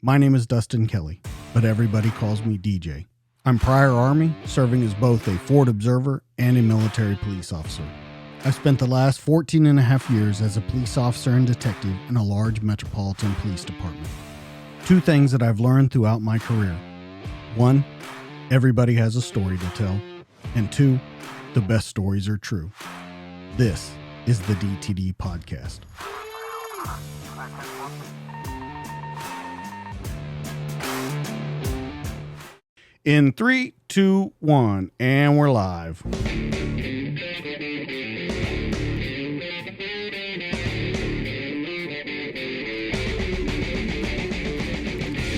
My name is Dustin Kelly, but everybody calls me DJ. I'm prior Army, serving as both a Ford observer and a military police officer. I spent the last 14 and a half years as a police officer and detective in a large metropolitan police department. Two things that I've learned throughout my career. One, everybody has a story to tell. And two, the best stories are true. This is the DTD Podcast. In 3, 2, 1, and we're live.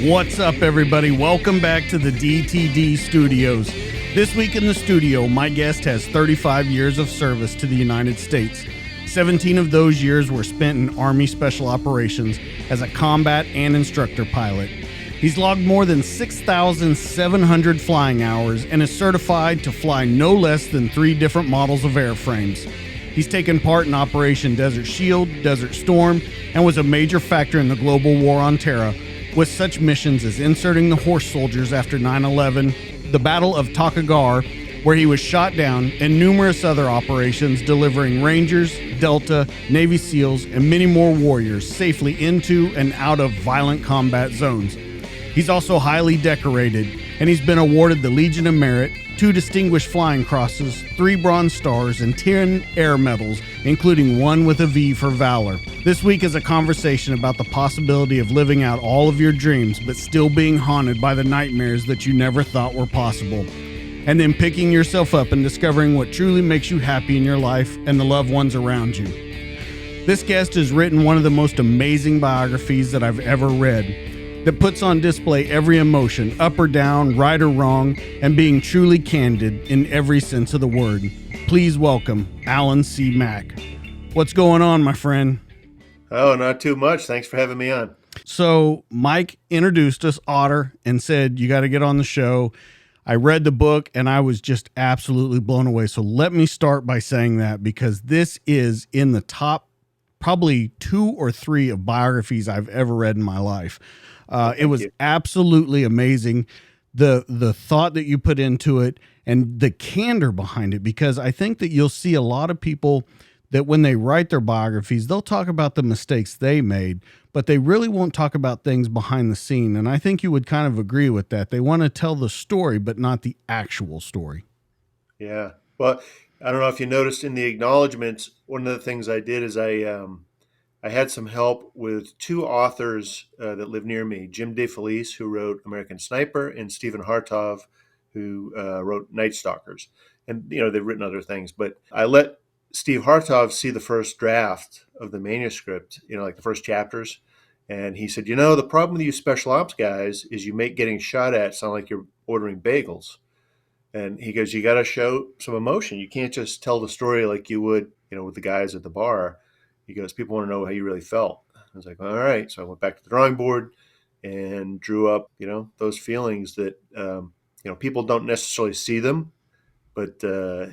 What's up, everybody? Welcome back to the DTD Studios. This week in the studio, my guest has 35 years of service to the United States. 17 of those years were spent in Army Special Operations as a combat and instructor pilot. He's logged more than 6,700 flying hours and is certified to fly no less than 3 different models of airframes. He's taken part in Operation Desert Shield, Desert Storm, and was a major factor in the global war on terror, with such missions as inserting the horse soldiers after 9/11, the Battle of Takur Gar, where he was shot down, and numerous other operations delivering Rangers, Delta, Navy SEALs, and many more warriors safely into and out of violent combat zones. He's also highly decorated, and he's been awarded the Legion of Merit, 2 Distinguished Flying Crosses, 3 Bronze Stars, and 10 Air Medals, including 1 with a V for Valor. This week is a conversation about the possibility of living out all of your dreams, but still being haunted by the nightmares that you never thought were possible. And then picking yourself up and discovering what truly makes you happy in your life and the loved ones around you. This guest has written one of the most amazing biographies that I've ever read, that puts on display every emotion, up or down, right or wrong, and being truly candid in every sense of the word. Please welcome Alan C. Mack. What's going on, my friend? Oh, not too much. Thanks for having me on. So Mike introduced us, Otter, and said, you got to get on the show. I read the book and I was just absolutely blown away. So let me start by saying that, because this is in the top probably 2 or 3 of biographies I've ever read in my life. It was absolutely amazing, the thought that you put into it and the candor behind it, because I think that you'll see a lot of people that when they write their biographies, they'll talk about the mistakes they made, but they really won't talk about things behind the scene. And I think you would kind of agree with that. They want to tell the story, but not the actual story. Yeah. Well, I don't know if you noticed in the acknowledgments, one of the things I did is I had some help with 2 authors that live near me, Jim DeFelice, who wrote American Sniper, and Stephen Hartov, who wrote Night Stalkers. And, they've written other things. But I let Steve Hartov see the first draft of the manuscript, like the first chapters. And he said, the problem with you special ops guys is you make getting shot at sound like you're ordering bagels. And he goes, you got to show some emotion. You can't just tell the story like you would, with the guys at the bar. He goes, people want to know how you really felt. I was like, all right. So I went back to the drawing board and drew up, those feelings that, people don't necessarily see them, but, they're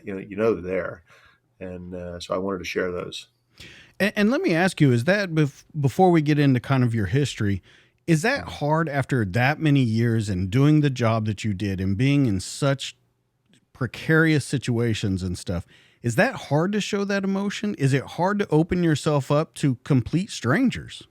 there. And so I wanted to share those. And let me ask you, is that before we get into kind of your history, is that hard after that many years and doing the job that you did and being in such precarious situations and stuff? Is that hard to show that emotion? Is it hard to open yourself up to complete strangers?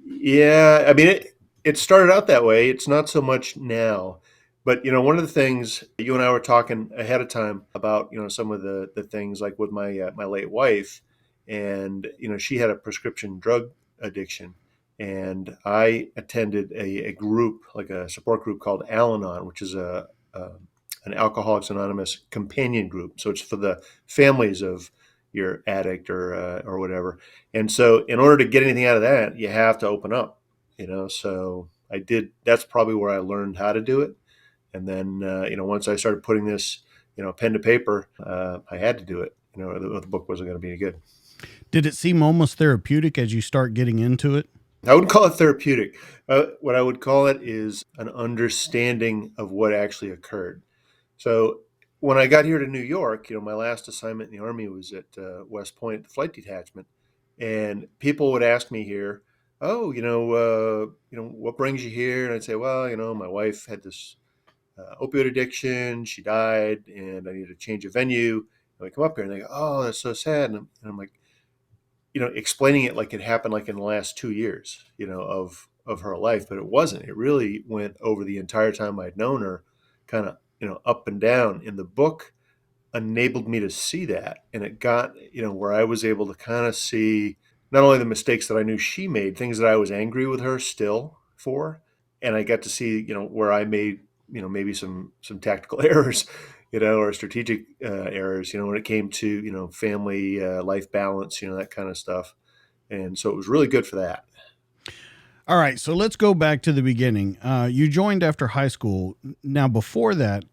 Yeah, I mean, it started out that way. It's not so much now. But, one of the things you and I were talking ahead of time about, some of the things like with my late wife, and, she had a prescription drug addiction. And I attended a group, like a support group called Al-Anon, which is an Alcoholics Anonymous companion group. So it's for the families of your addict or whatever. And so in order to get anything out of that, you have to open up, So I did. That's probably where I learned how to do it. And then, once I started putting this, pen to paper, I had to do it. The book wasn't going to be any good. Did it seem almost therapeutic as you start getting into it? I wouldn't call it therapeutic. What I would call it is an understanding of what actually occurred. So when I got here to New York, my last assignment in the Army was at West Point, the flight detachment. And people would ask me here, oh, what brings you here? And I'd say, well, my wife had this opioid addiction. She died, and I needed a change of venue. And we come up here, and they go, oh, that's so sad. And I'm like, explaining it like it happened like in the last 2 years, of her life, but it wasn't. It really went over the entire time I'd known her, kind of, up and down. In the book enabled me to see that. And it got, where I was able to kind of see not only the mistakes that I knew she made, things that I was angry with her still for, and I got to see, where I made, maybe some tactical errors, or strategic errors, when it came to, family life balance, that kind of stuff. And so it was really good for that. All right, so let's go back to the beginning. You joined after high school. Now, before that,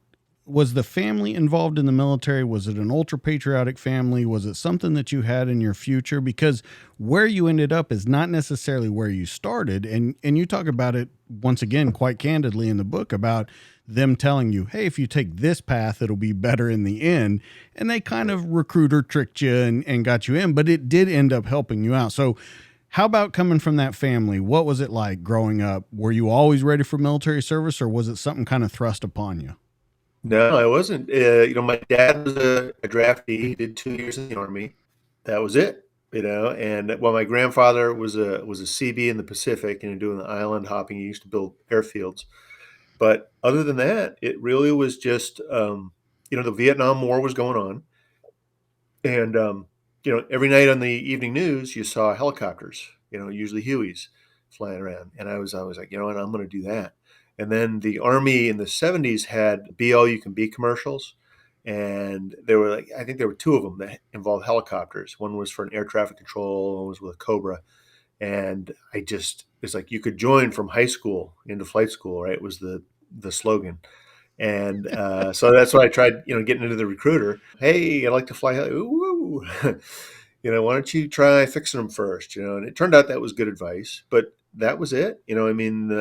was the family involved in the military? Was it an ultra patriotic family? Was it something that you had in your future? Because where you ended up is not necessarily where you started. And you talk about it once again quite candidly in the book about them telling you, hey, if you take this path, it'll be better in the end. And they kind of recruiter tricked you and got you in, but it did end up helping you out. So how about coming from that family? What was it like growing up? Were you always ready for military service, or was it something kind of thrust upon you? No, I wasn't. My dad was a draftee. He did 2 years in the Army. That was it. And my grandfather was a CB in the Pacific and doing the island hopping. He used to build airfields. But other than that, it really was just, the Vietnam War was going on. And, every night on the evening news, you saw helicopters, usually Hueys flying around. And I was like, you know what, I'm going to do that. And then the Army in the 70s had Be All You Can Be commercials. And there were I think there were two of them that involved helicopters. One was for an air traffic control, one was with a Cobra. And it's like you could join from high school into flight school, right? Was the slogan. And so that's why I tried, getting into the recruiter. Hey, I'd like to fly. Ooh, why don't you try fixing them first? And it turned out that was good advice, but that was it. I mean,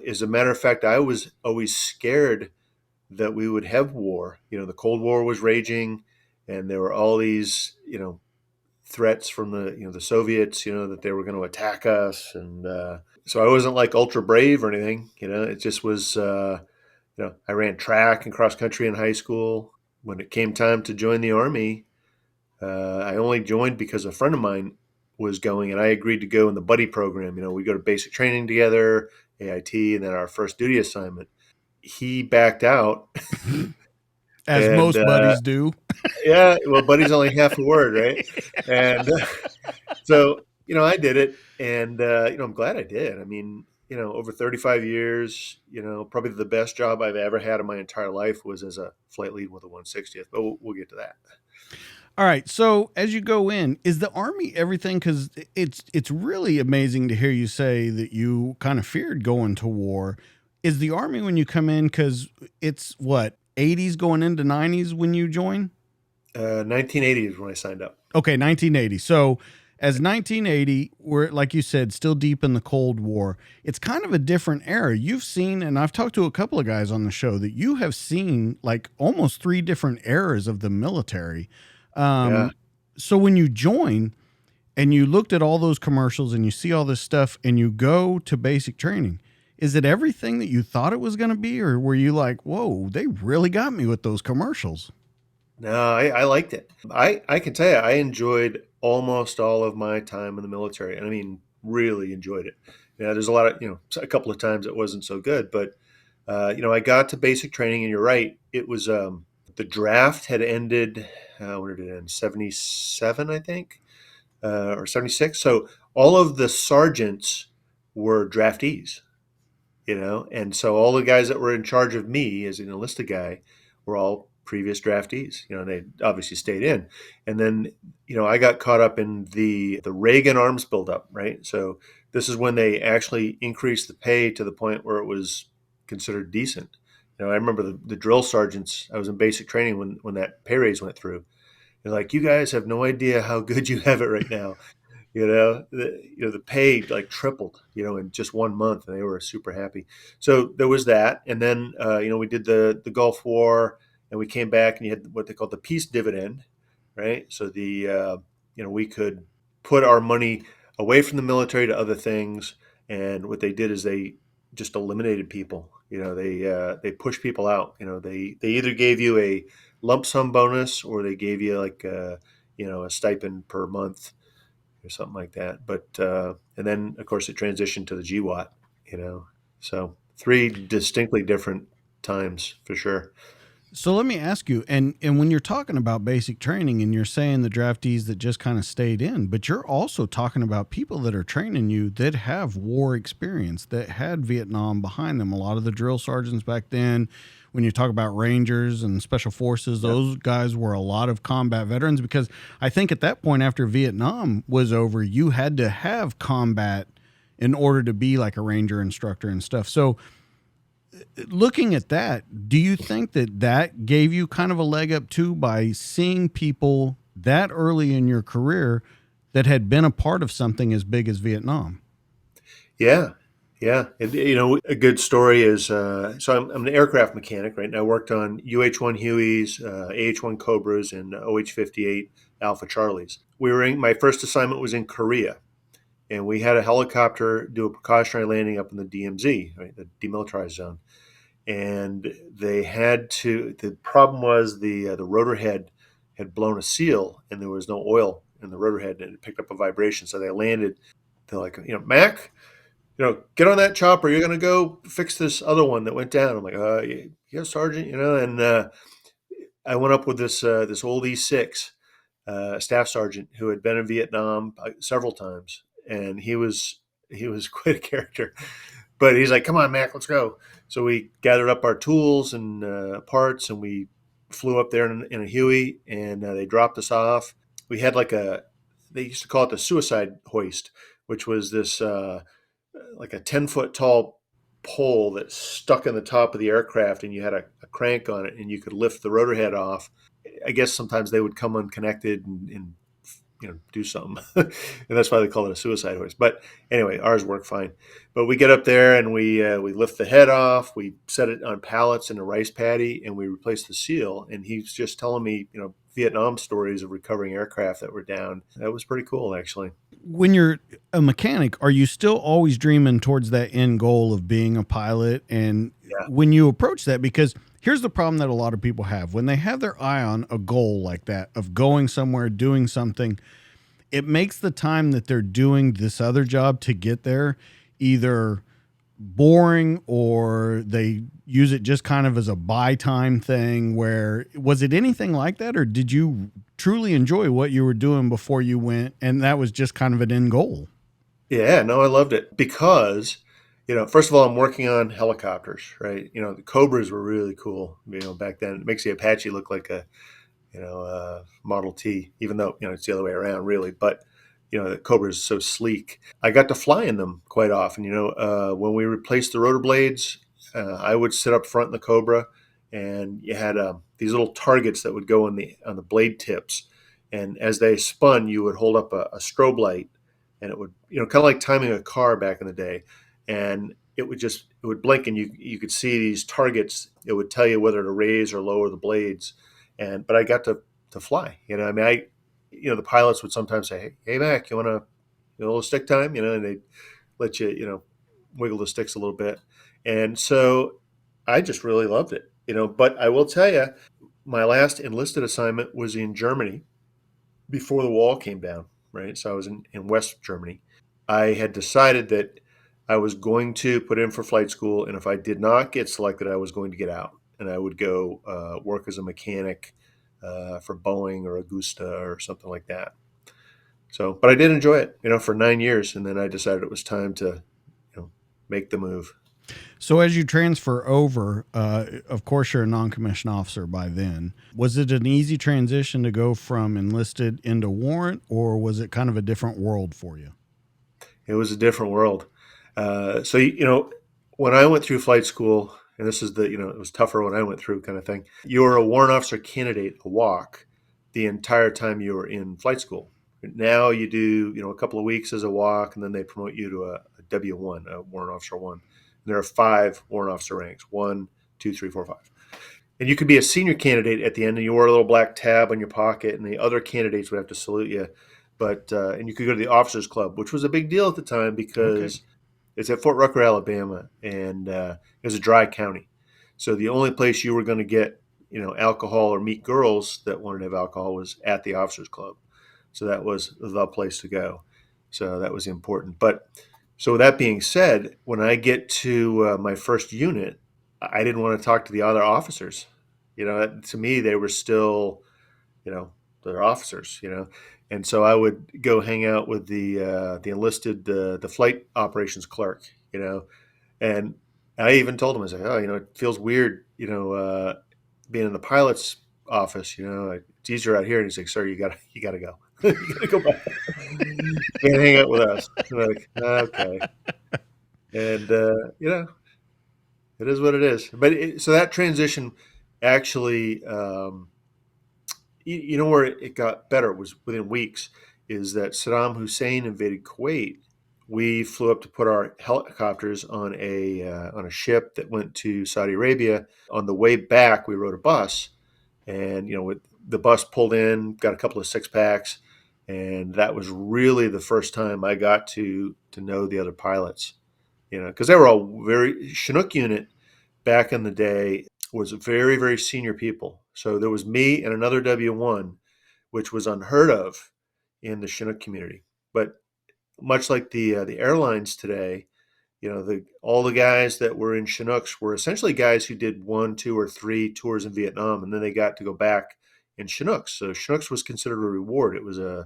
as a matter of fact, I was always scared that we would have war. The Cold War was raging, and there were all these, threats from the Soviets, that they were going to attack us. And so I wasn't like ultra brave or anything. It just was. I ran track and cross country in high school. When it came time to join the Army, I only joined because a friend of mine was going, and I agreed to go in the buddy program. We go to basic training together, AIT, and then our first duty assignment. He backed out, As and most buddies do. yeah, well, buddy's only half a word, right? And so, I did it, and I'm glad I did. I mean, over 35 years, probably the best job I've ever had in my entire life was as a flight lead with a 160th. But we'll get to that. All right. So as you go in, is the Army everything? Because it's really amazing to hear you say that you kind of feared going to war. Is the Army when you come in? Because it's what 80s going into 90s when you join. 1980 is when I signed up. Okay, 1980. So as 1980, we're like you said, still deep in the Cold War. It's kind of a different era. You've seen, and I've talked to a couple of guys on the show that you have seen like almost three different eras of the military. Yeah. Um, so when you join and you looked at all those commercials and you see all this stuff and you go to basic training, is it everything that you thought it was going to be, or were you like, whoa, they really got me with those commercials? No, I liked it. I can tell you, I enjoyed almost all of my time in the military. And I mean, really enjoyed it. There's a lot of, a couple of times it wasn't so good, but, I got to basic training, and you're right. It was, the draft had ended, when did it end? 77, I think, or 76. So all of the sergeants were draftees. And so all the guys that were in charge of me as an enlisted guy were all previous draftees. They obviously stayed in. And then, I got caught up in the Reagan arms buildup, right? So this is when they actually increased the pay to the point where it was considered decent. I remember the drill sergeants. I was in basic training when that pay raise went through. They're like, "You guys have no idea how good you have it right now." The pay like tripled, in just 1 month, and they were super happy. So there was that. And then, we did the Gulf War, and we came back, and you had what they called the peace dividend, right? So we could put our money away from the military to other things. And what they did is they just eliminated people. They pushed people out. They either gave you a lump sum bonus or they gave you like a stipend per month or something like that. But and then of course it transitioned to the GWAT. You know, so three distinctly different times for sure. So let me ask you, and when you're talking about basic training and you're saying the draftees that just kind of stayed in, but you're also talking about people that are training you that have war experience, that had Vietnam behind them. A lot of the drill sergeants back then, when you talk about Rangers and Special Forces, Yeah. those guys were a lot of combat veterans because I think at that point after Vietnam was over, you had to have combat in order to be like a Ranger instructor and stuff. So looking at that, do you think that that gave you kind of a leg up too by seeing people that early in your career that had been a part of something as big as Vietnam? Yeah, yeah. And, a good story is so I'm an aircraft mechanic, right? And I worked on UH-1 Hueys, AH-1 Cobras, and OH-58 Alpha Charlies. My first assignment was in Korea, and we had a helicopter do a precautionary landing up in the DMZ, right, the demilitarized zone. And they had to. The problem was the rotor head had blown a seal, and there was no oil in the rotor head, and it picked up a vibration. So they landed. They're like, Mac, get on that chopper. You're going to go fix this other one that went down. I'm like, yeah, Sergeant, and I went up with this old E6 staff sergeant who had been in Vietnam several times, and he was quite a character. But he's like, "Come on, Mac, let's go." So we gathered up our tools and parts, and we flew up there in a Huey, and they dropped us off. We had they used to call it the suicide hoist, which was this like a 10-foot tall pole that stuck in the top of the aircraft, and you had a crank on it, and you could lift the rotor head off. I guess sometimes they would come unconnected and do something, and that's why they call it a suicide hoist. But anyway, ours worked fine. But we get up there and we lift the head off. We set it on pallets in a rice paddy, and we replace the seal. And he's just telling me, Vietnam stories of recovering aircraft that were down. That was pretty cool, actually. When you're a mechanic, are you still always dreaming towards that end goal of being a pilot? And Yeah. when you approach that, because here's the problem that a lot of people have when they have their eye on a goal like that of going somewhere, doing something, it makes the time that they're doing this other job to get there either boring or they use it just kind of as a buy time thing. Where was it anything like that, or did you truly enjoy what you were doing before you went and that was just kind of an end goal? Yeah, no, I loved it because, first of all, I'm working on helicopters, right? The Cobras were really cool, back then. It makes the Apache look like a Model T, even though it's the other way around, really. But the Cobra is so sleek. I got to fly in them quite often. When we replaced the rotor blades, I would sit up front in the Cobra, and you had these little targets that would go on the blade tips, and as they spun, you would hold up a strobe light, and it would kind of like timing a car back in the day, and it would blink, and you could see these targets. It would tell you whether to raise or lower the blades, but I got to fly. I mean, the pilots would sometimes say, "Hey, Mac, you want a little stick time?" And they let you, wiggle the sticks a little bit. And so I just really loved it. But I will tell you, my last enlisted assignment was in Germany before the wall came down. Right, so I was in West Germany. I had decided that I was going to put in for flight school, and if I did not get selected, I was going to get out, and I would go work as a mechanic for Boeing or Augusta or something like that. So, but I did enjoy it, for 9 years, and then I decided it was time to, make the move. So as you transfer over, of course you're a non-commissioned officer by then. Was it an easy transition to go from enlisted into warrant, or was it kind of a different world for you? It was a different world. So, when I went through flight school, and this is it was tougher when I went through kind of thing. You were a warrant officer candidate, a walk, the entire time you were in flight school. Now you do, a couple of weeks as a walk, and then they promote you to a W1, a warrant officer one. And there are 5 warrant officer ranks: 1, 2, 3, 4, 5. And you could be a senior candidate at the end, and you wore a little black tab on your pocket, and the other candidates would have to salute you. but and you could go to the officers club, which was a big deal at the time Okay. because it's at Fort Rucker, Alabama, and it was a dry county. So the only place you were going to get, alcohol or meet girls that wanted to have alcohol was at the officers club. So that was the place to go. So that was important. But so with that being said, when I get to my first unit, I didn't want to talk to the other officers. To me, they were still, you know, they're officers. And so I would go hang out with the enlisted the flight operations clerk. And I even told him, I said, oh, it feels weird, being in the pilot's office. It's easier out here. And he's like, sir, you gotta go. You gotta go back. You can't hang out with us. I'm like, okay. And it is what it is. But so that transition actually, where it got better was within weeks. Is that Saddam Hussein invaded Kuwait? We flew up to put our helicopters on a ship that went to Saudi Arabia. On the way back, we rode a bus, and with the bus pulled in, got a couple of six packs, and that was really the first time I got to know the other pilots. Because they were all very Chinook unit back in the day was very very senior people. So there was me and another W1, which was unheard of in the Chinook community. But much like the airlines today, all the guys that were in Chinooks were essentially guys who did one, two, or three tours in Vietnam, and then they got to go back in Chinooks. So Chinooks was considered a reward. It was an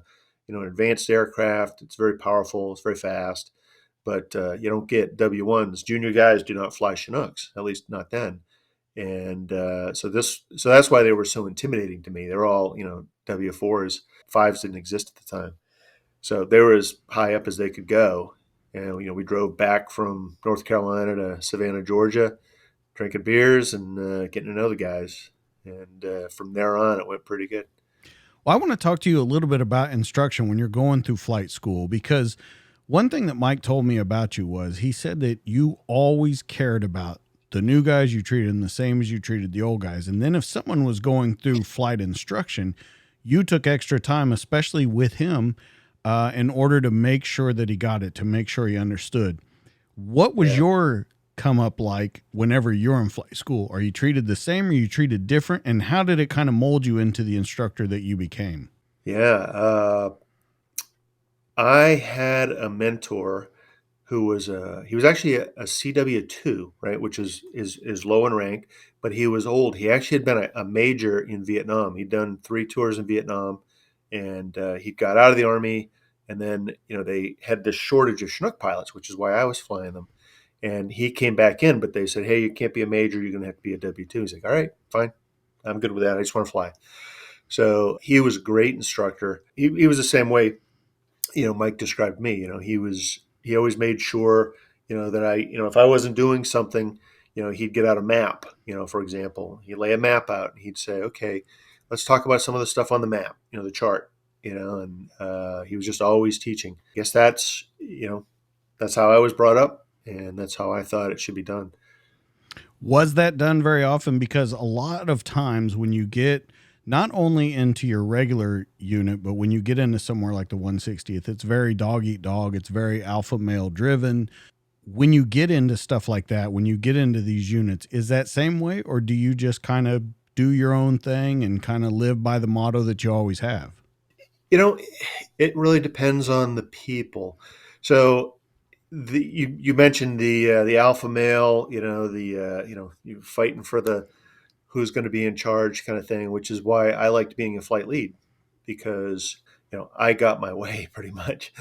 advanced aircraft. It's very powerful. It's very fast, but you don't get W1s. Junior guys do not fly Chinooks, at least not then. And so that's why they were so intimidating to me. They're all W4s. Fives didn't exist at the time. So they were as high up as they could go. And, we drove back from North Carolina to Savannah, Georgia, drinking beers and getting to know the guys. And from there on, it went pretty good. Well, I want to talk to you a little bit about instruction when you're going through flight school, because one thing that Mike told me about you was he said that you always cared about the new guys. You treated them the same as you treated the old guys. And then if someone was going through flight instruction, you took extra time, especially with him, in order to make sure that he got it, to make sure he understood. What was Yeah. your come up like whenever you're in flight school? Are you treated the same? Are you treated different? And how did it kind of mold you into the instructor that you became? Yeah. I had a mentor who he was actually a CW2, right, which is low in rank, but he was old. He actually had been a major in Vietnam. He'd done 3 tours in Vietnam, and he got out of the army. And then they had this shortage of Chinook pilots, which is why I was flying them. And he came back in, but they said, "Hey, you can't be a major. You're going to have to be a W2." He's like, "All right, fine. I'm good with that. I just want to fly." So he was a great instructor. He was the same way Mike described me. He always made sure, that if I wasn't doing something, he'd get out a map, for example, he'd lay a map out and he'd say, okay, let's talk about some of the stuff on the map, the chart, and he was just always teaching. I guess that's how I was brought up, and that's how I thought it should be done. Was that done very often? Because a lot of times when you get not only into your regular unit, but when you get into somewhere like the 160th, it's very dog eat dog. It's very alpha male driven. When you get into stuff like that, when you get into these units, is that same way? Or do you just kind of do your own thing and kind of live by the motto that you always have? You know, it really depends on the people. So you mentioned the alpha male, you fighting for the who's going to be in charge kind of thing, which is why I liked being a flight lead because I got my way pretty much.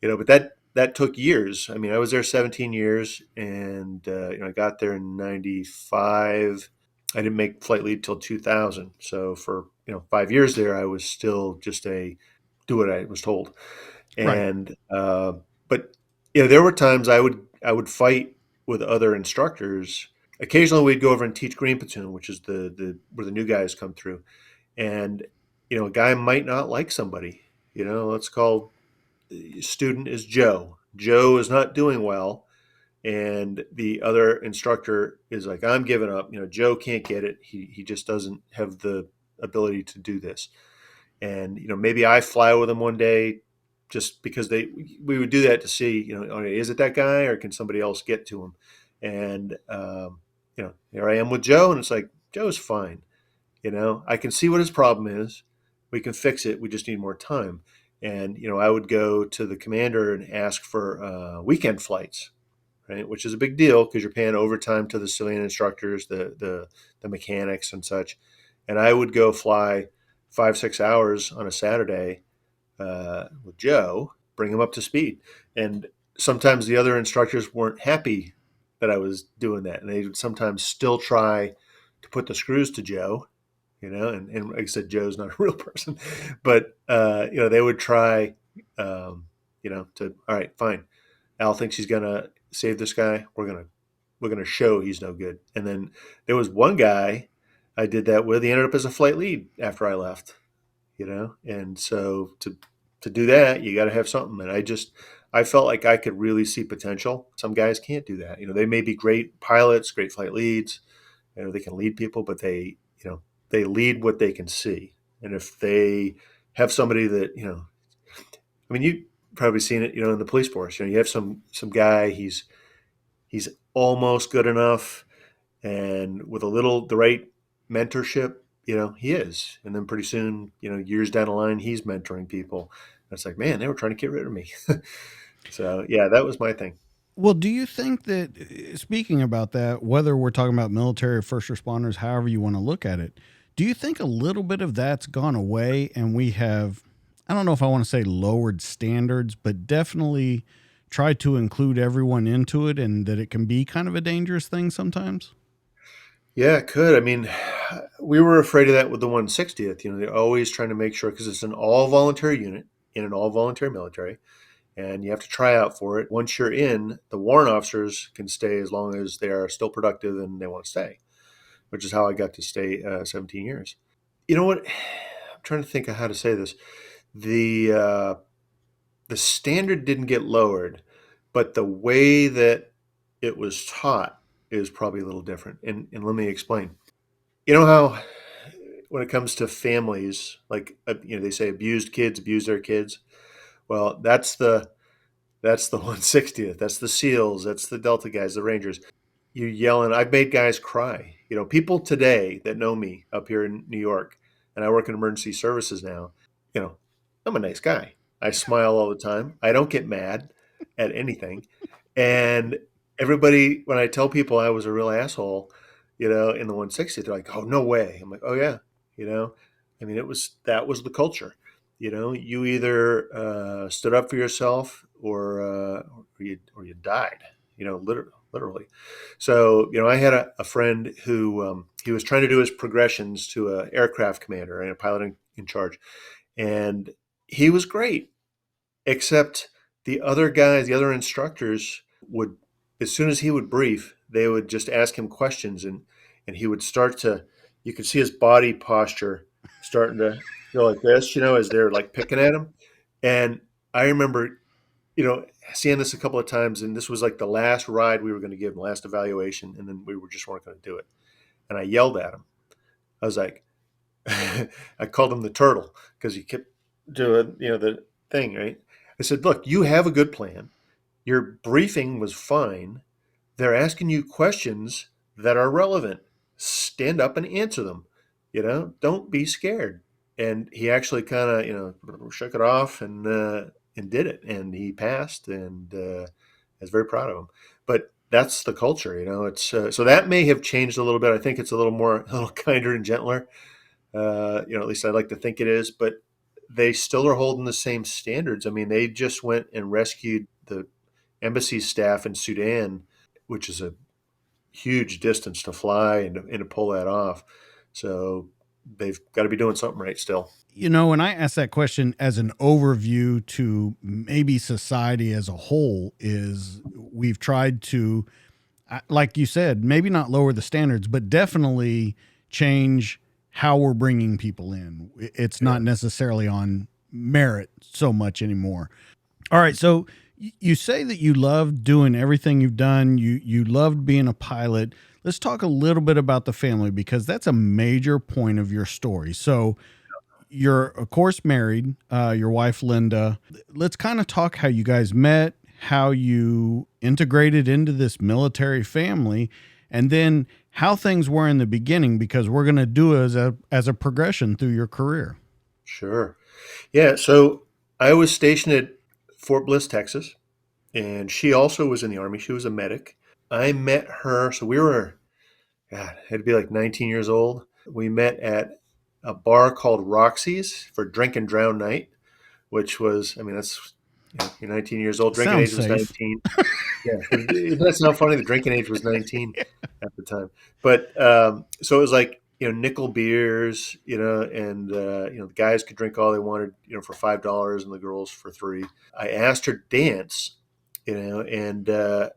But that took years. I mean, I was there 17 years, and I got there in '95. I didn't make flight lead till 2000. So for 5 years there, I was still just a do what I was told. Right. And but there were times I would fight with other instructors. Occasionally, we'd go over and teach green platoon, which is the where the new guys come through. And a guy might not like somebody. Let's call student is Joe. Joe is not doing well, and the other instructor is like, I'm giving up. Joe can't get it. He just doesn't have the ability to do this. And maybe I fly with him one day. just because we would do that to see, okay, is it that guy or can somebody else get to him? And here I am with Joe, and it's like Joe's fine. I can see what his problem is. We can fix it. We just need more time. And I would go to the commander and ask for weekend flights, right? Which is a big deal because you're paying overtime to the civilian instructors, the mechanics and such. And I would go fly 5-6 hours on a Saturday with Joe, bring him up to speed. And sometimes the other instructors weren't happy that I was doing that, and they would sometimes still try to put the screws to Joe. And like I said, Joe's not a real person, but they would try, to, all right, fine. Al thinks he's gonna save this guy. We're gonna show he's no good. And then there was one guy I did that with. He ended up as a flight lead after I left. And so to do that, you got to have something. And I felt like I could really see potential. Some guys can't do that. They may be great pilots, great flight leads. They can lead people, but they lead what they can see. And if they have somebody that, I mean, you probably seen it, in the police force. You have some guy, he's almost good enough, and with the right mentorship, he is. And then pretty soon, years down the line, he's mentoring people. And it's like, man, they were trying to get rid of me. So yeah, that was my thing. Well, do you think that, speaking about that, whether we're talking about military or first responders, however you want to look at it, do you think a little bit of that's gone away and we have, I don't know if I want to say lowered standards, but definitely tried to include everyone into it, and that it can be kind of a dangerous thing sometimes? Yeah, it could. I mean, we were afraid of that with the 160th. They're always trying to make sure, because it's an all volunteer unit in an all volunteer military, and you have to try out for it. Once you're in, the warrant officers can stay as long as they are still productive and they want to stay, which is how I got to stay 17 years. You know what? I'm trying to think of how to say this. The standard didn't get lowered, but the way that it was taught is probably a little different. And let me explain. You know how when it comes to families, like they say abused kids abuse their kids. Well, that's the 160th. That's the SEALs. That's the Delta guys, the Rangers. You yelling. I've made guys cry. People today that know me up here in New York, and I work in emergency services now. You know, I'm a nice guy. I smile all the time. I don't get mad at anything. And everybody, when I tell people I was a real asshole, in the 160th, they're like, "Oh, no way." I'm like, "Oh yeah." You know, I mean, that was the culture. You either stood up for yourself or you died. Literally. So I had a friend who he was trying to do his progressions to a aircraft commander and a pilot in charge, and he was great, except the other guys, the other instructors would, as soon as he would brief, they would just ask him questions, and he would start to, you could see his body posture starting to go like this, as they're like picking at him. And I remember, seeing this a couple of times, and this was like the last ride we were going to give him, last evaluation, and then we were just weren't going to do it. And I yelled at him. I was like, I called him the turtle because he kept doing, the thing, right? I said, look, you have a good plan. Your briefing was fine. They're asking you questions that are relevant. Stand up and answer them. Don't be scared. And he actually kind of, shook it off and did it. And he passed, and I was very proud of him. But that's the culture, it's so that may have changed a little bit. I think it's a little kinder and gentler. At least I like to think it is, but they still are holding the same standards. I mean, they just went and rescued the embassy staff in Sudan, which is a huge distance to fly and to pull that off. So they've got to be doing something right still. When I ask that question as an overview to maybe society as a whole, is we've tried to, like you said, maybe not lower the standards, but definitely change how we're bringing people in. It's not necessarily on merit so much anymore. All right. So you say that you loved doing everything you've done. You loved being a pilot. Let's talk a little bit about the family, because that's a major point of your story. So You're, of course, married, your wife, Linda. Let's kind of talk how you guys met, how you integrated into this military family, and then how things were in the beginning, because we're going to do it as a progression through your career. Sure. Yeah. So I was stationed at Fort Bliss, Texas, and she also was in the Army. She was a medic. I met her. So we were, God, had to be like 19 years old. We met at a bar called Roxy's for Drink and Drown Night, which was, I mean, that's, you're 19 years old. Drinking Sounds age was safe. 19. Yeah. That's not funny. The drinking age was 19 at the time. But so it was like, nickel beers, the guys could drink all they wanted, for $5 and the girls for three. I asked her to dance, and as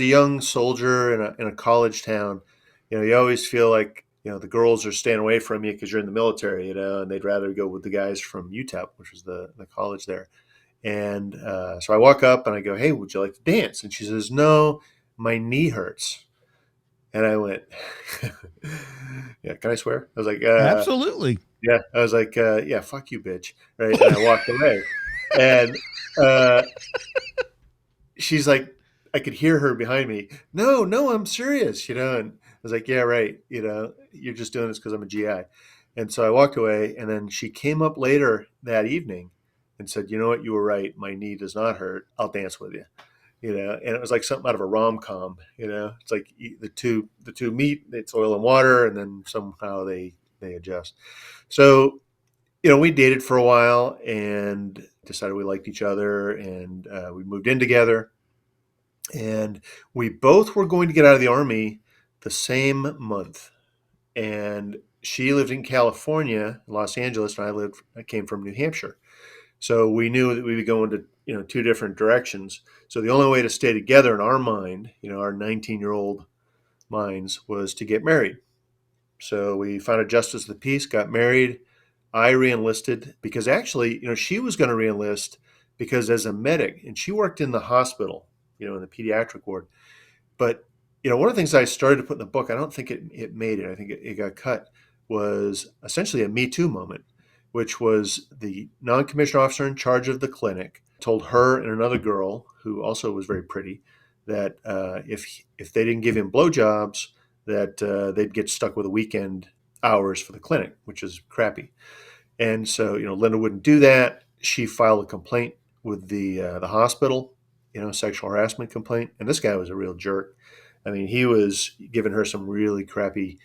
a young soldier in a college town, you always feel like the girls are staying away from you because you're in the military, and they'd rather go with the guys from UTEP, which was the college there. And so I walk up and I go, "Hey, would you like to dance?" And she says, "No, my knee hurts." And I went, "Yeah, can I swear?" I was like, Absolutely. "Yeah." I was like, "Yeah, fuck you, bitch." Right? And I walked away. And uh, she's like, I could hear her behind me. No, no, I'm serious, And I was like, yeah, right. You're just doing this because I'm a GI. And so I walked away. And then she came up later that evening and said, "You know what? You were right. My knee does not hurt. I'll dance with you." And it was like something out of a rom com. It's like the two meet. It's oil and water, and then somehow they adjust. So we dated for a while and decided we liked each other, and we moved in together. And we both were going to get out of the Army the same month. And she lived in California, Los Angeles, and I came from New Hampshire. So we knew that we would go into two different directions. So the only way to stay together in our mind, our 19-year-old minds, was to get married. So we found a justice of the peace, got married. I reenlisted because actually, she was going to reenlist because as a medic, and she worked in the hospital, in the pediatric ward. But one of the things I started to put in the book, I don't think it made it. I think it got cut. Was essentially a Me Too moment, which was the non-commissioned officer in charge of the clinic told her and another girl who also was very pretty that if they didn't give him blowjobs, that they'd get stuck with a weekend hours for the clinic, which is crappy. And so, Linda wouldn't do that. She filed a complaint with the hospital, sexual harassment complaint. And this guy was a real jerk. I mean, he was giving her some really crappy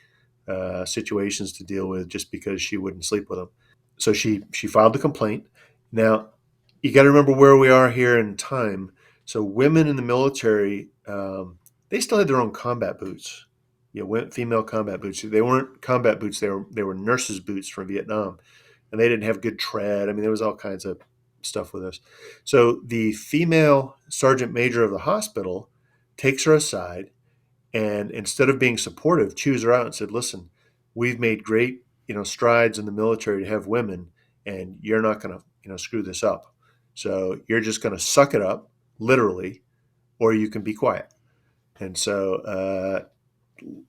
situations to deal with just because she wouldn't sleep with him. So she filed the complaint. Now, you got to remember where we are here in time. So women in the military, they still had their own combat boots. Female combat boots. They weren't combat boots. They were nurses' boots from Vietnam, and they didn't have good tread. I mean, there was all kinds of stuff with us. So the female sergeant major of the hospital takes her aside, and instead of being supportive, chews her out and said, "Listen, we've made great strides in the military to have women, and you're not going to screw this up. So you're just going to suck it up, literally, or you can be quiet." And so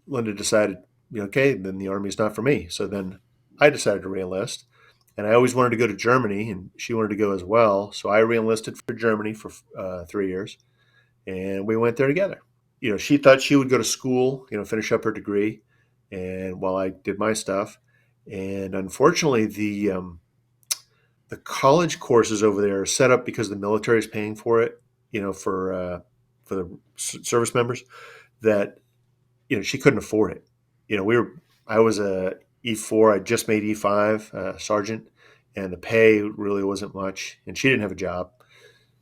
Linda decided, okay, then the Army's not for me. So then I decided to reenlist. And I always wanted to go to Germany, and she wanted to go as well. So I reenlisted for Germany for 3 years, and we went there together. She thought she would go to school, finish up her degree, and while I did my stuff. And unfortunately, the college courses over there are set up because the military is paying for it, for the service members. That she couldn't afford it. I was a E4. I just made E5 sergeant, and the pay really wasn't much, and she didn't have a job.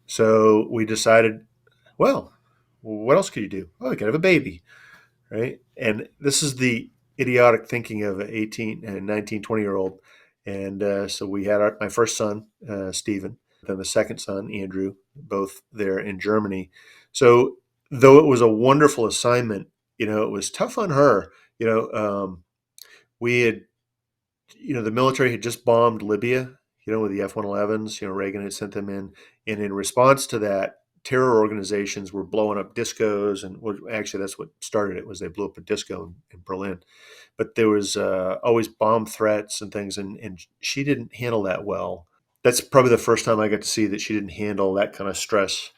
So we decided, well, what else could you do? Oh, you could have a baby, right? And this is the idiotic thinking of an 18 and 19, 20-year-old. And so we had my first son, Stephen, then the second son, Andrew, both there in Germany. So though it was a wonderful assignment, it was tough on her. We had, the military had just bombed Libya, with the F-111s. Reagan had sent them in. And in response to that, terror organizations were blowing up discos, and actually that's what started it. Was they blew up a disco in Berlin, but there was always bomb threats and things, and she didn't handle that well. That's probably the first time I got to see that she didn't handle that kind of stress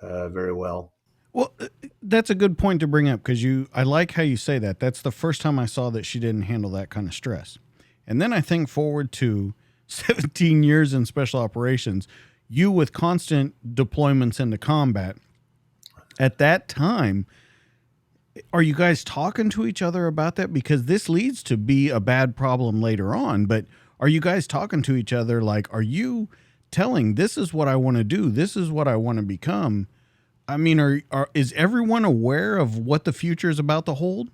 very well. Well, that's a good point to bring up because I like how you say that. That's the first time I saw that she didn't handle that kind of stress. And then I think forward to 17 years in special operations, you with constant deployments into combat. At that time, are you guys talking to each other about that? Because this leads to be a bad problem later on. But are you guys talking to each other like, are you telling this is what I want to do? This is what I want to become? I mean, is everyone aware of what the future is about to hold?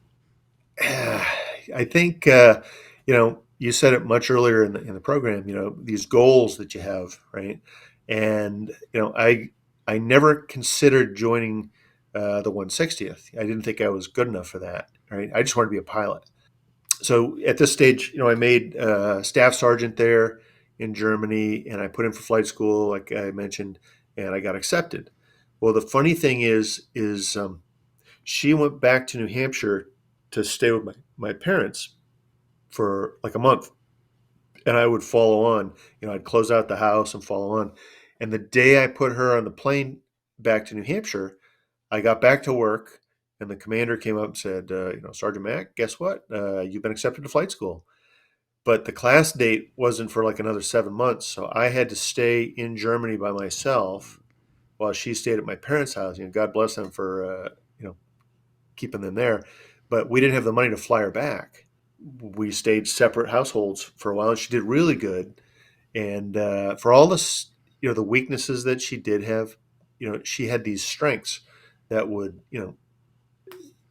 I think you said it much earlier in the program. These goals that you have, right? And I never considered joining the 160th. I didn't think I was good enough for that. Right? I just wanted to be a pilot. So at this stage, I made staff sergeant there in Germany, and I put in for flight school, like I mentioned, and I got accepted. Well, the funny thing is she went back to New Hampshire to stay with my parents for like a month, and I would follow on. I'd close out the house and follow on. And the day I put her on the plane back to New Hampshire, I got back to work, and the commander came up and said, Sergeant Mack, guess what? You've been accepted to flight school. But the class date wasn't for like another 7 months, so I had to stay in Germany by myself while she stayed at my parents' house. God bless them for keeping them there. But we didn't have the money to fly her back. We stayed separate households for a while, and she did really good. And for all this, the weaknesses that she did have, she had these strengths that it would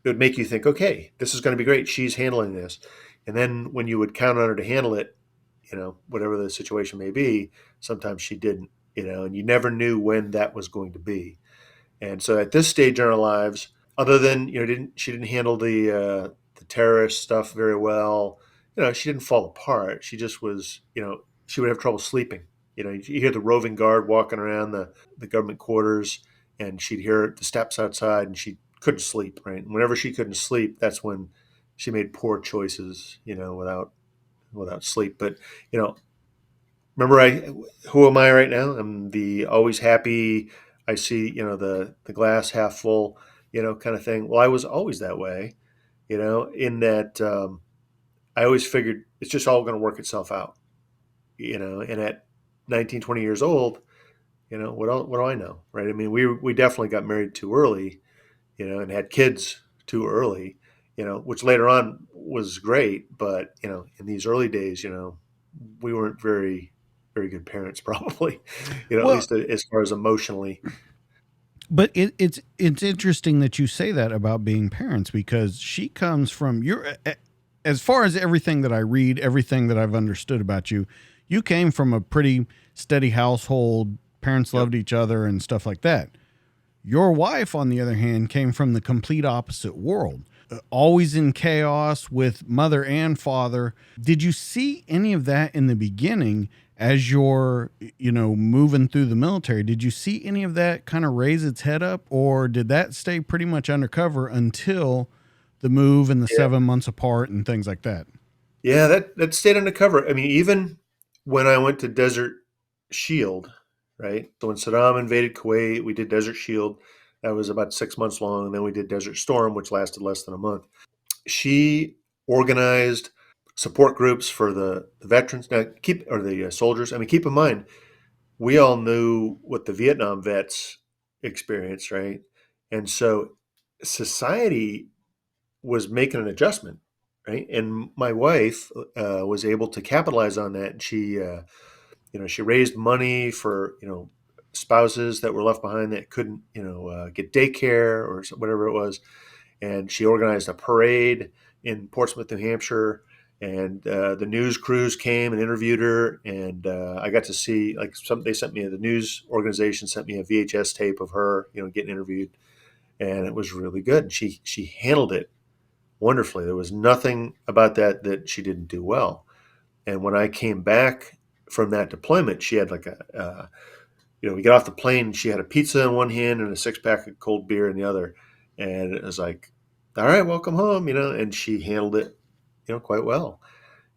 make you think, okay, this is going to be great. She's handling this. And then when you would count on her to handle it, whatever the situation may be, sometimes she didn't, and you never knew when that was going to be. And so at this stage in our lives, other than she didn't handle the terrorist stuff very well. She didn't fall apart. She just was, she would have trouble sleeping. You hear the roving guard walking around the government quarters, and she'd hear the steps outside, and she couldn't sleep. Right, and whenever she couldn't sleep, that's when she made poor choices. Without sleep. But you know, remember, who am I right now? I'm the always happy. I see, the glass half full, kind of thing. Well, I was always that way, in that I always figured it's just all going to work itself out, and at 19, 20 years old, what do I know? Right. I mean, we definitely got married too early, and had kids too early, which later on was great. But, in these early days, we weren't very, very good parents, probably, at Well, least as far as emotionally. but it's interesting that you say that about being parents because she comes from as far as everything that I read, everything that I've understood about you, you came from a pretty steady household. Parents Yep. loved each other and stuff like that. Your wife, on the other hand, came from the complete opposite world, always in chaos with mother and father. Did you see any of that in the beginning as you're, moving through the military? Did you see any of that kind of raise its head up, or did that stay pretty much undercover until the move and the Yeah. 7 months apart and things like that? Yeah, that stayed undercover. I mean, even when I went to Desert Shield, right? So when Saddam invaded Kuwait, we did Desert Shield. That was about 6 months long. And then we did Desert Storm, which lasted less than a month. She organized support groups for the veterans, or the soldiers. I mean, keep in mind, we all knew what the Vietnam vets experienced, right? And so society was making an adjustment, right? And my wife was able to capitalize on that. She, she raised money for spouses that were left behind that couldn't get daycare or whatever it was, and she organized a parade in Portsmouth, New Hampshire. And the news crews came and interviewed her, and I got to see they sent me the news organization sent me a VHS tape of her, getting interviewed, and it was really good. She handled it wonderfully. There was nothing about that she didn't do well. And when I came back from that deployment, she had like we get off the plane. And she had a pizza in one hand and a 6 pack of cold beer in the other, and it was like, all right, welcome home, and she handled it, quite well.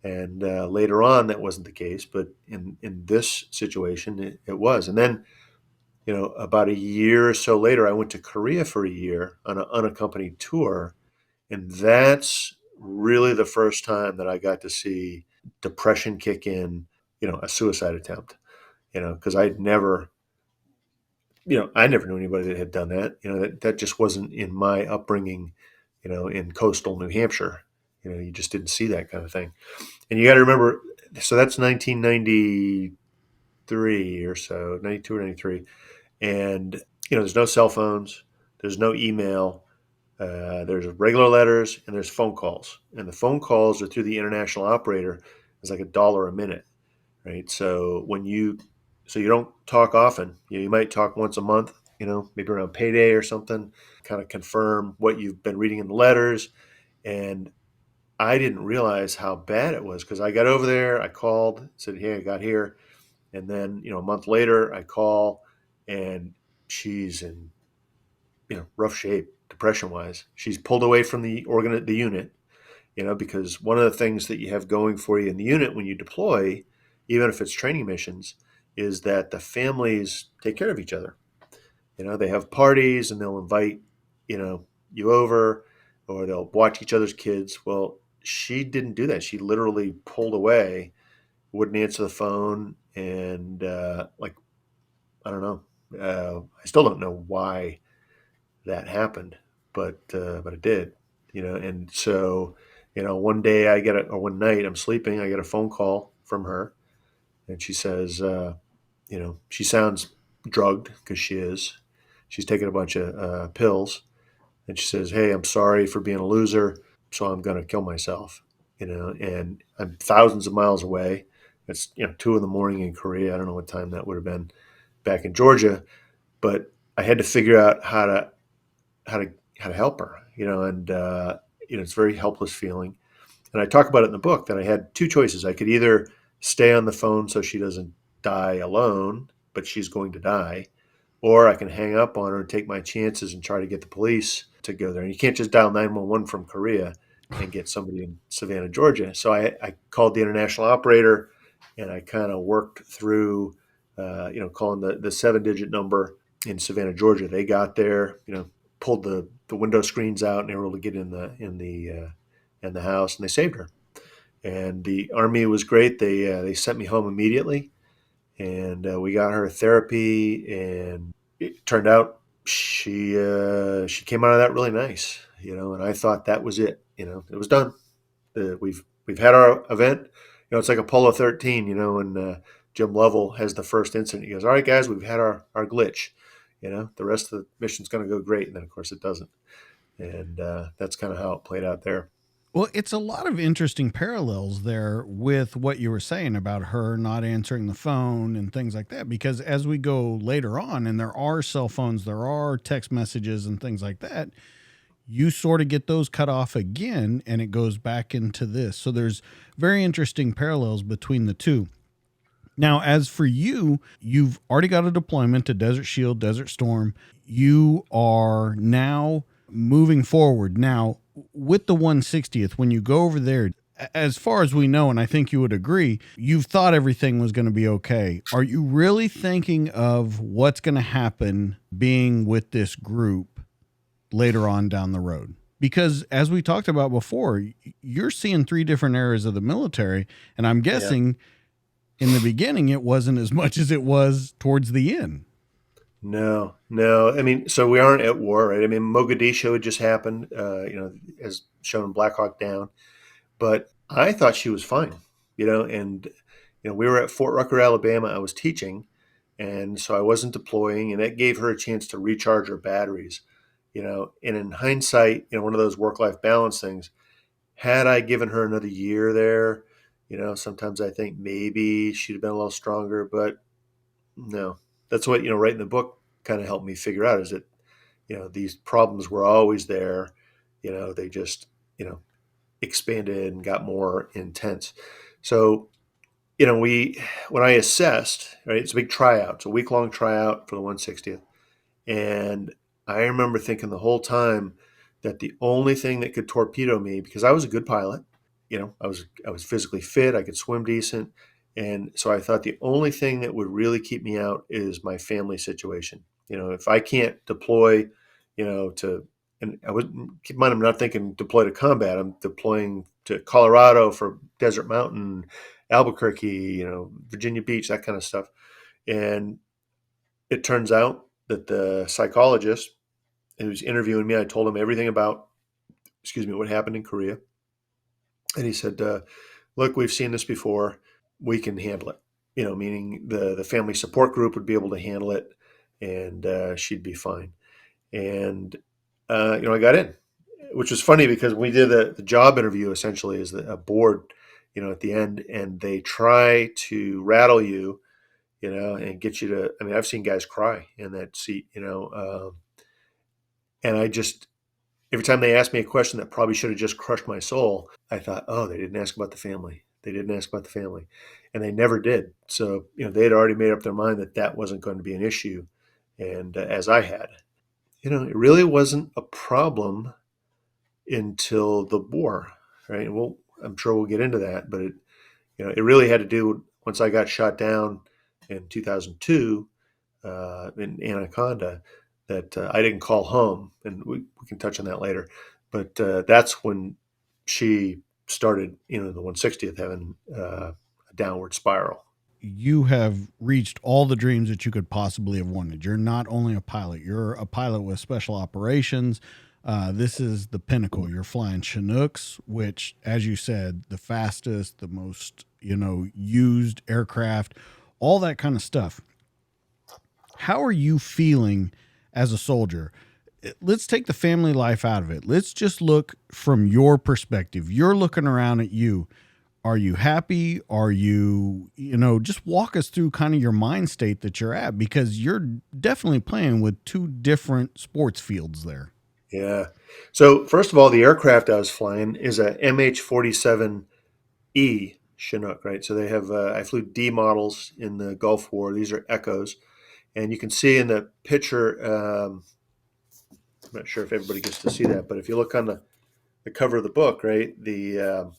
And later on, that wasn't the case, but in this situation, it was. And then, about a year or so later, I went to Korea for a year on an unaccompanied tour, and that's really the first time that I got to see depression kick in, a suicide attempt, because I never knew anybody that had done that. That just wasn't in my upbringing, in coastal New Hampshire. You just didn't see that kind of thing. And you got to remember, so that's 1993 or so, 92 or 93. And, there's no cell phones, there's no email, there's regular letters, and there's phone calls. And the phone calls are through the international operator. It's like $1 a minute, right? So you don't talk often. You might talk once a month, maybe around payday or something, kind of confirm what you've been reading in the letters. And I didn't realize how bad it was because I got over there, I called, said, "Hey, I got here," and then a month later, I call, and she's in rough shape, depression wise. She's pulled away from the unit, because one of the things that you have going for you in the unit when you deploy, even if it's training missions, is that the families take care of each other. They have parties and they'll invite, you over, or they'll watch each other's kids. Well, she didn't do that. She literally pulled away, wouldn't answer the phone, and like, I don't know. I still don't know why that happened, but it did. And so one day or one night I'm sleeping, I get a phone call from her, and she says, she sounds drugged because she is. She's taking a bunch of pills, and she says, "Hey, I'm sorry for being a loser, so I'm going to kill myself." And I'm thousands of miles away. It's 2 in the morning in Korea. I don't know what time that would have been back in Georgia, but I had to figure out how to how to help her. And it's a very helpless feeling. And I talk about it in the book that I had two choices. I could either stay on the phone so she doesn't die alone, but she's going to die, or I can hang up on her and take my chances and try to get the police to go there. And you can't just dial 911 from Korea and get somebody in Savannah, Georgia. So I called the international operator, and I kind of worked through, calling the 7-digit number in Savannah, Georgia. They got there, pulled the window screens out, and they were able to get in the house, and they saved her. And the Army was great. They sent me home immediately, and we got her therapy, and it turned out she came out of that really nice, and I thought that was it. It was done. We've had our event. It's like Apollo 13. When Jim Lovell has the first incident, he goes, "All right, guys, we've had our glitch. The rest of the mission's going to go great." And then of course it doesn't, and that's kind of how it played out there. Well, it's a lot of interesting parallels there with what you were saying about her not answering the phone and things like that. Because as we go later on, and there are cell phones, there are text messages and things like that, you sort of get those cut off again and it goes back into this. So there's very interesting parallels between the two. Now, as for you, you've already got a deployment to Desert Shield, Desert Storm. You are now moving forward. Now, with the 160th, when you go over there, as far as we know, and I think you would agree, you've thought everything was going to be okay. Are you really thinking of what's going to happen being with this group later on down the road? Because as we talked about before, you're seeing 3 different eras of the military, and I'm guessing in the beginning it wasn't as much as it was towards the end. No, no. I mean, so we aren't at war, right? I mean, Mogadishu had just happened, as shown in Black Hawk Down, but I thought she was fine, and we were at Fort Rucker, Alabama. I was teaching, and so I wasn't deploying, and that gave her a chance to recharge her batteries, And in hindsight, one of those work-life balance things. Had I given her another year there, sometimes I think maybe she'd have been a little stronger, but no. That's what, writing the book kind of helped me figure out is that, these problems were always there. They just, expanded and got more intense. So when I assessed, right, it's a big tryout. It's a week-long tryout for the 160th. And I remember thinking the whole time that the only thing that could torpedo me, because I was a good pilot, I was physically fit, I could swim decent, and so I thought the only thing that would really keep me out is my family situation. If I can't deploy, to and I wouldn't keep in mind I'm not thinking deploy to combat. I'm deploying to Colorado for desert mountain, Albuquerque, Virginia Beach, that kind of stuff. And it turns out that the psychologist who's interviewing me, I told him everything about, what happened in Korea. And he said, look, we've seen this before. We can handle it. Meaning the family support group would be able to handle it, and she'd be fine. And I got in, which was funny because we did the job interview essentially as a board, at the end, and they try to rattle you, and get you to. I mean, I've seen guys cry in that seat, and I just every time they asked me a question that probably should have just crushed my soul, I thought, oh, they didn't ask about the family. They didn't ask about the family. And they never did. So, they had already made up their mind that that wasn't going to be an issue. And as I had, it really wasn't a problem until the war, right? Well, I'm sure we'll get into that, but it really had to do once I got shot down in 2002 in Anaconda that I didn't call home, and we can touch on that later. But that's when she started, the 160th having a downward spiral. You have reached all the dreams that you could possibly have wanted. You're not only a pilot, you're a pilot with special operations. This is the pinnacle. You're flying Chinooks, which, as you said, the fastest, the most, used aircraft, all that kind of stuff. How are you feeling as a soldier? Let's take the family life out of it. Let's just look from your perspective. You're looking around at you. Are you happy? Are you, just walk us through kind of your mind state that you're at, because you're definitely playing with two different sports fields there. Yeah. So first of all, the aircraft I was flying is a MH-47E Chinook, right? So they have I flew D models in the Gulf War. These are Echoes, and you can see in the picture. I'm not sure if everybody gets to see that, but if you look on the cover of the book, right, the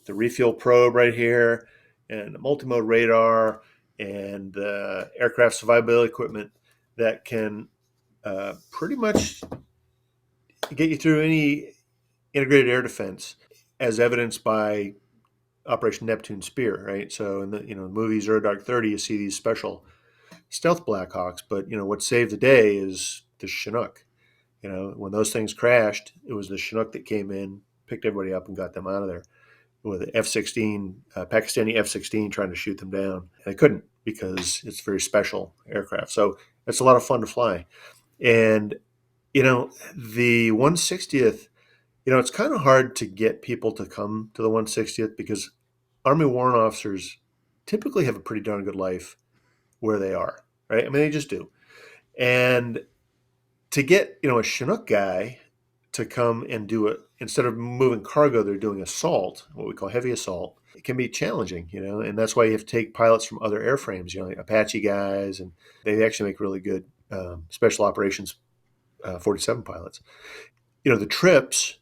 refuel probe right here, and the multimode radar, and aircraft survivability equipment that can pretty much get you through any integrated air defense, as evidenced by Operation Neptune Spear, right? So in the movies Zero Dark 30, you see these special stealth Blackhawks, but what saved the day is the Chinook. When those things crashed, it was the Chinook that came in, picked everybody up, and got them out of there. With the F-16, Pakistani F-16 trying to shoot them down. And they couldn't because it's a very special aircraft. So it's a lot of fun to fly. And, the 160th, it's kind of hard to get people to come to the 160th because Army warrant officers typically have a pretty darn good life where they are, right? I mean, they just do. And to get, a Chinook guy to come and do it, instead of moving cargo, they're doing assault, what we call heavy assault. It can be challenging, and that's why you have to take pilots from other airframes, like Apache guys, and they actually make really good special operations 47 pilots. The trips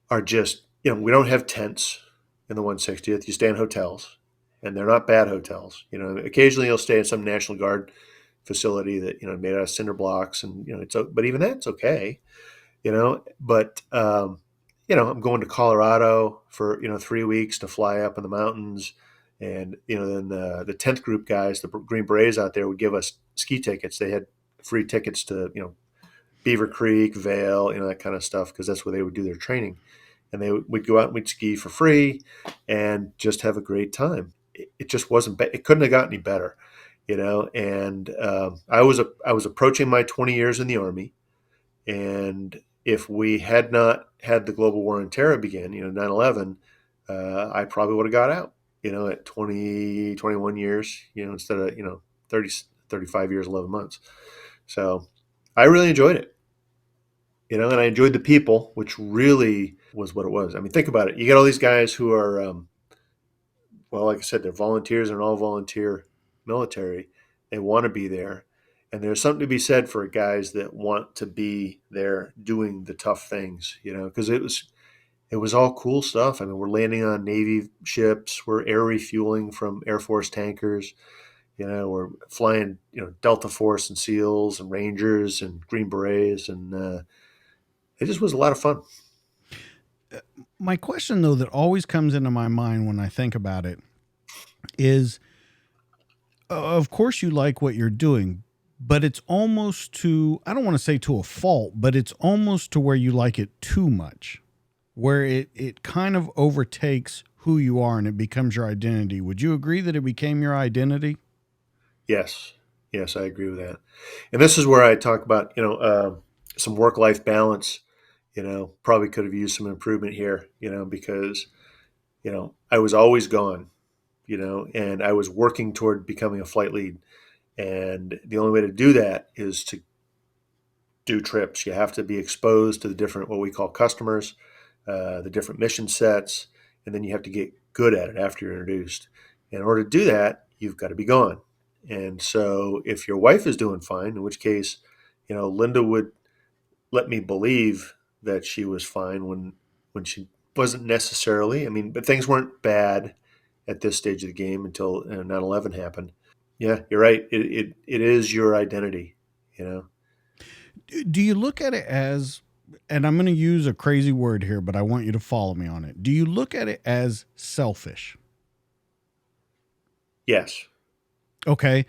are just, we don't have tents in the 160th. You stay in hotels, and they're not bad hotels. Occasionally you'll stay in some National Guard facility that, made out of cinder blocks, and, but even that's okay. But I'm going to Colorado for 3 weeks to fly up in the mountains, and then the 10th group guys, the Green Berets out there, would give us ski tickets. They had free tickets to Beaver Creek, Vail, that kind of stuff, because that's where they would do their training, and we'd go out and we'd ski for free and just have a great time. It just wasn't. It couldn't have gotten any better, And I was approaching my 20 years in the Army. And if we had not had the global war on terror begin, 9/11, I probably would have got out, at 20, 21 years, instead of, 30, 35 years, 11 months. So I really enjoyed it, and I enjoyed the people, which really was what it was. I mean, think about it. You get all these guys who are, well, like I said, they're volunteers and all volunteer military. They want to be there. And there's something to be said for guys that want to be there doing the tough things, because it was all cool stuff. I mean, we're landing on Navy ships, we're air refueling from Air Force tankers, we're flying, Delta Force and SEALs and Rangers and Green Berets, and it just was a lot of fun. My question, though, that always comes into my mind when I think about it is, of course, you like what you're doing, but it's almost to, I don't want to say to a fault, but it's almost to where you like it too much, where it kind of overtakes who you are and it becomes your identity. Would you agree that it became your identity? Yes, yes, I agree with that. And this is where I talk about, some work-life balance. Probably could have used some improvement here, because I was always gone, and I was working toward becoming a flight lead. And the only way to do that is to do trips. You have to be exposed to the different, what we call customers, the different mission sets, and then you have to get good at it after you're introduced. In order to do that, you've got to be gone. And so if your wife is doing fine, in which case, Linda would let me believe that she was fine when she wasn't necessarily. I mean, but things weren't bad at this stage of the game until 9/11 happened. Yeah, you're right. It is your identity, you know. Do you look at it as, and I'm going to use a crazy word here, but I want you to follow me on it. Do you look at it as selfish? Yes. Okay.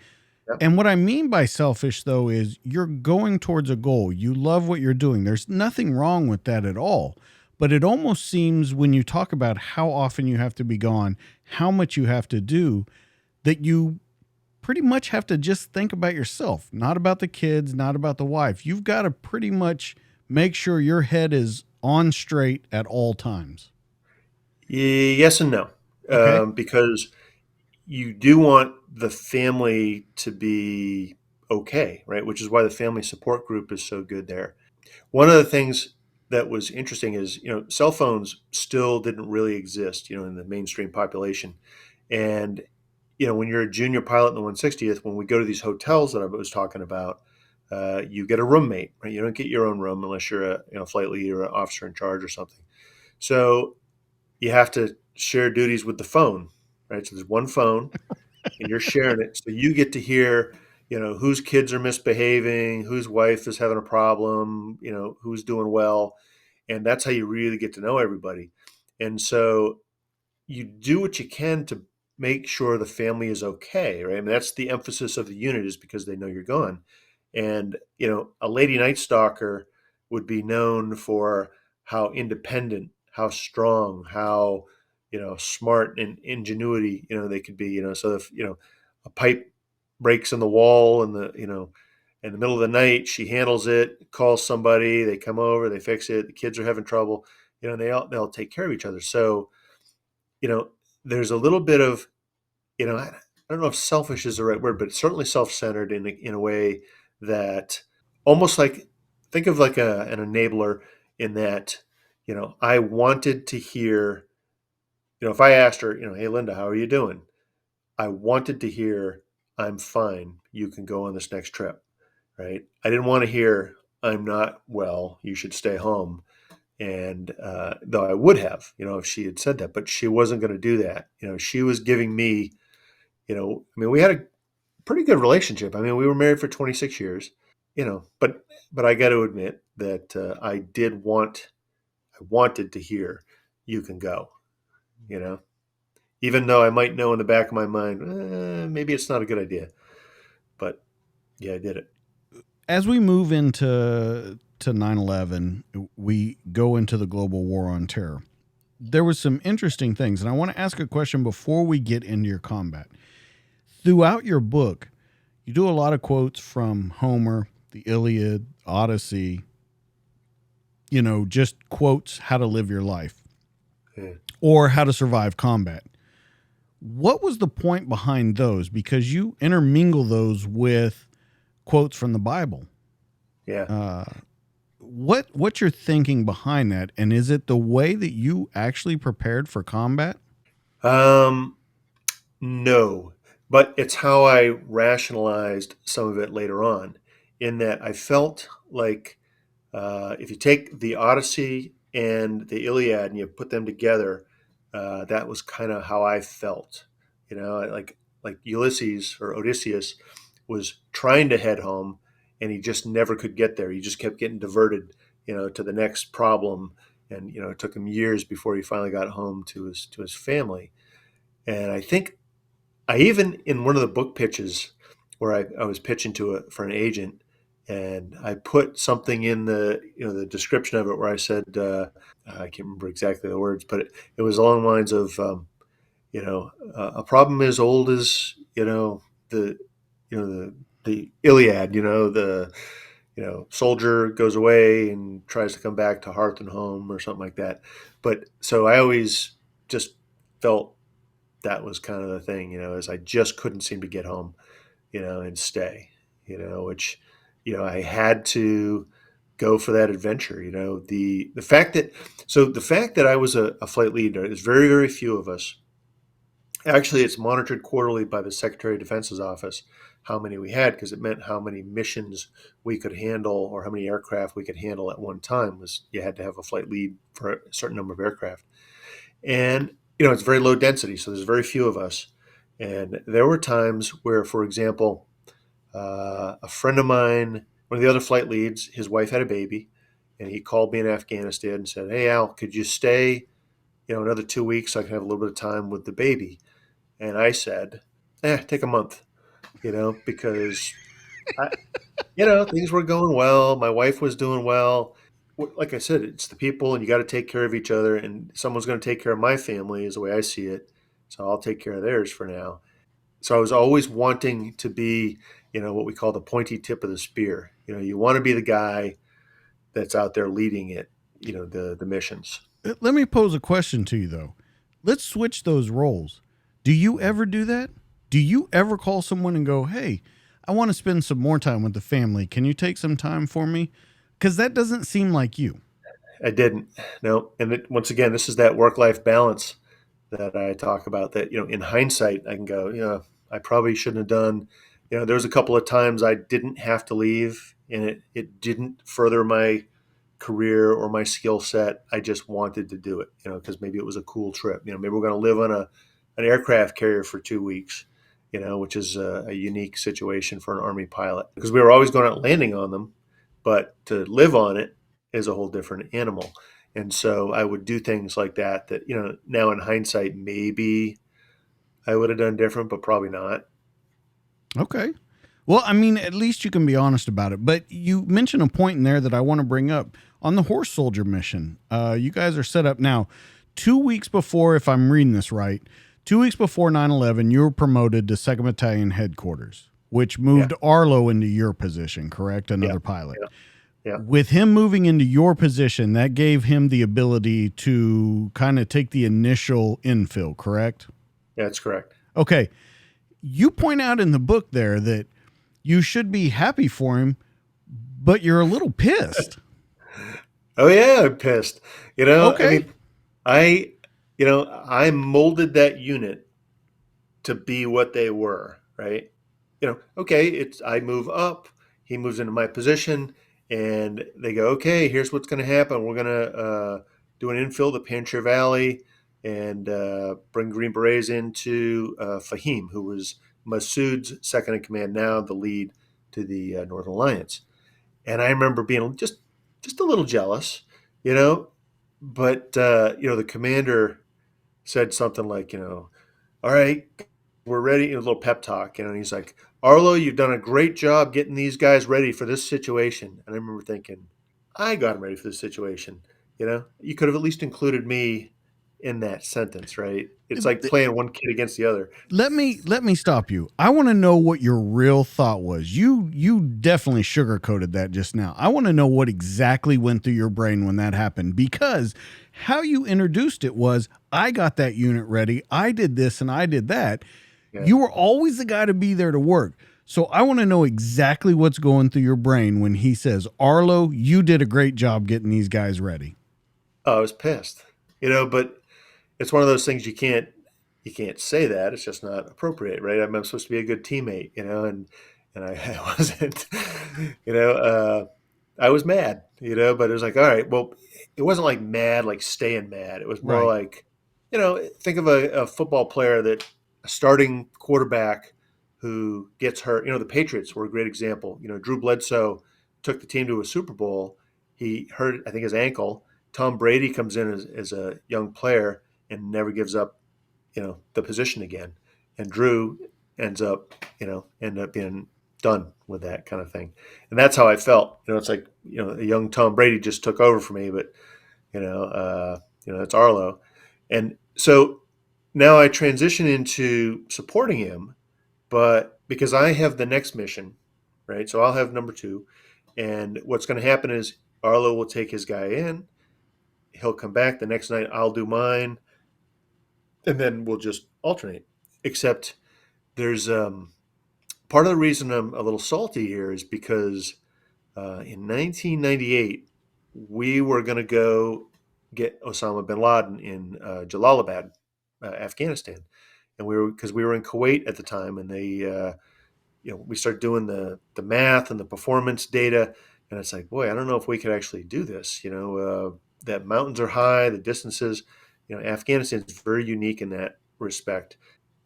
Yep. And what I mean by selfish, though, is you're going towards a goal. You love what you're doing. There's nothing wrong with that at all. But it almost seems when you talk about how often you have to be gone, how much you have to do, that you pretty much have to just think about yourself, not about the kids, not about the wife. You've got to pretty much make sure your head is on straight at all times. Yes and no, Okay. because you do want the family to be okay, right? Which is why the family support group is so good there. One of the things that was interesting is, cell phones still didn't really exist, in the mainstream population. And, when you're a junior pilot in the 160th, when we go to these hotels that I was talking about, you get a roommate, right? You don't get your own room unless you're a flight lead or an officer in charge or something. So you have to share duties with the phone, right? So there's one phone and you're sharing it. So you get to hear, whose kids are misbehaving, whose wife is having a problem, who's doing well. And that's how you really get to know everybody. And so you do what you can to make sure the family is okay, right? I mean, that's the emphasis of the unit, is because they know you're gone. And, a Lady Night Stalker would be known for how independent, how strong, how, smart and ingenuity, they could be, so if, a pipe breaks in the wall and in the middle of the night, she handles it, calls somebody, they come over, they fix it. The kids are having trouble, and they'll take care of each other. So, you know, there's a little bit of, I don't know if selfish is the right word, but certainly self-centered in a way that almost like, think of like an enabler, in that, I wanted to hear, if I asked her, hey, Linda, how are you doing? I wanted to hear, I'm fine. You can go on this next trip, right? I didn't want to hear, I'm not well. You should stay home. And though I would have, if she had said that, but she wasn't going to do that. She was giving me, I mean, we had a pretty good relationship. I mean, we were married for 26 years, but I got to admit that I wanted to hear, you can go, you know, even though I might know in the back of my mind, maybe it's not a good idea, but yeah, I did it. As we move to 9/11, we go into the global war on terror. There was some interesting things, and I want to ask a question before we get into your combat. Throughout your book, you do a lot of quotes from Homer, the Iliad, Odyssey, just quotes how to live your life Yeah. or how to survive combat. What was the point behind those? Because you intermingle those with quotes from the Bible. Yeah. Uh, what's your thinking behind that? And is it the way that you actually prepared for combat? Um, No, but it's how I rationalized some of it later on, in that I felt like if you take the Odyssey and the Iliad and you put them together, that was kind of how I felt. You know, like Ulysses or Odysseus was trying to head home, and he just never could get there. He just kept getting diverted, to the next problem, and it took him years before he finally got home to his family. And I think I even in one of the book pitches where I was pitching to it for an agent, and I put something in the description of it where I said I can't remember exactly the words, but it was along the lines of a problem as old as the the Iliad. The soldier goes away and tries to come back to hearth and home or something like that. But so I always just felt that was kind of the thing, is I just couldn't seem to get home, and stay, which, I had to go for that adventure. The fact that I was a flight leader is very, very few of us. Actually, it's monitored quarterly by the Secretary of Defense's office how many we had, because it meant how many missions we could handle or how many aircraft we could handle at one time. Was you had to have a flight lead for a certain number of aircraft. And, it's very low density, so there's very few of us. And there were times where, for example, a friend of mine, one of the other flight leads, his wife had a baby, and he called me in Afghanistan and said, "Hey, Al, could you stay, another 2 weeks so I can have a little bit of time with the baby?" And I said, take a month, because I, things were going well. My wife was doing well. Like I said, it's the people, and you got to take care of each other. And someone's going to take care of my family, is the way I see it. So I'll take care of theirs for now. So I was always wanting to be, what we call the pointy tip of the spear. You want to be the guy that's out there leading it, the missions. Let me pose a question to you, though. Let's switch those roles. Do you ever do that? Do you ever call someone and go, hey, I want to spend some more time with the family. Can you take some time for me? Because that doesn't seem like you. I didn't. No. Once again, this is that work-life balance that I talk about, that, in hindsight, I can go, I probably shouldn't have done, there was a couple of times I didn't have to leave, and it didn't further my career or my skill set. I just wanted to do it, because maybe it was a cool trip. Maybe we're going to live on an aircraft carrier for 2 weeks, which is a unique situation for an Army pilot, because we were always going out landing on them, but to live on it is a whole different animal. And so I would do things like that, now in hindsight, maybe I would have done different, but probably not. Okay. Well, I mean, at least you can be honest about it. But you mentioned a point in there that I want to bring up on the horse soldier mission. You guys are set up now 2 weeks before, if I'm reading this right, 2 weeks before 9/11, you were promoted to 2nd Battalion headquarters, which moved Arlo into your position, correct? Another pilot. Yeah. With him moving into your position, that gave him the ability to kind of take the initial infill, correct? That's correct. Okay. You point out in the book there that you should be happy for him, but you're a little pissed. Oh yeah, I'm pissed. Okay. I mean, I, I molded that unit to be what they were, right? Okay, I move up, he moves into my position, and they go, okay, here's what's going to happen. We're going to do an infill to Panjshir Valley and bring Green Berets into Fahim, who was Masood's second in command, now the lead to the Northern Alliance. And I remember being just a little jealous, but the commander said something like, all right, we're ready. A little pep talk, and he's like, Arlo, you've done a great job getting these guys ready for this situation. And I remember thinking, I got them ready for this situation. You could have at least included me in that sentence, right? It's like playing one kid against the other. Let me stop you. I want to know what your real thought was. You definitely sugarcoated that just now. I want to know what exactly went through your brain when that happened, because how you introduced it was, I got that unit ready, I did this and I did that. Yeah. You were always the guy to be there to work. So I want to know exactly what's going through your brain when he says, Arlo, you did a great job getting these guys ready. Oh, I was pissed, but it's one of those things you you can't say that. It's just not appropriate, right? I'm supposed to be a good teammate, and I wasn't, you know. I was mad, but it was like, all right, well, it wasn't like mad, like staying mad. It was more Right. like, think of a football player a starting quarterback who gets hurt. The Patriots were a great example. Drew Bledsoe took the team to a Super Bowl. He hurt, I think, his ankle. Tom Brady comes in as a young player and never gives up, the position again. And Drew ends up, end up being done with that kind of thing. And that's how I felt. It's like, a young Tom Brady just took over for me, but it's Arlo. And so now I transition into supporting him, but because I have the next mission, right? So I'll have number two. And what's going to happen is Arlo will take his guy in. He'll come back the next night. I'll do mine, and then we'll just alternate. Except there's part of the reason I'm a little salty here is because in 1998 we were going to go get Osama bin Laden in Jalalabad, Afghanistan, and we were in Kuwait at the time, and we started doing the math and the performance data, and it's like, boy, I don't know if we could actually do this. That mountains are high, the distances. Afghanistan is very unique in that respect.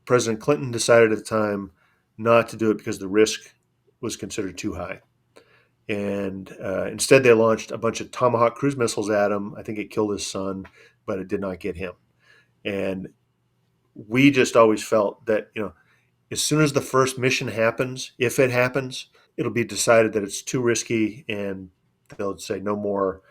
President Clinton decided at the time not to do it because the risk was considered too high. And instead, they launched a bunch of Tomahawk cruise missiles at him. I think it killed his son, but it did not get him. And we just always felt that, as soon as the first mission happens, if it happens, it'll be decided that it's too risky, and they'll say no more,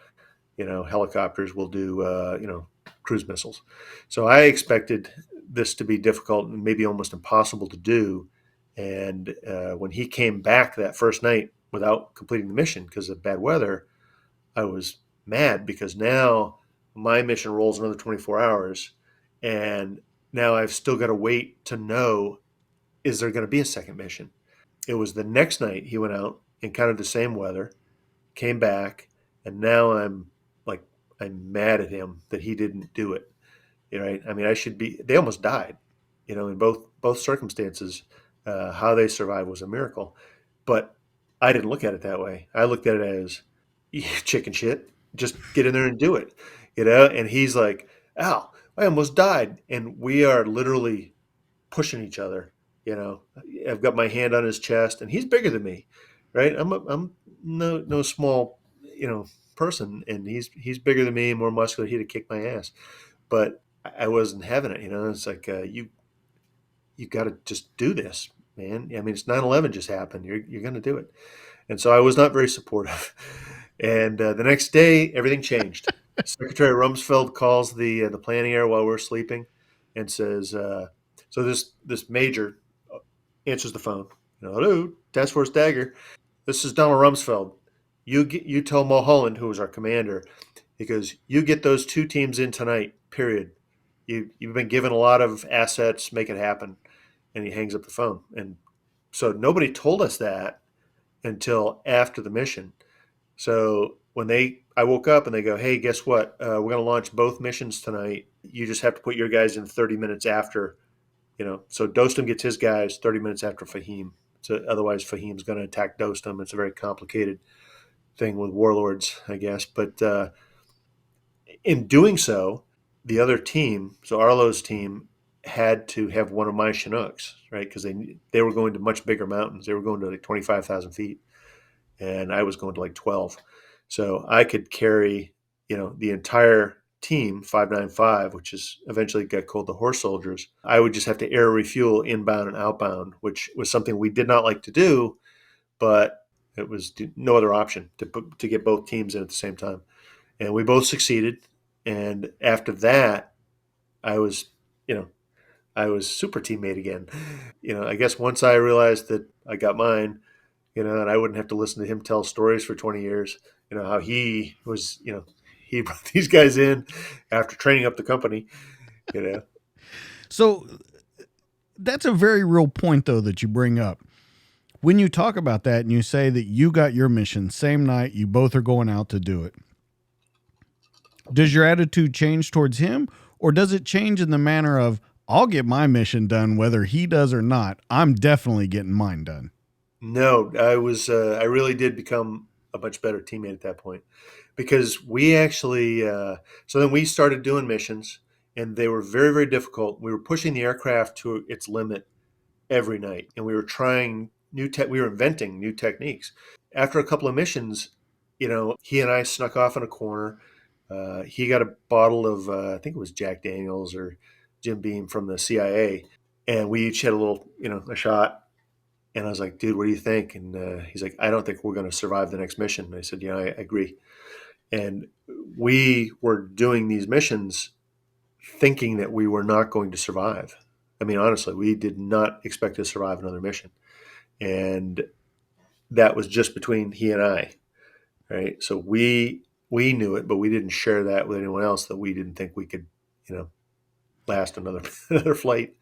helicopters. Will do, cruise missiles. So I expected this to be difficult and maybe almost impossible to do. And when he came back that first night without completing the mission because of bad weather, I was mad because now my mission rolls another 24 hours. And now I've still got to wait to know, is there going to be a second mission? It was the next night he went out in kind of the same weather, came back, and now I'm mad at him that he didn't do it. Right? I mean, I should be. They almost died. In both circumstances, how they survived was a miracle. But I didn't look at it that way. I looked at it as chicken shit. Just get in there and do it. And he's like, "Ow, I almost died," and we are literally pushing each other. I've got my hand on his chest, and he's bigger than me, right? I'm no small, person, and he's bigger than me, more muscular. He'd have kicked my ass, but I wasn't having it. It's like you got to just do this, man. I mean, it's 9/11 just happened. You're going to do it, and so I was not very supportive. And the next day, everything changed. Secretary Rumsfeld calls the planning area while we're sleeping, and says, "So this major answers the phone. Hello, Task Force Dagger. This is Donald Rumsfeld. You tell Mulholland, who was our commander, because you get those two teams in tonight. Period. You've been given a lot of assets. Make it happen." And he hangs up the phone. And so nobody told us that until after the mission. So when I woke up and they go, "Hey, guess what? We're going to launch both missions tonight. You just have to put your guys in 30 minutes after." So Dostum gets his guys 30 minutes after Fahim. So otherwise, Fahim's going to attack Dostum. It's a very complicated thing with warlords, I guess. But in doing so, the other team, so Arlo's team, had to have one of my Chinooks, right? Because they were going to much bigger mountains. They were going to like 25,000 feet, and I was going to like 12. So I could carry, the entire team, 595, which is eventually got called the Horse Soldiers. I would just have to air refuel inbound and outbound, which was something we did not like to do, but it was no other option to get both teams in at the same time. And we both succeeded. And after that, I was, I was super teammate again. I guess once I realized that I got mine, and I wouldn't have to listen to him tell stories for 20 years, how he was, he brought these guys in after training up the company, you know. So that's a very real point, though, that you bring up. When you talk about that and you say that you got your mission same night, you both are going out to do it. Does your attitude change towards him, or does it change in the manner of, I'll get my mission done whether he does or not. I'm definitely getting mine done. No, I was. I really did become a much better teammate at that point because we actually. So then we started doing missions, and they were very, very difficult. We were pushing the aircraft to its limit every night, and we were trying new tech. We were inventing new techniques. After a couple of missions, he and I snuck off in a corner. He got a bottle of, I think it was Jack Daniels or Jim Beam from the CIA, and we each had a little, a shot. And I was like, dude, what do you think? And he's like, I don't think we're going to survive the next mission. And I said, yeah, I agree. And we were doing these missions thinking that we were not going to survive. I mean, honestly, we did not expect to survive another mission. And that was just between he and I, right? So we knew it, but we didn't share that with anyone else that we didn't think we could, you know, last another another flight.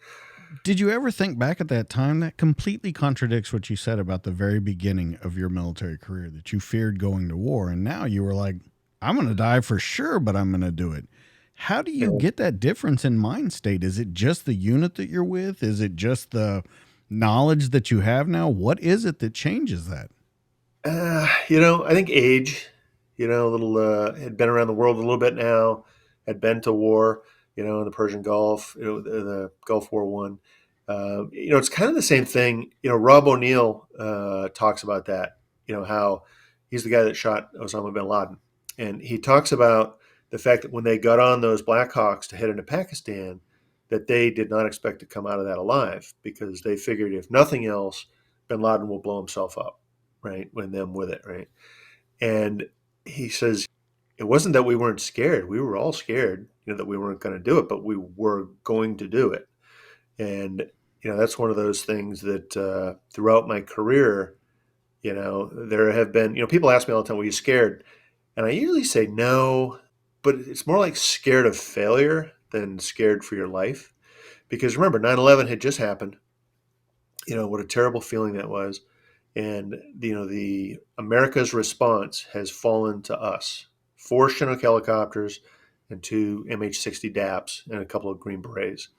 Did you ever think back at that time that completely contradicts what you said about the very beginning of your military career that you feared going to war and now you were like, I'm going to die for sure, but I'm going to do it. How do you And get that difference in mind state? Is it just the unit that you're with? Is it just the knowledge that you have now? What is it that changes that? I think age, a little, had been around the world a little bit now, had been to war, in the Persian Gulf, the Gulf War One. It's kind of the same thing. Rob O'Neill talks about that. How he's the guy that shot Osama bin Laden, and he talks about the fact that when they got on those Black Hawks to head into Pakistan, that they did not expect to come out of that alive because they figured if nothing else, bin Laden will blow himself up, right? When them with it, right? And he says it wasn't that we weren't scared. We were all scared, that we weren't going to do it, but we were going to do it. And that's one of those things that throughout my career, there have been, people ask me all the time, "Were you scared?" And I usually say no, but it's more like scared of failure than scared for your life. Because remember, 9/11 had just happened. What a terrible feeling that was. And the America's response has fallen to us. 4 Chinook helicopters and 2 MH-60 DAPs and a couple of Green Berets.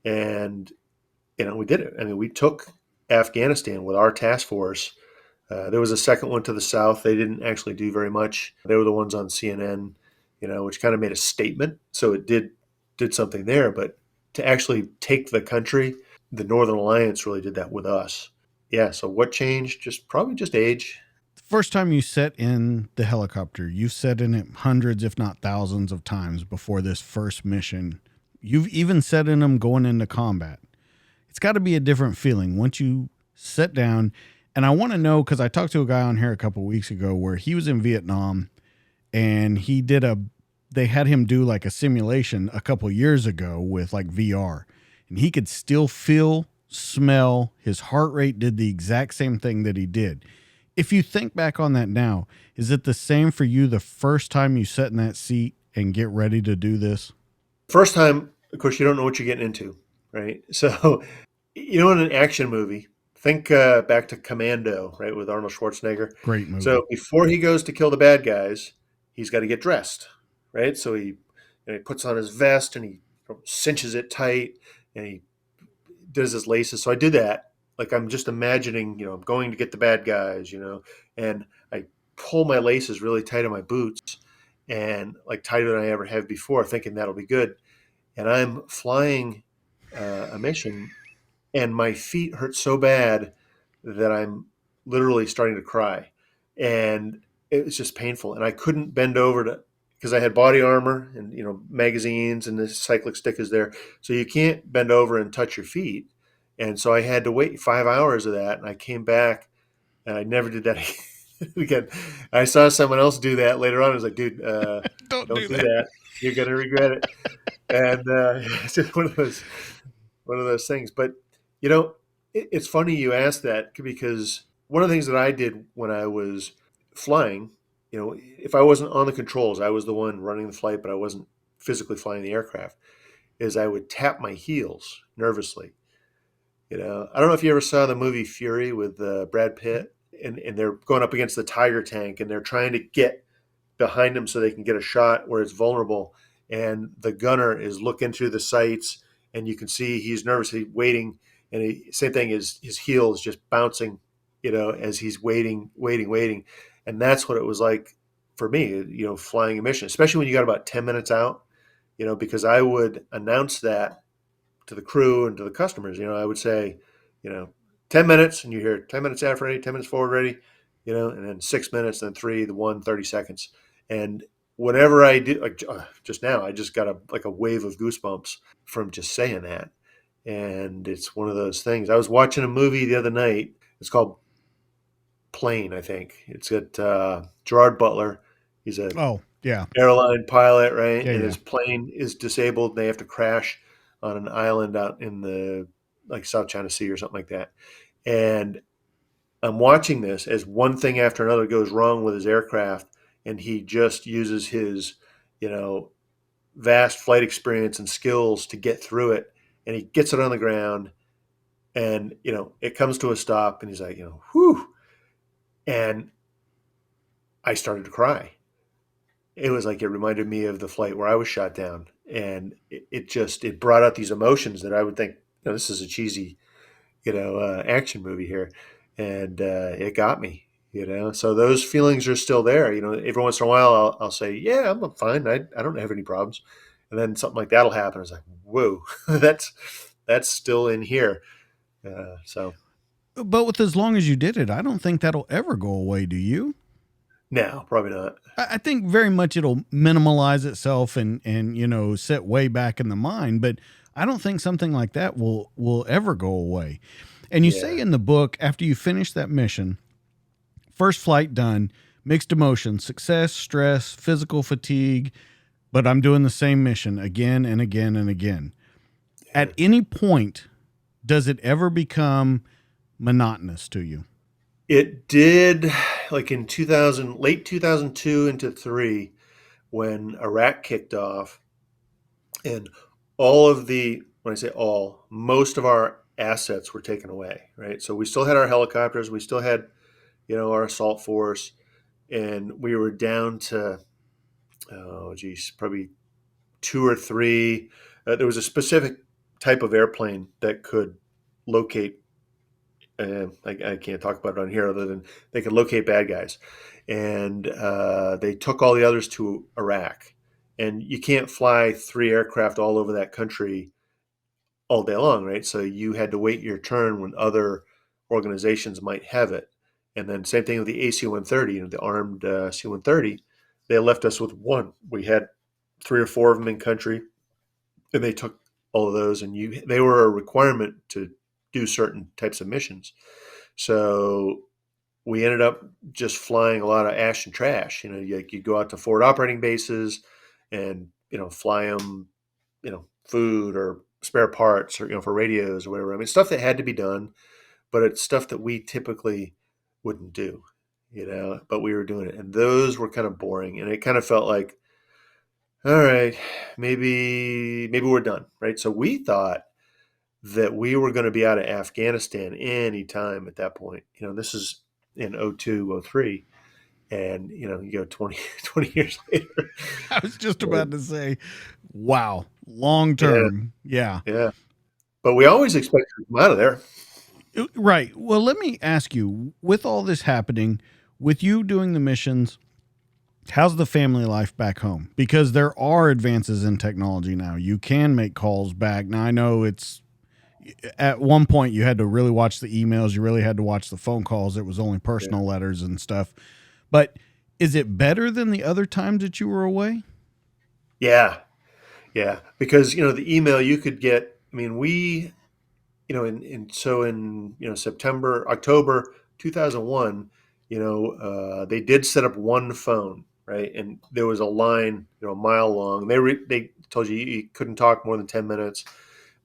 And we did it. I mean, we took Afghanistan with our task force. There was a second one to the south. They didn't actually do very much. They were the ones on CNN, which kind of made a statement. So it did something there. But to actually take the country, the Northern Alliance really did that with us. Yeah. So what changed? Probably just age. The first time you sat in the helicopter, you've sat in it hundreds, if not thousands of times before this first mission. You've even sat in them going into combat. It's got to be a different feeling once you sit down. And I want to know, because I talked to a guy on here a couple of weeks ago where he was in Vietnam and they had him do like a simulation a couple of years ago with like VR, and he could still feel, smell, his heart rate did the exact same thing that he did. If you think back on that now, is it the same for you the first time you sit in that seat and get ready to do this? First time, of course, you don't know what you're getting into, right? So, in an action movie, think back to Commando, right, with Arnold Schwarzenegger. Great movie. So before he goes to kill the bad guys, he's got to get dressed, right? So he puts on his vest and he cinches it tight and he does his laces. So I did that. Like I'm just imagining, I'm going to get the bad guys, and I pull my laces really tight on my boots and like tighter than I ever have before, thinking that'll be good. And I'm flying a mission and my feet hurt so bad that I'm literally starting to cry. And it was just painful. And I couldn't bend over to, because I had body armor and, magazines and the cyclic stick is there. So you can't bend over and touch your feet. And so I had to wait 5 hours of that. And I came back and I never did that again. I saw someone else do that later on. I was like, dude, Don't don't do do that. that. You're going to regret it. And it's just one of those things. But it's funny you asked that because one of the things that I did when I was flying, if I wasn't on the controls, I was the one running the flight, but I wasn't physically flying the aircraft. Is I would tap my heels nervously. I don't know if you ever saw the movie Fury with Brad Pitt, and they're going up against the Tiger tank, and they're trying to get behind him so they can get a shot where it's vulnerable, and the gunner is looking through the sights and you can see he's nervously waiting, and same thing is his heel is just bouncing, as he's waiting, and that's what it was like for me, flying a mission, especially when you got about 10 minutes out, because I would announce that to the crew and to the customers. I would say, you know, 10 minutes, and you hear 10 minutes aft ready, 10 minutes forward ready, and then 6 minutes, then three, the 30 seconds. And whenever I do, like just now, I just got a wave of goosebumps from just saying that. And it's one of those things. I was watching a movie the other night. It's called Plane, I think. It's got Gerard Butler. He's a Oh, yeah. airline pilot, right? Yeah, And yeah. his plane is disabled. And they have to crash on an island out in the like South China Sea or something like that. And I'm watching this as one thing after another goes wrong with his aircraft, and he just uses his, you know, vast flight experience and skills to get through it. And he gets it on the ground, and it comes to a stop, and he's like, whew. And I started to cry. It was like it reminded me of the flight where I was shot down, and it brought out these emotions that I would think, this is a cheesy, action movie here, and it got me. So those feelings are still there. Every once in a while, I'll say, yeah, I'm fine. I don't have any problems, and then something like that'll happen. It's like, whoa, that's still in here. So But with as long as you did it, I don't think that'll ever go away, do you? no, probably not. I think very much it'll minimalize itself and set way back in the mind, but I don't think something like that will ever go away. And you say Yeah, in the book, after you finish that mission, first flight done, mixed emotions, success, stress, physical fatigue, but I'm doing the same mission again and again and again. yeah. At any point, does it ever become monotonous to you? It did, like in 2000, late 2002 into three, when Iraq kicked off, and when I say all, most of our assets were taken away, right? So we still had our helicopters, we still had, our assault force, and we were down to, oh, geez, probably two or three. There was a specific type of airplane that could locate. I can't talk about it on here other than they could locate bad guys, and they took all the others to Iraq. And you can't fly three aircraft all over that country all day long, right? So you had to wait your turn when other organizations might have it. And then same thing with the AC-130, the armed C-130. They left us with one. We had three or four of them in country, and they took all of those. And they were a requirement to do certain types of missions. So we ended up just flying a lot of ash and trash. You go out to forward operating bases and fly them, food or spare parts or for radios or whatever. I mean, stuff that had to be done, but it's stuff that we typically wouldn't do. But we were doing it, and those were kind of boring, and it kind of felt like, all right, maybe we're done, right? So we thought that we were going to be out of Afghanistan any time at that point. This is in '02, '03, and you go 20 years later. I was just about to say, wow, long Yeah, term. Yeah. yeah. But we always expected to come out of there. Right. Well, let me ask you, with all this happening, with you doing the missions, how's the family life back home? Because there are advances in technology now. You can make calls back. Now, I know it's at one point you had to really watch the emails, you really had to watch the phone calls. It was only Yeah, personal letters and stuff. But is it better than the other times that you were away? yeah, yeah. Because the email you could get. I mean, in September, October 2001, they did set up one phone, right? And there was a line, a mile long. They told you couldn't talk more than 10 minutes.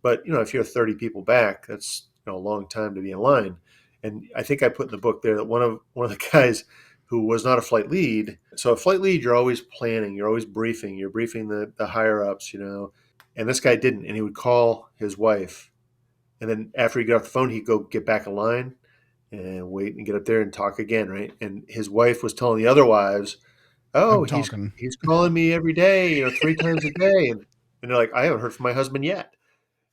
But if you're 30 people back, that's a long time to be in line. And I think I put in the book there that one of the guys who was not a flight lead. So a flight lead, you're always planning, you're always briefing, you're briefing the higher ups, And this guy didn't, and he would call his wife, and then after he got off the phone, he'd go get back in line and wait and get up there and talk again, right? And his wife was telling the other wives, "Oh, I'm he's talking. he's calling me every day, three times a day," and they're like, "I haven't heard from my husband yet."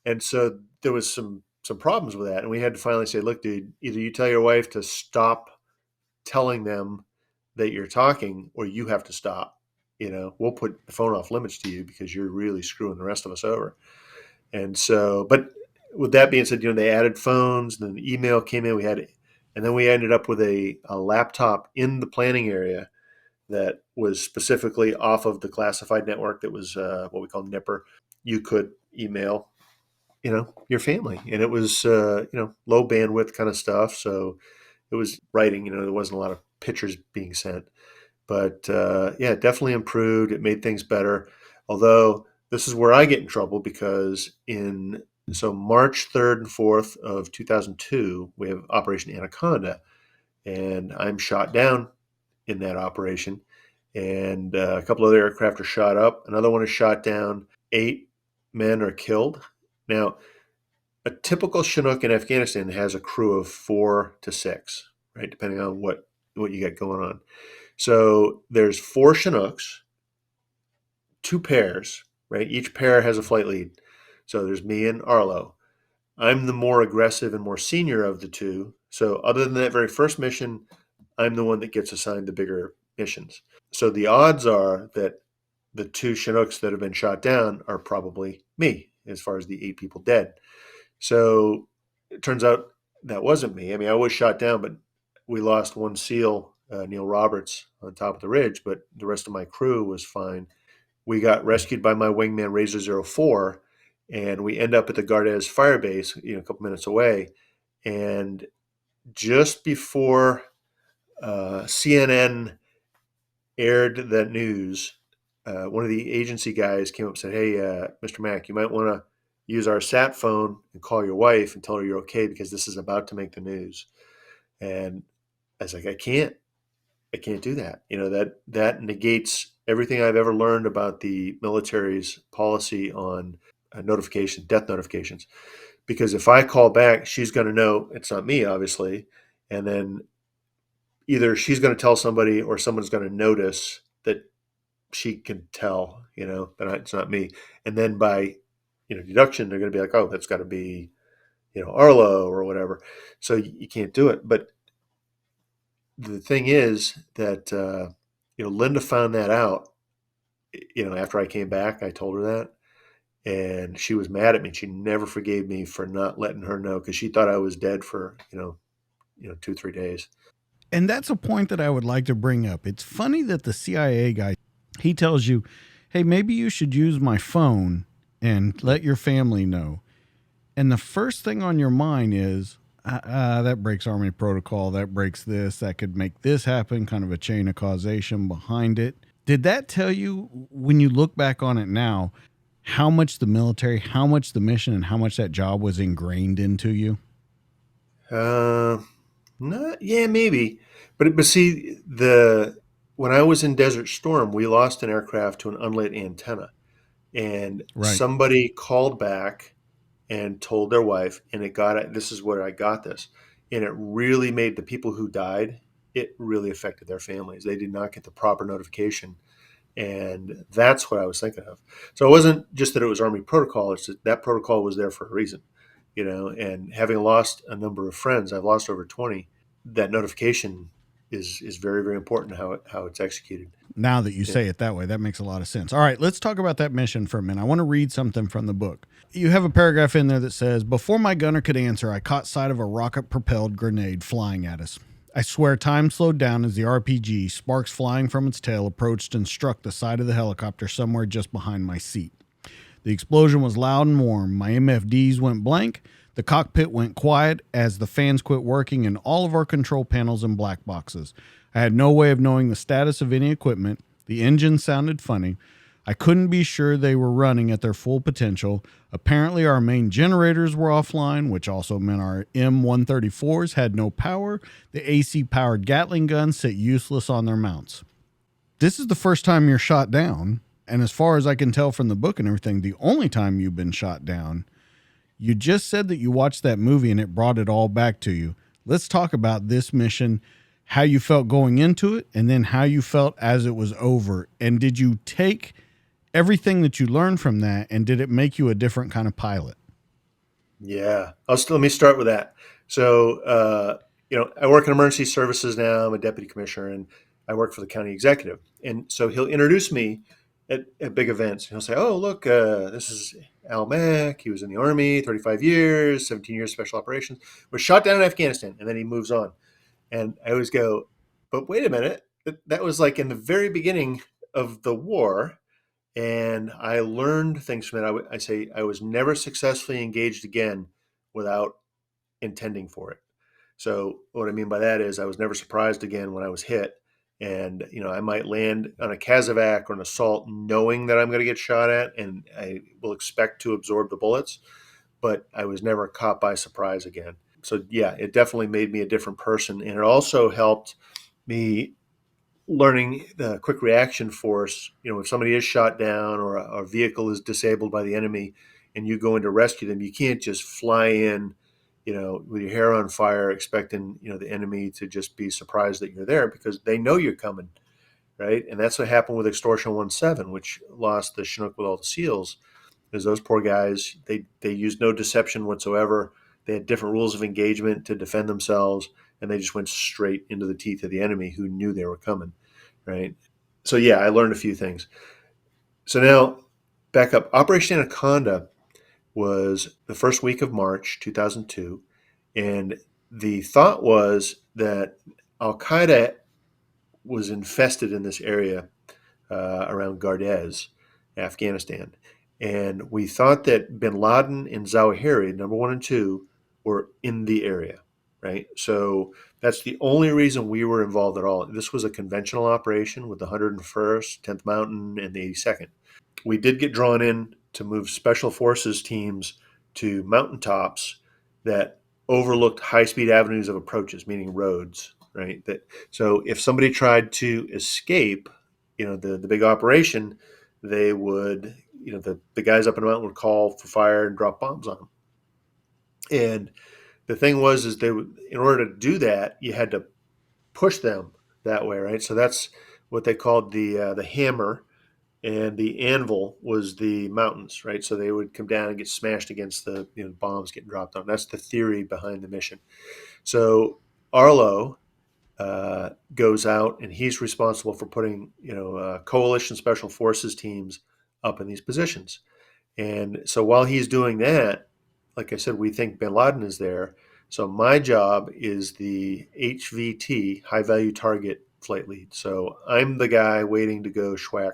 And so there was some problems with that, and we had to finally say, look, dude, either you tell your wife to stop telling them that you're talking, or you have to stop. We'll put the phone off limits to you because you're really screwing the rest of us over. And so, but with that being said, they added phones, and then the email came in. And then we ended up with a laptop in the planning area that was specifically off of the classified network that was what we call Nipper. You could email, your family, and it was, low bandwidth kind of stuff. So it was writing, there wasn't a lot of pictures being sent, but yeah, it definitely improved. It made things better. Although this is where I get in trouble because so March 3rd and 4th of 2002, we have Operation Anaconda, and I'm shot down in that operation. And a couple other aircraft are shot up. Another one is shot down. 8 men are killed. Now, a typical Chinook in Afghanistan has a crew of 4 to 6, right, depending on what you got going on. So there's 4 Chinooks, 2 pairs, right? Each pair has a flight lead. So there's me and Arlo. I'm the more aggressive and more senior of the 2. So other than that very first mission, I'm the one that gets assigned the bigger missions. So the odds are that the 2 Chinooks that have been shot down are probably me, as far as the 8 people dead. So it turns out that wasn't me. I mean, I was shot down, but we lost 1 SEAL, Neil Roberts, on top of the ridge, but the rest of my crew was fine. We got rescued by my wingman Razor 04, and we end up at the Gardez fire base, a couple minutes away. And just before CNN aired that news, one of the agency guys came up and said, hey, Mr. Mack, you might want to use our sat phone and call your wife and tell her you're okay because this is about to make the news. And I was like, I can't do that. That negates everything I've ever learned about the military's policy on death notifications. Because if I call back, she's going to know it's not me, obviously. And then either she's going to tell somebody or someone's going to notice that she can tell, that it's not me. And then by, deduction, they're going to be like, oh, that's got to be, Arlo or whatever. So you can't do it. But the thing is that, Linda found that out, after I came back. I told her that. And she was mad at me. She never forgave me for not letting her know because she thought I was dead for, 2-3 days. And that's a point that I would like to bring up. It's funny that the CIA guy, he tells you, hey, maybe you should use my phone and let your family know. And the first thing on your mind is, that breaks Army protocol. That breaks this. That could make this happen. Kind of a chain of causation behind it. Did that tell you, when you look back on it now, how much the military, how much the mission, and how much that job was ingrained into you? Yeah, maybe. But see, when I was in Desert Storm, we lost an aircraft to an unlit antenna. And Right. somebody called back and told their wife, and this is where I got this. And it really made the people who died, it really affected their families. They did not get the proper notification. And that's what I was thinking of. So it wasn't just that it was Army protocol, it's that protocol was there for a reason, and having lost a number of friends, I've lost over 20, that notification is very, very important how it's executed. Now that you say it that way, that makes a lot of sense. All right, let's talk about that mission for a minute. I want to read something from the book. You have a paragraph in there that says, before my gunner could answer, I caught sight of a rocket-propelled grenade flying at us. I swear time slowed down as the RPG, sparks flying from its tail, approached and struck the side of the helicopter somewhere just behind my seat. The explosion was loud and warm. My MFDs went blank. The cockpit went quiet as the fans quit working and all of our control panels and black boxes. I had no way of knowing the status of any equipment. The engine sounded funny. I couldn't be sure they were running at their full potential. Apparently, our main generators were offline, which also meant our M134s had no power. The AC-powered Gatling guns sat useless on their mounts. This is the first time you're shot down, and as far as I can tell from the book and everything, the only time you've been shot down. You just said that you watched that movie and it brought it all back to you. Let's talk about this mission, how you felt going into it, and then how you felt as it was over. And did you take everything that you learned from that, and did it make you a different kind of pilot? Yeah. Let me start with that. So, I work in emergency services now. I'm a deputy commissioner, and I work for the county executive. And so he'll introduce me at big events. He'll say, "Oh, look, this is Al Mack. He was in the Army, 35 years, 17 years special operations, was shot down in Afghanistan." And then he moves on. And I always go, "But wait a minute. That was like in the very beginning of the war." And I learned things from it. I say I was never successfully engaged again without intending for it. So what I mean by that is I was never surprised again when I was hit. And I might land on a Kazovac or an assault knowing that I'm going to get shot at, and I will expect to absorb the bullets. But I was never caught by surprise again. So yeah, it definitely made me a different person, and it also helped me learning the quick reaction force. If somebody is shot down or a vehicle is disabled by the enemy and you go in to rescue them, you can't just fly in, with your hair on fire, expecting, the enemy to just be surprised that you're there, because they know you're coming, right? And that's what happened with Extortion 17, which lost the Chinook with all the SEALs, is those poor guys, they used no deception whatsoever. They had different rules of engagement to defend themselves, and they just went straight into the teeth of the enemy who knew they were coming, right? So yeah, I learned a few things. So now, back up. Operation Anaconda was the first week of March 2002, and the thought was that Al Qaeda was infested in this area around Gardez, Afghanistan. And we thought that bin Laden and Zawahiri, number one and two, were in the area, right? So that's the only reason we were involved at all. This was a conventional operation with the 101st, 10th Mountain, and the 82nd. We did get drawn in to move special forces teams to mountaintops that overlooked high-speed avenues of approaches, meaning roads, right? That so if somebody tried to escape, the big operation, they would, the guys up in the mountain would call for fire and drop bombs on them. And the thing was, is they would, in order to do that, you had to push them that way, right? So that's what they called the hammer, and the anvil was the mountains, right? So they would come down and get smashed against the bombs getting dropped on. That's the theory behind the mission. So Arlo goes out, and he's responsible for putting coalition special forces teams up in these positions. And so while he's doing that, like I said, we think Bin Laden is there. So my job is the HVT, high value target flight lead. So I'm the guy waiting to go schwack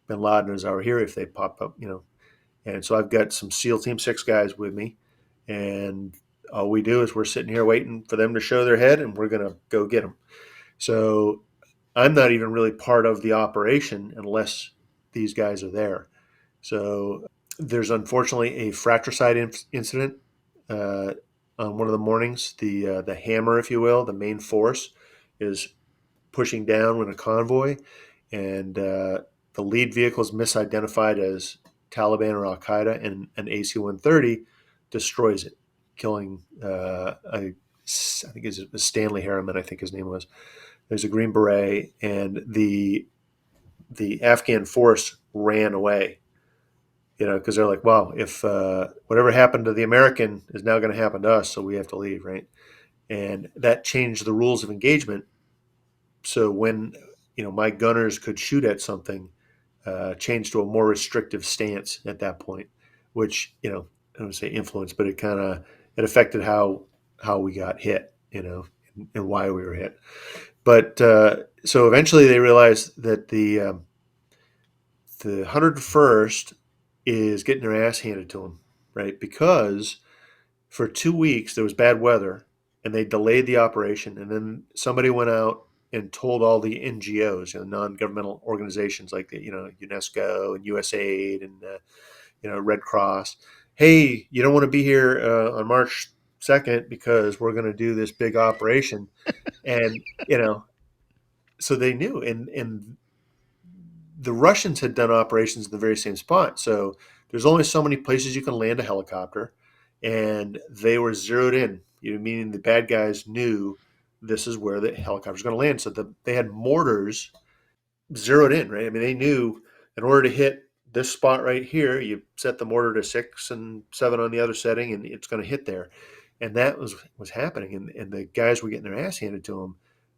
Bin Laden is out here if they pop up. And so I've got some SEAL Team 6 guys with me, and all we do is we're sitting here waiting for them to show their head, and we're going to go get them. So I'm not even really part of the operation unless these guys are there. So there's unfortunately a fratricide incident uh, on one of the mornings. The hammer, if you will, the main force, is pushing down in a convoy, and the lead vehicle is misidentified as Taliban or Al Qaeda, and an AC-130 destroys it, killing I think it's Stanley Harriman, I think his name was. There's a Green Beret, and the Afghan force ran away. Because they're like, wow, if whatever happened to the American is now going to happen to us, so we have to leave, right? And that changed the rules of engagement. So when my gunners could shoot at something, changed to a more restrictive stance at that point, which I don't say influence, but it affected how we got hit, and why we were hit. But so eventually they realized that the 101st is getting their ass handed to them, right? Because for 2 weeks there was bad weather, and they delayed the operation, and then somebody went out and told all the NGOs, non-governmental organizations like the UNESCO and USAID and Red Cross, hey, you don't want to be here on March 2nd because we're going to do this big operation. And so they knew, and the Russians had done operations in the very same spot. So there's only so many places you can land a helicopter, and they were zeroed in. Meaning the bad guys knew this is where the helicopter's going to land. So they had mortars zeroed in, right? I mean, they knew in order to hit this spot right here, you set the mortar to 6 and 7 on the other setting, and it's going to hit there. And that was happening, and the guys were getting their ass handed to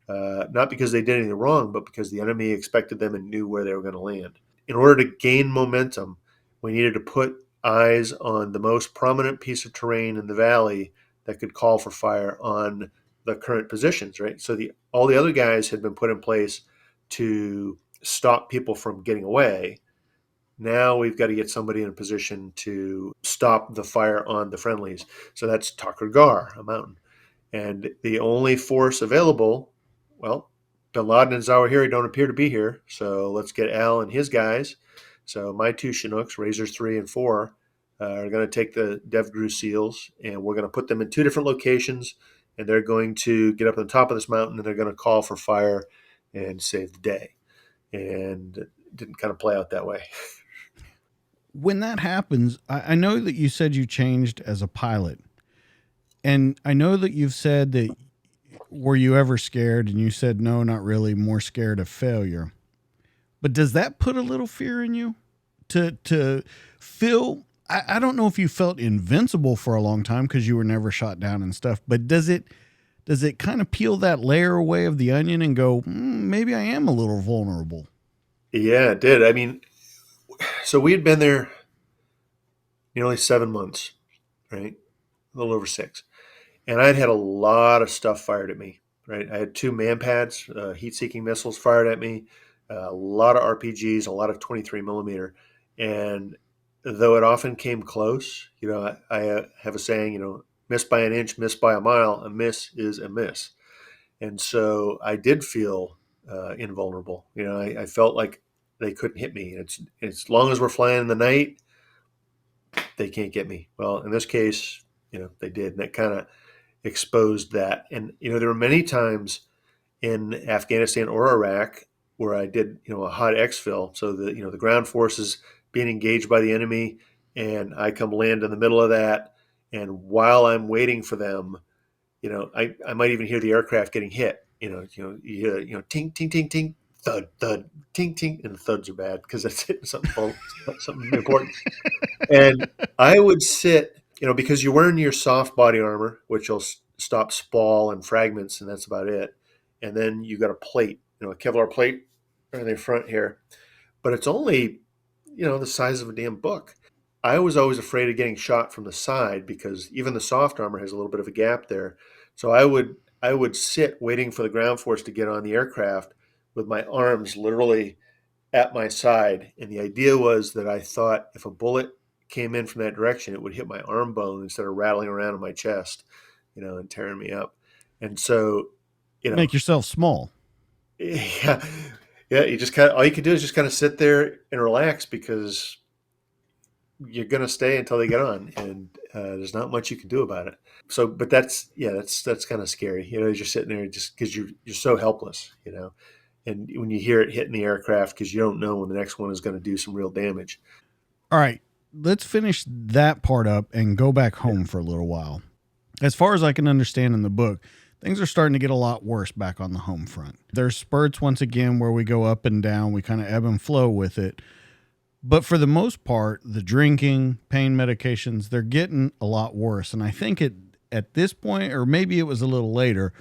them, not because they did anything wrong, but because the enemy expected them and knew where they were going to land. In order to gain momentum, we needed to put eyes on the most prominent piece of terrain in the valley that could call for fire on the current positions, right? So all the other guys had been put in place to stop people from getting away. Now we've got to get somebody in a position to stop the fire on the friendlies. So that's Takur Gar, a mountain. And the only force available, well, Bin Laden and Zawahiri don't appear to be here. So let's get Al and his guys. So my two Chinooks, Razors 3 and 4, are going to take the DevGru SEALs, and we're going to put them in two different locations. And they're going to get up on the top of this mountain, and they're going to call for fire and save the day. And it didn't kind of play out that way. When that happens, I know that you said you changed as a pilot. And I know that you've said that were you ever scared? And you said, no, not really, more scared of failure. But does that put a little fear in you to feel? I don't know if you felt invincible for a long time because you were never shot down and stuff, but does it kind of peel that layer away of the onion and go, maybe I am a little vulnerable? Yeah, it did. I mean, so we had been there nearly 7 months, right? A little over 6. And I'd had a lot of stuff fired at me, right? I had 2 man-pads, heat-seeking missiles fired at me, a lot of RPGs, a lot of 23 millimeter. And though it often came close, I have a saying, miss by an inch, miss by a mile, a miss is a miss. And so I did feel invulnerable. I felt like they couldn't hit me. It's as long as we're flying in the night, they can't get me. Well, in this case, they did, and that kind of exposed that. And there were many times in Afghanistan or Iraq where I did a hot exfil, so the ground forces being engaged by the enemy, and I come land in the middle of that, and while I'm waiting for them, I might even hear the aircraft getting hit. You hear ting ting ting ting, thud thud, ting ting, and the thuds are bad because that's hitting something important. And I would sit, because you're wearing your soft body armor, which will stop spall and fragments, and that's about it. And then you got a plate, a Kevlar plate in the front here, but it's only, the size of a damn book. I was always afraid of getting shot from the side because even the soft armor has a little bit of a gap there. So I would sit waiting for the ground force to get on the aircraft with my arms literally at my side. And the idea was that I thought if a bullet came in from that direction, it would hit my arm bone instead of rattling around in my chest, and tearing me up. And so, Make yourself small. yeah, yeah, you just all you can do is just kind of sit there and relax because you're going to stay until they get on, and there's not much you can do about it. So, but that's kind of scary, as you're sitting there just because you're so helpless, and when you hear it hitting the aircraft because you don't know when the next one is going to do some real damage. All right, let's finish that part up and go back home for a little while. As far as I can understand in the book, things are starting to get a lot worse back on the home front. There's spurts once again where we go up and down, we kind of ebb and flow with it. But for the most part, the drinking, pain medications, they're getting a lot worse. And I think at this point, or maybe it was a little later,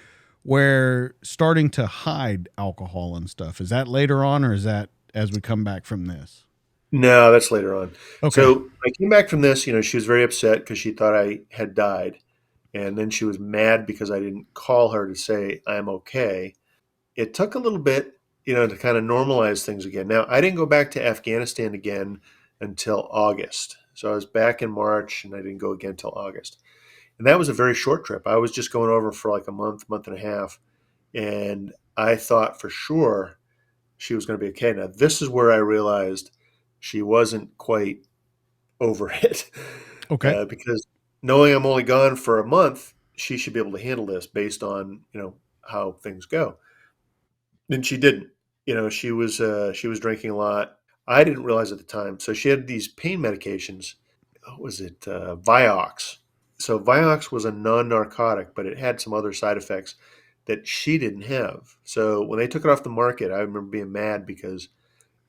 where starting to hide alcohol and stuff. Is that later on, or is that as we come back from this? No, that's later on. Okay. So I came back from this, she was very upset because she thought I had died. And then she was mad because I didn't call her to say I'm okay. It took a little bit, to kind of normalize things again. Now, I didn't go back to Afghanistan again until August. So I was back in March and I didn't go again until August. And that was a very short trip. I was just going over for like a month and a half. And I thought for sure she was going to be okay. Now, this is where I realized she wasn't quite over it. Okay. Because knowing I'm only gone for a month, she should be able to handle this based on, how things go. And she didn't. She was drinking a lot. I didn't realize at the time. So she had these pain medications. What was it? Vioxx. So Vioxx was a non-narcotic, but it had some other side effects that she didn't have. So when they took it off the market, I remember being mad because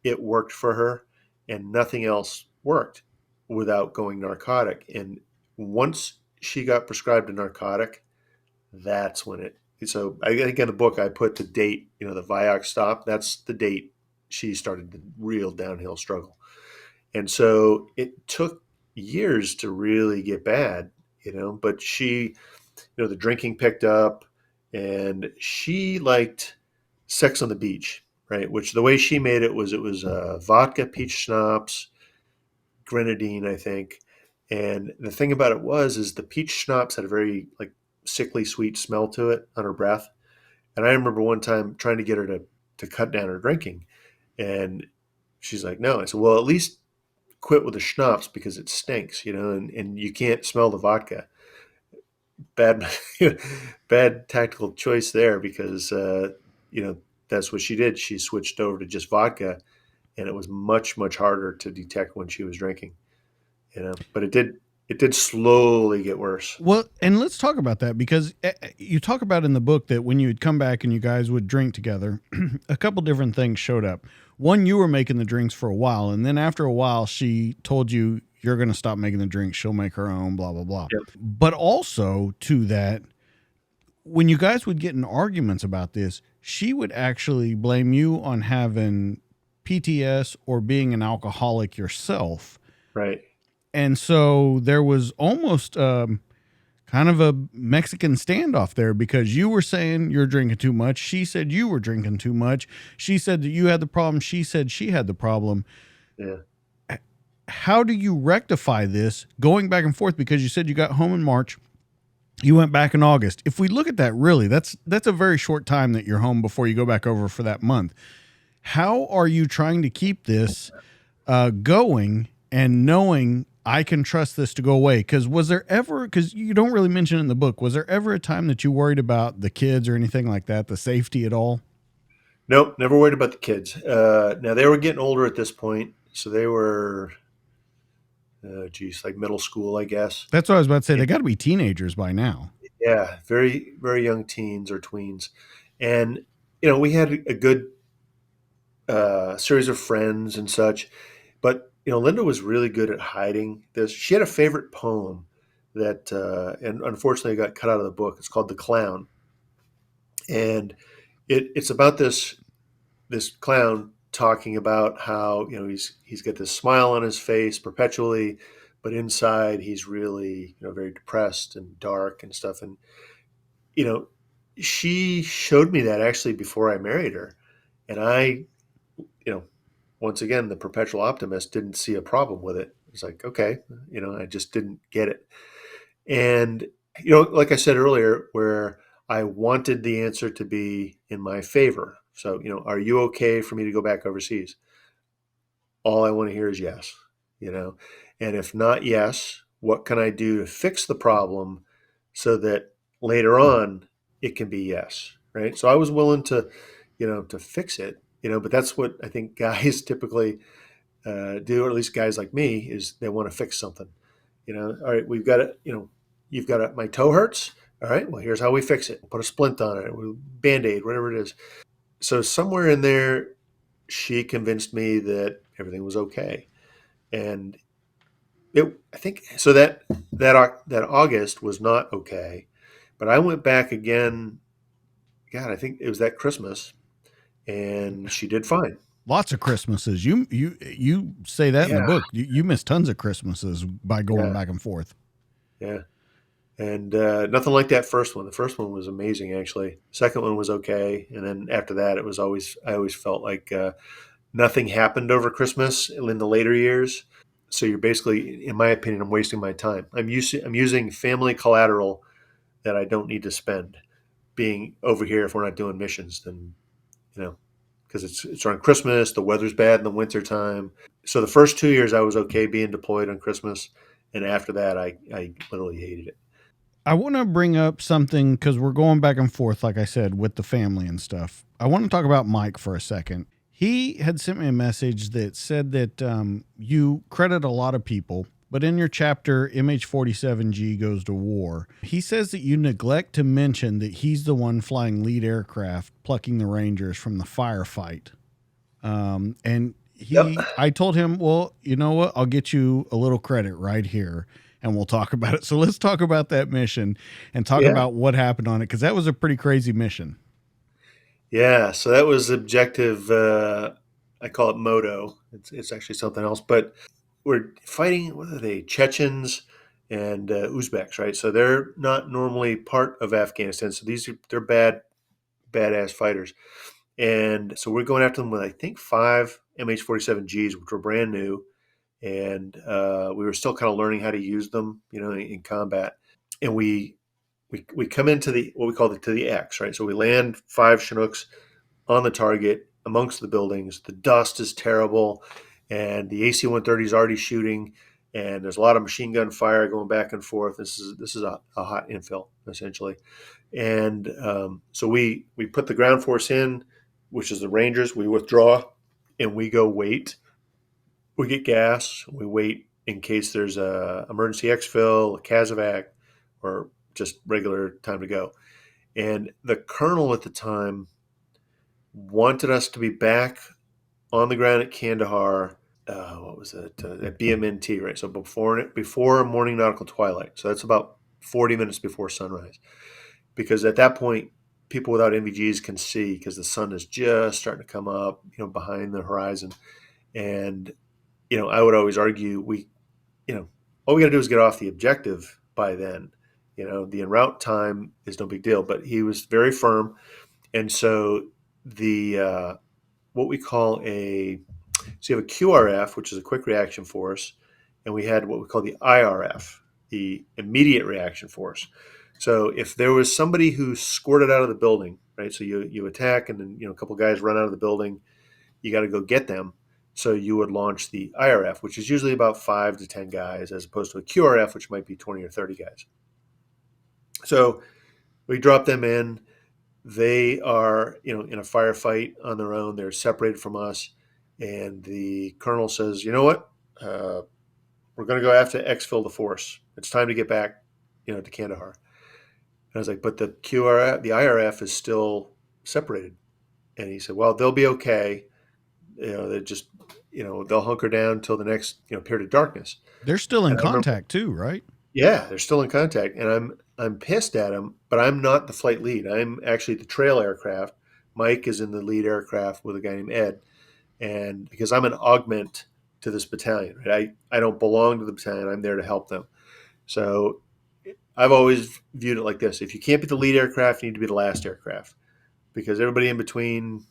it worked for her. and nothing else worked without going narcotic. And once she got prescribed a narcotic, that's when it. So I think in the book I put the date, the Vioxx stop. That's the date she started the real downhill struggle. And so it took years to really get bad, but she, the drinking picked up, and she liked sex on the beach, right? Which the way she made it was vodka, peach schnapps, grenadine, I think. And the thing about it is the peach schnapps had a very like sickly sweet smell to it on her breath. And I remember one time trying to get her to cut down her drinking, and she's like, "No." I said, "Well, at least quit with the schnapps because it stinks, and you can't smell the vodka." Bad, bad tactical choice there because that's what she did. She switched over to just vodka, and it was much harder to detect when she was drinking. But it did slowly get worse. Well, and let's talk about that because you talk about in the book that when you would come back and you guys would drink together, a couple different things showed up. One, you were making the drinks for a while, and then after a while, she told you you're going to stop making the drinks. She'll make her own, blah, blah, blah. Yep. But also to that, when you guys would get in arguments about this, she would actually blame you on having PTS or being an alcoholic yourself. Right. And so there was almost kind of a Mexican standoff there because you were saying you're drinking too much. She said you were drinking too much. She said that you had the problem. She said she had the problem. Yeah. How do you rectify this going back and forth? Because you said you got home in March. You went back in August. If we look at that, really, that's a very short time that you're home before you go back over for that month. How are you trying to keep this going and knowing I can trust this to go away? Because was there ever, because you don't really mention it in the book, was there ever a time that you worried about the kids or anything like that, the safety at all? Nope, never worried about the kids. Now they were getting older at this point, so they were, like middle school, I guess. That's what I was about to say. They got to be teenagers by now. Yeah, very, very young teens or tweens. And, we had a good series of friends and such. But, Linda was really good at hiding this. She had a favorite poem that, and unfortunately got cut out of the book. It's called The Clown. And it's about this clown talking about how, he's got this smile on his face perpetually, but inside he's really, very depressed and dark and stuff. And, she showed me that actually before I married her. And I, once again, the perpetual optimist didn't see a problem with it. It's like, okay, I just didn't get it. And, like I said earlier, where I wanted the answer to be in my favor. So, are you okay for me to go back overseas? All I want to hear is yes, and if not yes, what can I do to fix the problem so that later on it can be yes, right? So I was willing to, to fix it, but that's what I think guys typically do, or at least guys like me, is they want to fix something. All right, we've got it. You've got it. My toe hurts. All right, well, here's how we fix it. We'll put a splint on it, Band-Aid, whatever it is. So somewhere in there, she convinced me that everything was okay, and I think so that August was not okay, but I went back again. God, I think it was that Christmas, and she did fine. Lots of Christmases. You say that in the Yeah, book. You missed tons of Christmases by going yeah, back and forth. yeah. And nothing like that first one. The first one was amazing, actually. Second one was okay, and then after that, I always felt like nothing happened over Christmas in the later years. So you're basically, in my opinion, I'm wasting my time. I'm using family collateral that I don't need to spend being over here if we're not doing missions. Then because it's around Christmas, the weather's bad in the wintertime. So the first 2 years I was okay being deployed on Christmas, and after that I literally hated it. I want to bring up something because we're going back and forth, like I said, with the family and stuff. I want to talk about Mike for a second. He had sent me a message that said that you credit a lot of people, but in your chapter, MH-47G Goes to War, he says that you neglect to mention that he's the one flying lead aircraft, plucking the Rangers from the firefight. And Yep. I told him, well, you know what? I'll get you a little credit right here and we'll talk about it. So let's talk about that mission and talk Yeah. about what happened on it, because that was a pretty crazy mission. Yeah. So that was objective. I call it Moto. It's actually something else, but we're fighting. What are they? Chechens and Uzbeks, right? So they're not normally part of Afghanistan. So they're badass fighters. And so we're going after them with, I think, five MH-47Gs, which were brand new. And we were still kind of learning how to use them, in combat. And we come into the what we call to the X, right? So we land five Chinooks on the target amongst the buildings. The dust is terrible, and the AC-130 is already shooting, and there's a lot of machine gun fire going back and forth. This is a hot infill essentially, and so we put the ground force in, which is the Rangers. We withdraw, and we go wait. We get gas. We wait in case there's a emergency exfil, a casevac, or just regular time to go. And the colonel at the time wanted us to be back on the ground at Kandahar. What was it? At BMNT, right? So before morning nautical twilight. So that's about 40 minutes before sunrise. Because at that point, people without NVGs can see because the sun is just starting to come up, behind the horizon. And I would always argue all we got to do is get off the objective by then. The en route time is no big deal, but he was very firm. And so the what we call so you have a QRF, which is a quick reaction force, and we had what we call the IRF, the immediate reaction force. So if there was somebody who squirted out of the building, right? So you attack, and then a couple guys run out of the building. You got to go get them. So you would launch the IRF, which is usually about 5 to 10 guys, as opposed to a QRF, which might be 20 or 30 guys. So we drop them in. They are, in a firefight on their own. They're separated from us, and the colonel says, "You know what? We're going to go after exfil the force. It's time to get back, to Kandahar." And I was like, "But the the IRF is still separated." And he said, "Well, they'll be okay. They just, they'll hunker down until the next, period of darkness." They're still in And I remember, contact too, right? yeah, they're still in contact, and I'm pissed at him, but I'm not the flight lead. I'm actually the trail aircraft. Mike is in the lead aircraft with a guy named Ed, and because I'm an augment to this battalion, right? I don't belong to the battalion. I'm there to help them. So I've always viewed it like this: if you can't be the lead aircraft, you need to be the last aircraft, because everybody in between,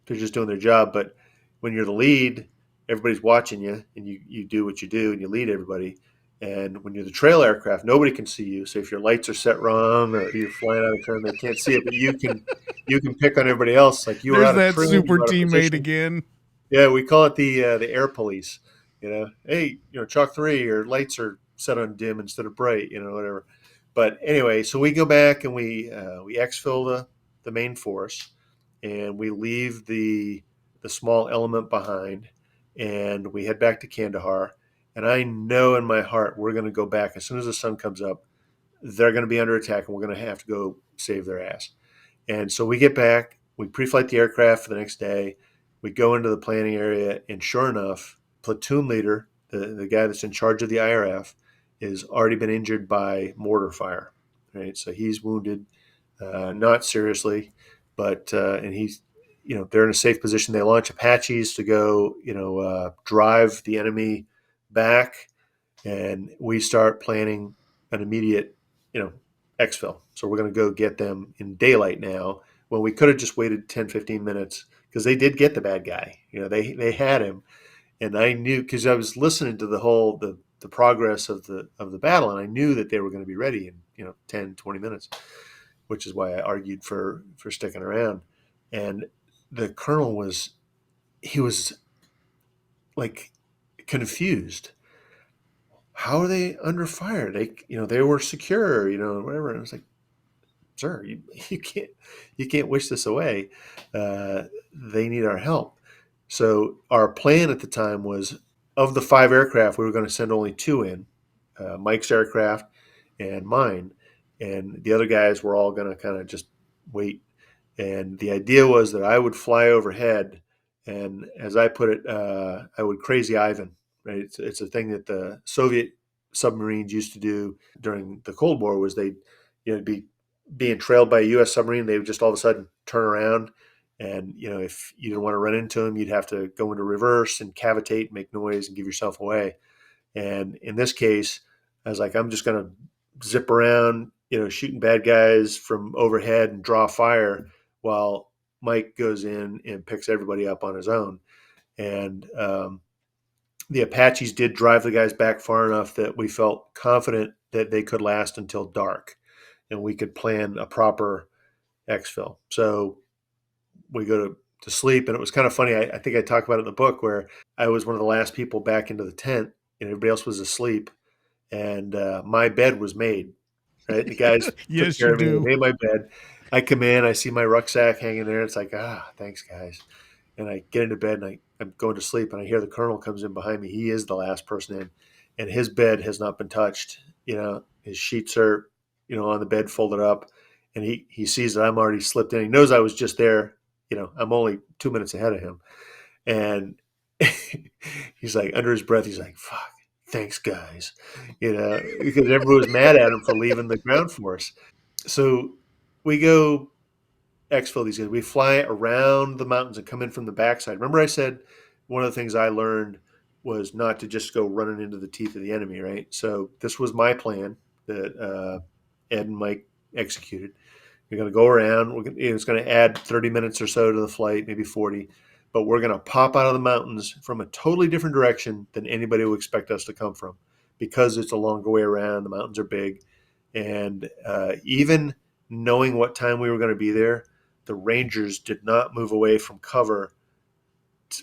they're just doing their job. But when you're the lead, everybody's watching you, and you do what you do, and you lead everybody. And when you're the trail aircraft, nobody can see you. So if your lights are set wrong or you're flying out of turn, they can't see it. But you can pick on everybody else. Like, you were There's out of that trim, super you're out of teammate position. again. Yeah, we call it the air police. Hey, chalk 3, your lights are set on dim instead of bright. Whatever. But anyway, so we go back and we exfil the main force, and we leave the small element behind, and we head back to Kandahar. And I know in my heart we're going to go back as soon as the sun comes up. They're going to be under attack, and we're going to have to go save their ass. And so we get back, we pre-flight the aircraft for the next day. We go into the planning area, and sure enough, platoon leader, the guy that's in charge of the IRF, has already been injured by mortar fire. Right, so he's wounded, not seriously, but and he's, they're in a safe position. They launch Apaches to go, drive the enemy back, and we start planning an immediate, you know, exfil. So we're going to go get them in daylight now. Well, we could have just waited 10, 15 minutes because they did get the bad guy. They had him, and I knew because I was listening to the progress of the battle, and I knew that they were going to be ready in 10, 20 minutes, which is why I argued for sticking around. And the colonel was like confused. How are they under fire? They were secure, whatever. And I was like, "Sir, you can't wish this away. They need our help." So our plan at the time was, of the five aircraft, we were going to send only two in, Mike's aircraft and mine, and the other guys were all going to kind of just wait. And the idea was that I would fly overhead And as I put it, I would crazy Ivan. Right? It's a thing that the Soviet submarines used to do during the Cold War. Was they, be being trailed by a U.S. submarine, they would just all of a sudden turn around, and if you didn't want to run into them, you'd have to go into reverse and cavitate, make noise, and give yourself away. And in this case, I was like, I'm just going to zip around, shooting bad guys from overhead and draw fire while Mike goes in and picks everybody up on his own. And the Apaches did drive the guys back far enough that we felt confident that they could last until dark and we could plan a proper exfil. So we go to sleep. And it was kind of funny. I think I talk about it in the book where I was one of the last people back into the tent and everybody else was asleep. And my bed was made. Right, the guys took Yes, care you of me. They do. made my bed. I come in, I see my rucksack hanging there. It's like, thanks, guys. And I get into bed and I'm going to sleep. And I hear the colonel comes in behind me. He is the last person in, and his bed has not been touched. His sheets are, on the bed folded up, and he sees that I'm already slipped in. He knows I was just there. I'm only 2 minutes ahead of him, and he's like, under his breath, he's like, "Fuck, thanks, guys," because everyone was mad at him for leaving the ground force. So we go exfil these guys. We fly around the mountains and come in from the backside. Remember, I said one of the things I learned was not to just go running into the teeth of the enemy, right? So this was my plan that Ed and Mike executed. We're going to go around. It's going to add 30 minutes or so to the flight, maybe 40. But we're going to pop out of the mountains from a totally different direction than anybody would expect us to come from because it's a longer way around. The mountains are big. And even knowing what time we were going to be there, the Rangers did not move away from cover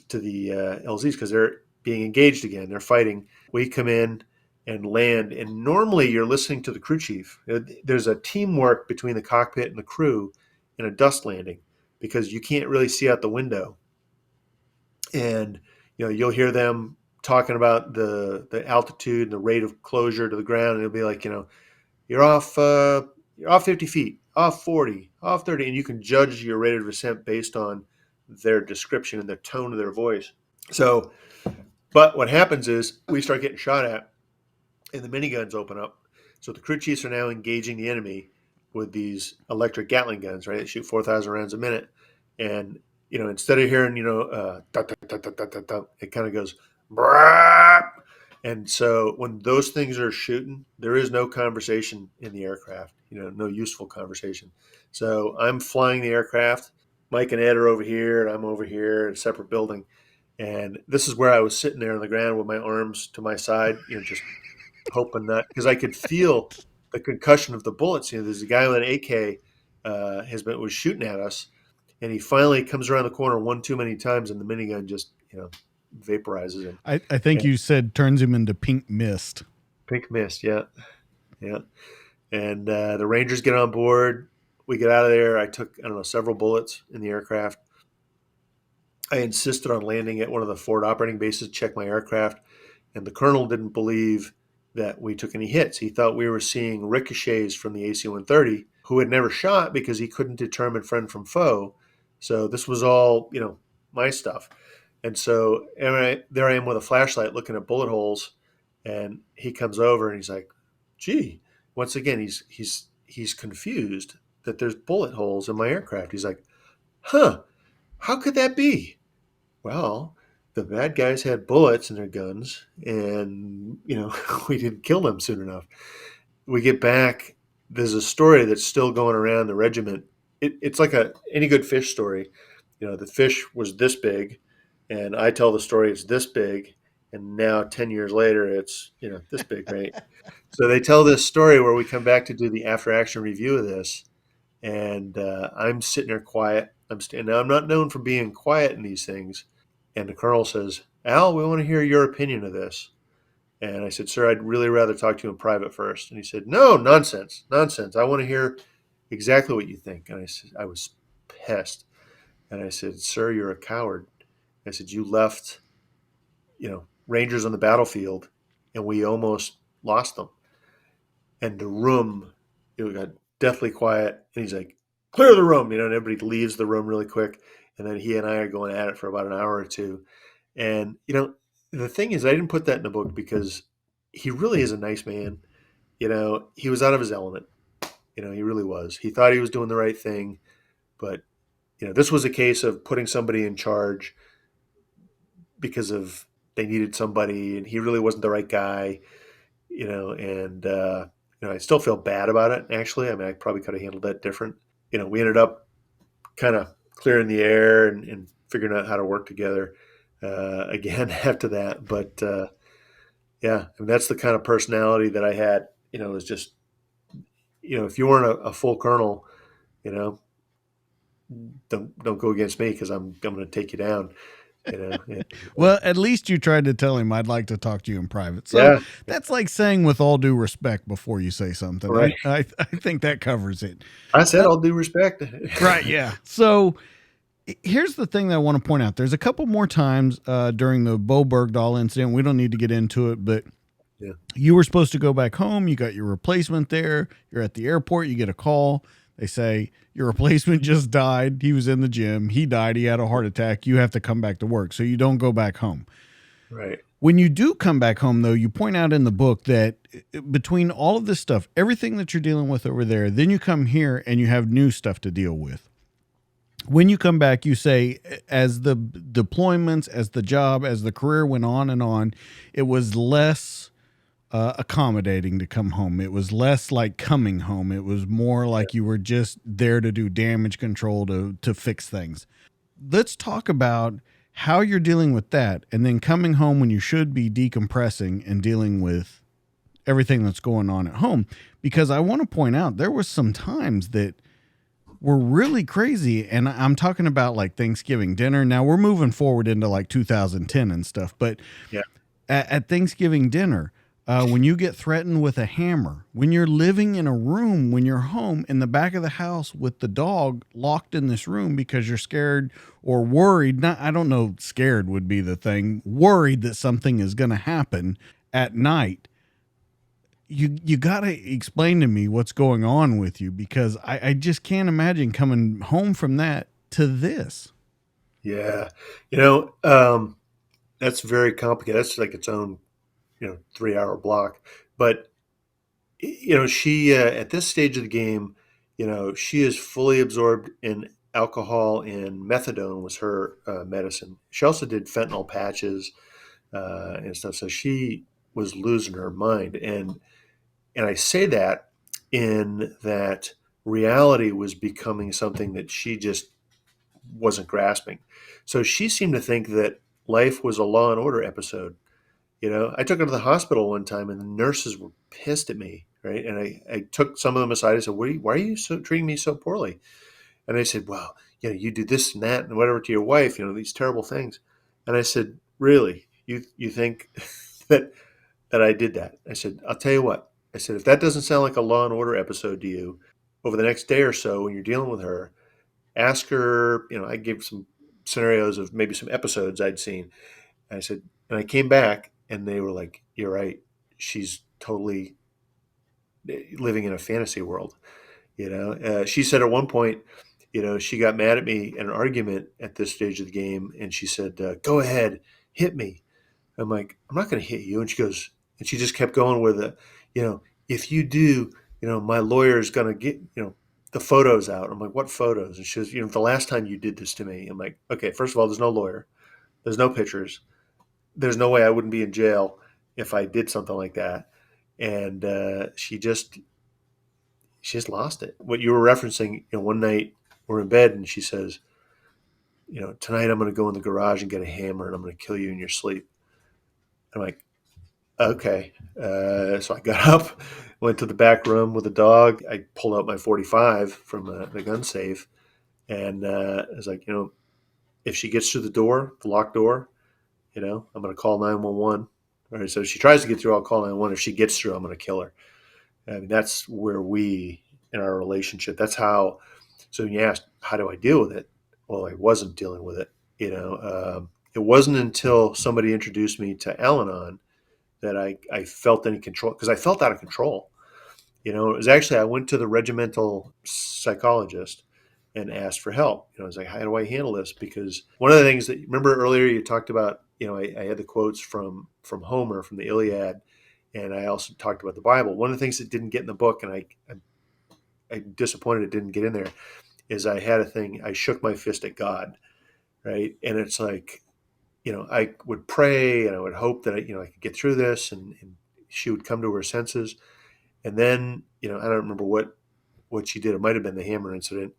to the LZs because they're being engaged again. They're fighting. We come in and land, and normally you're listening to the crew chief. There's a teamwork between the cockpit and the crew in a dust landing because you can't really see out the window, and you'll hear them talking about the altitude and the rate of closure to the ground, and it'll be like you're off 50 feet, off 40, off 30, and you can judge your rate of descent based on their description and the tone of their voice. So, but what happens is we start getting shot at, and the miniguns open up. So the crew chiefs are now engaging the enemy with these electric Gatling guns, right? They shoot 4,000 rounds a minute, and instead of hearing it kind of goes. Brah! And so when those things are shooting, there is no conversation in the aircraft, no useful conversation. So I'm flying the aircraft. Mike and Ed are over here, and I'm over here in a separate building. And this is where I was sitting there on the ground with my arms to my side, just hoping that because I could feel the concussion of the bullets. There's a guy with an AK was shooting at us, and he finally comes around the corner one too many times, and the minigun just vaporizes him. I think And you said turns him into pink mist. pink mist, yeah, yeah. And the Rangers get on board. We get out of there. I took several bullets in the aircraft. I insisted on landing at one of the forward operating bases to check my aircraft, and the colonel didn't believe that we took any hits. He thought we were seeing ricochets from the AC-130, who had never shot because he couldn't determine friend from foe. So this was all, my stuff. And so there I am with a flashlight looking at bullet holes, and he comes over and he's like, "Gee," once again he's confused that there's bullet holes in my aircraft. He's like, "Huh, how could that be?" Well, the bad guys had bullets in their guns, and we didn't kill them soon enough. We get back. There's a story that's still going around the regiment. It's like any good fish story. The fish was this big, and I tell the story it's this big, and now 10 years later it's this big, right? So they tell this story where we come back to do the after action review of this, and I'm sitting there quiet. Now I'm not known for being quiet in these things. And the colonel says, "Al, we want to hear your opinion of this." And I said, "Sir, I'd really rather talk to you in private first." And he said, "No, nonsense, nonsense. I want to hear exactly what you think." And I said, I was pissed. And I said, "Sir, you're a coward." I said, "You left, Rangers on the battlefield, and we almost lost them." And the room, it got deathly quiet. And he's like, "Clear the room," and everybody leaves the room really quick. and then he and I are going at it for about an hour or two. And the thing is, I didn't put that in the book because he really is a nice man. He was out of his element. He really was. He thought he was doing the right thing, but this was a case of putting somebody in charge because of they needed somebody, and he really wasn't the right guy. And I still feel bad about it. Actually, I mean, I probably could have handled that different. We ended up kind of clearing the air and figuring out how to work together again after that. But yeah, I mean, that's the kind of personality that I had. It was just if you weren't a full colonel, you know, don't go against me because I'm going to take you down. And, Well, at least you tried to tell him I'd like to talk to you in private. So yeah, that's like saying with all due respect before you say something. right. I think that covers it. I said Uh, all due respect. right, yeah. So here's the thing that I want to point out. There's a couple more times during the Bo Bergdahl incident. We don't need to get into it, but Yeah. you were supposed to go back home. You got your replacement there. You're at the airport. You get a call. They say your replacement just died. He was in the gym. He died. He had a heart attack. You have to come back to work. So you don't go back home. Right. When you do come back home, though, you point out in the book that between all of this stuff, everything that you're dealing with over there, then you come here and you have new stuff to deal with. When you come back, you say, as the deployments, as the job, as the career went on, it was less accommodating to come home. It was less like coming home. It was more like you were just there to do damage control to fix things. Let's talk about how you're dealing with that, and then coming home when you should be decompressing and dealing with everything that's going on at home. Because I want to point out there were some times that were really crazy, and I'm talking about like Thanksgiving dinner. Now we're moving forward into like 2010 and stuff, but Yeah. at Thanksgiving dinner, when you get threatened with a hammer, when you're living in a room, when you're home in the back of the house with the dog locked in this room because you're scared or worried, not, I don't know, scared would be the thing, worried that something is going to happen at night. You got to explain to me what's going on with you, because I just can't imagine coming home from that to this. Yeah. That's very complicated. That's like its own 3-hour block. But she at this stage of the game, she is fully absorbed in alcohol, and methadone was her medicine. She also did fentanyl patches and stuff. So she was losing her mind. And I say that in that reality was becoming something that she just wasn't grasping. So she seemed to think that life was a Law and Order episode. I took her to the hospital one time, and the nurses were pissed at me, right? And I took some of them aside. I said, why are you treating me so poorly? And they said, well, you do this and that and whatever to your wife, these terrible things. And I said, really? You think that I did that? I said, I'll tell you what. I said, if that doesn't sound like a Law and Order episode to you, over the next day or so when you're dealing with her, ask her, I gave some scenarios of maybe some episodes I'd seen. And I said, and I came back and they were like, you're right. She's totally living in a fantasy world. She said at one point, she got mad at me in an argument at this stage of the game. And she said, go ahead, hit me. I'm like, I'm not going to hit you. And she goes, and she just kept going with it. If you do, my lawyer's going to get, the photos out. I'm like, what photos? And she goes, the last time you did this to me. I'm like, okay, first of all, there's no lawyer. There's no pictures. There's no way I wouldn't be in jail if I did something like that. And she just lost it. What you were referencing, one night we're in bed and she says, tonight I'm going to go in the garage and get a hammer and I'm going to kill you in your sleep. I'm like, okay. So I got up, went to the back room with the dog. I pulled out my 45 from the gun safe. And I was like, if she gets through the door, the locked door, I'm going to call 911. All right. So if she tries to get through, I'll call 911. If she gets through, I'm going to kill her. I mean, that's where we, in our relationship, that's how. So when you asked, how do I deal with it? Well, I wasn't dealing with it. It wasn't until somebody introduced me to Al-Anon that I felt any control, because I felt out of control. It was actually, I went to the regimental psychologist and asked for help. I was like, how do I handle this? Because one of the things that, remember earlier you talked about, I had the quotes from Homer from the Iliad, and I also talked about the Bible. One of the things that didn't get in the book, and I'm disappointed it didn't get in there, is I had a thing. I shook my fist at God, right? And it's like, I would pray and I would hope that I could get through this, and she would come to her senses. And then, I don't remember what she did. It might have been the hammer incident.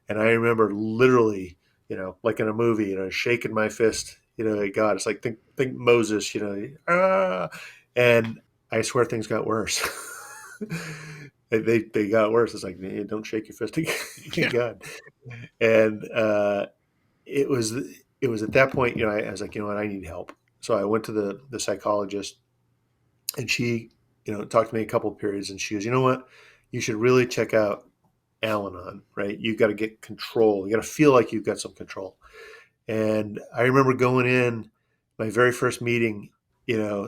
And I remember literally, like in a movie, shaking my fist, at God. It's like think Moses, and I swear things got worse. they got worse. It's like, hey, don't shake your fist at Yeah. God. And it was it was at that point, I was like, what, I need help. So I went to the psychologist, and she, talked to me a couple of periods, and she goes, you know what, you should really check out Al-Anon, right? You got to get control. You got to feel like you've got some control. And I remember going in my very first meeting,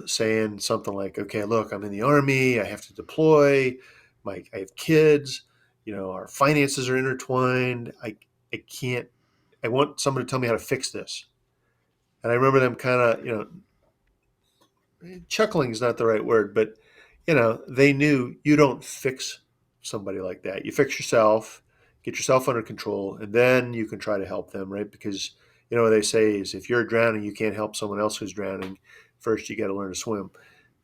saying something like, okay, look, I'm in the Army. I have to deploy. I have kids. Our finances are intertwined. I can't, I want somebody to tell me how to fix this. And I remember them kind of, chuckling is not the right word, but they knew you don't fix somebody like that. You fix yourself, get yourself under control, and then you can try to help them, right? Because what they say is, if you're drowning, you can't help someone else who's drowning. First, you got to learn to swim,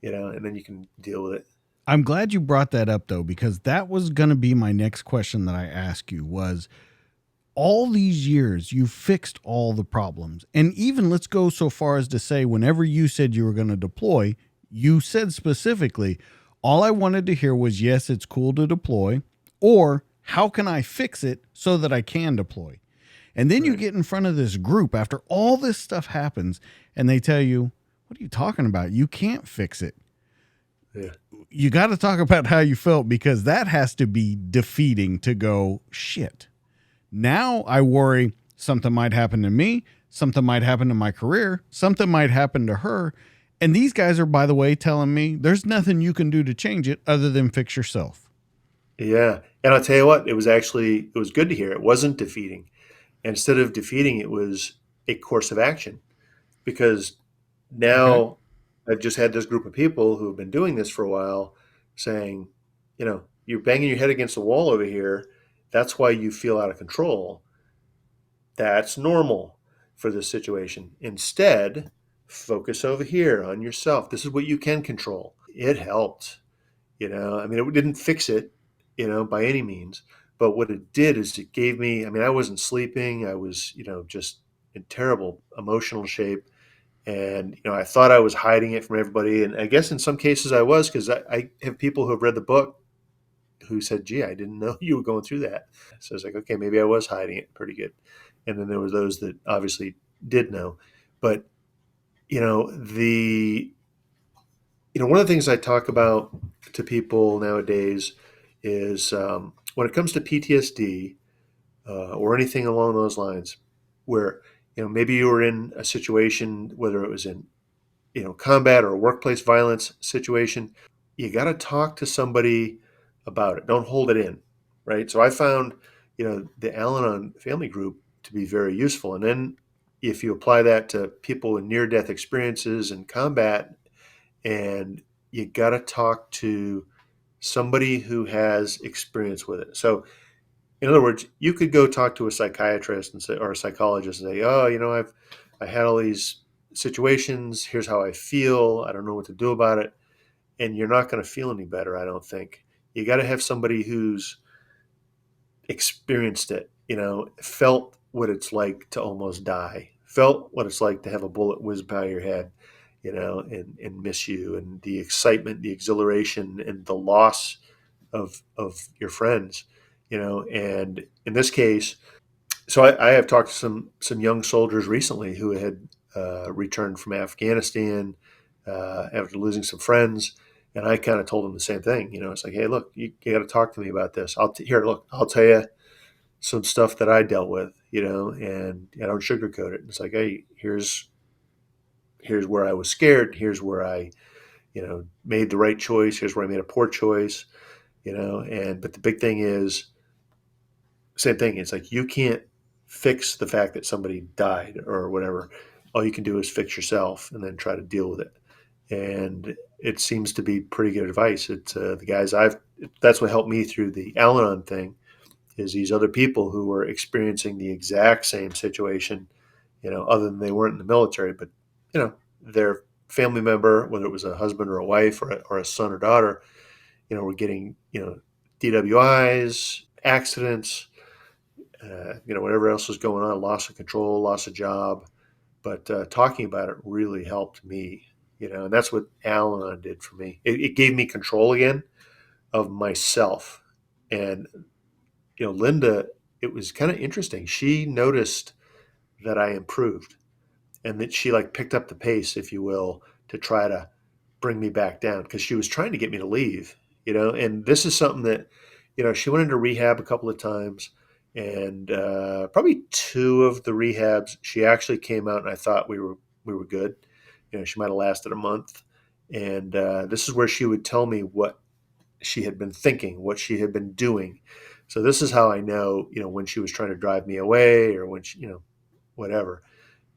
and then you can deal with it. I'm glad you brought that up though, because that was going to be my next question that I asked you was, all these years you fixed all the problems. And even let's go so far as to say, whenever you said you were going to deploy, you said specifically, all I wanted to hear was, yes, it's cool to deploy, or how can I fix it so that I can deploy? And then you Right. get in front of this group after all this stuff happens, and they tell you, what are you talking about? You can't fix it. Yeah. You got to talk about how you felt, because that has to be defeating to go, shit. Now I worry something might happen to me, something might happen to my career, something might happen to her. And these guys are, by the way, telling me there's nothing you can do to change it other than fix yourself. Yeah. And I'll tell you what, it was good to hear. It wasn't defeating. And instead of defeating, it was a course of action, because Okay. now I've just had this group of people who have been doing this for a while saying, you're banging your head against the wall over here. That's why you feel out of control. That's normal for this situation. Instead, focus over here on yourself. This is what you can control. It helped. I mean, it didn't fix it, by any means. But what it did is it gave me, I mean, I wasn't sleeping. I was, just in terrible emotional shape. And, I thought I was hiding it from everybody. And I guess in some cases I was, because I have people who have read the book who said, gee, I didn't know you were going through that. So I was like, okay, maybe I was hiding it pretty good. And then there were those that obviously did know. But, the one of the things I talk about to people nowadays is, when it comes to PTSD, or anything along those lines, where maybe you were in a situation, whether it was in combat or a workplace violence situation, you got to talk to somebody about it. Don't hold it in, right? So I found the Al-Anon family group to be very useful, and then if you apply that to people with near-death experiences in combat, and you got to talk to somebody who has experience with it. So, in other words, you could go talk to a psychiatrist and say, or a psychologist, and say, "Oh, I had all these situations. Here's how I feel. I don't know what to do about it." And you're not going to feel any better, I don't think. You got to have somebody who's experienced it, felt what it's like to almost die, felt what it's like to have a bullet whiz by your head, and miss you, and the excitement, the exhilaration, and the loss of your friends, and in this case, so I have talked to some young soldiers recently who had returned from Afghanistan after losing some friends, and I kind of told them the same thing. It's like, hey, look, you got to talk to me about this. Here, look, I'll tell you some stuff that I dealt with, and I don't sugarcoat it. It's like, hey, here's where I was scared. Here's where I, made the right choice. Here's where I made a poor choice, and but the big thing is same thing. It's like you can't fix the fact that somebody died or whatever. All you can do is fix yourself and then try to deal with it. And it seems to be pretty good advice. It's the guys that's what helped me through the Al-Anon thing is these other people who were experiencing the exact same situation, other than they weren't in the military, but, their family member, whether it was a husband or a wife or a son or daughter, were getting, DWIs, accidents, whatever else was going on, loss of control, loss of job. But talking about it really helped me, and that's what Al-Anon did for me. It gave me control again of myself. And, Linda, it was kind of interesting. She noticed that I improved and that she like picked up the pace, if you will, to try to bring me back down because she was trying to get me to leave, and this is something that, she went into rehab a couple of times and probably two of the rehabs, she actually came out and I thought we were good. She might have lasted a month. And this is where she would tell me what she had been thinking, what she had been doing. So this is how I know, when she was trying to drive me away or when she, whatever.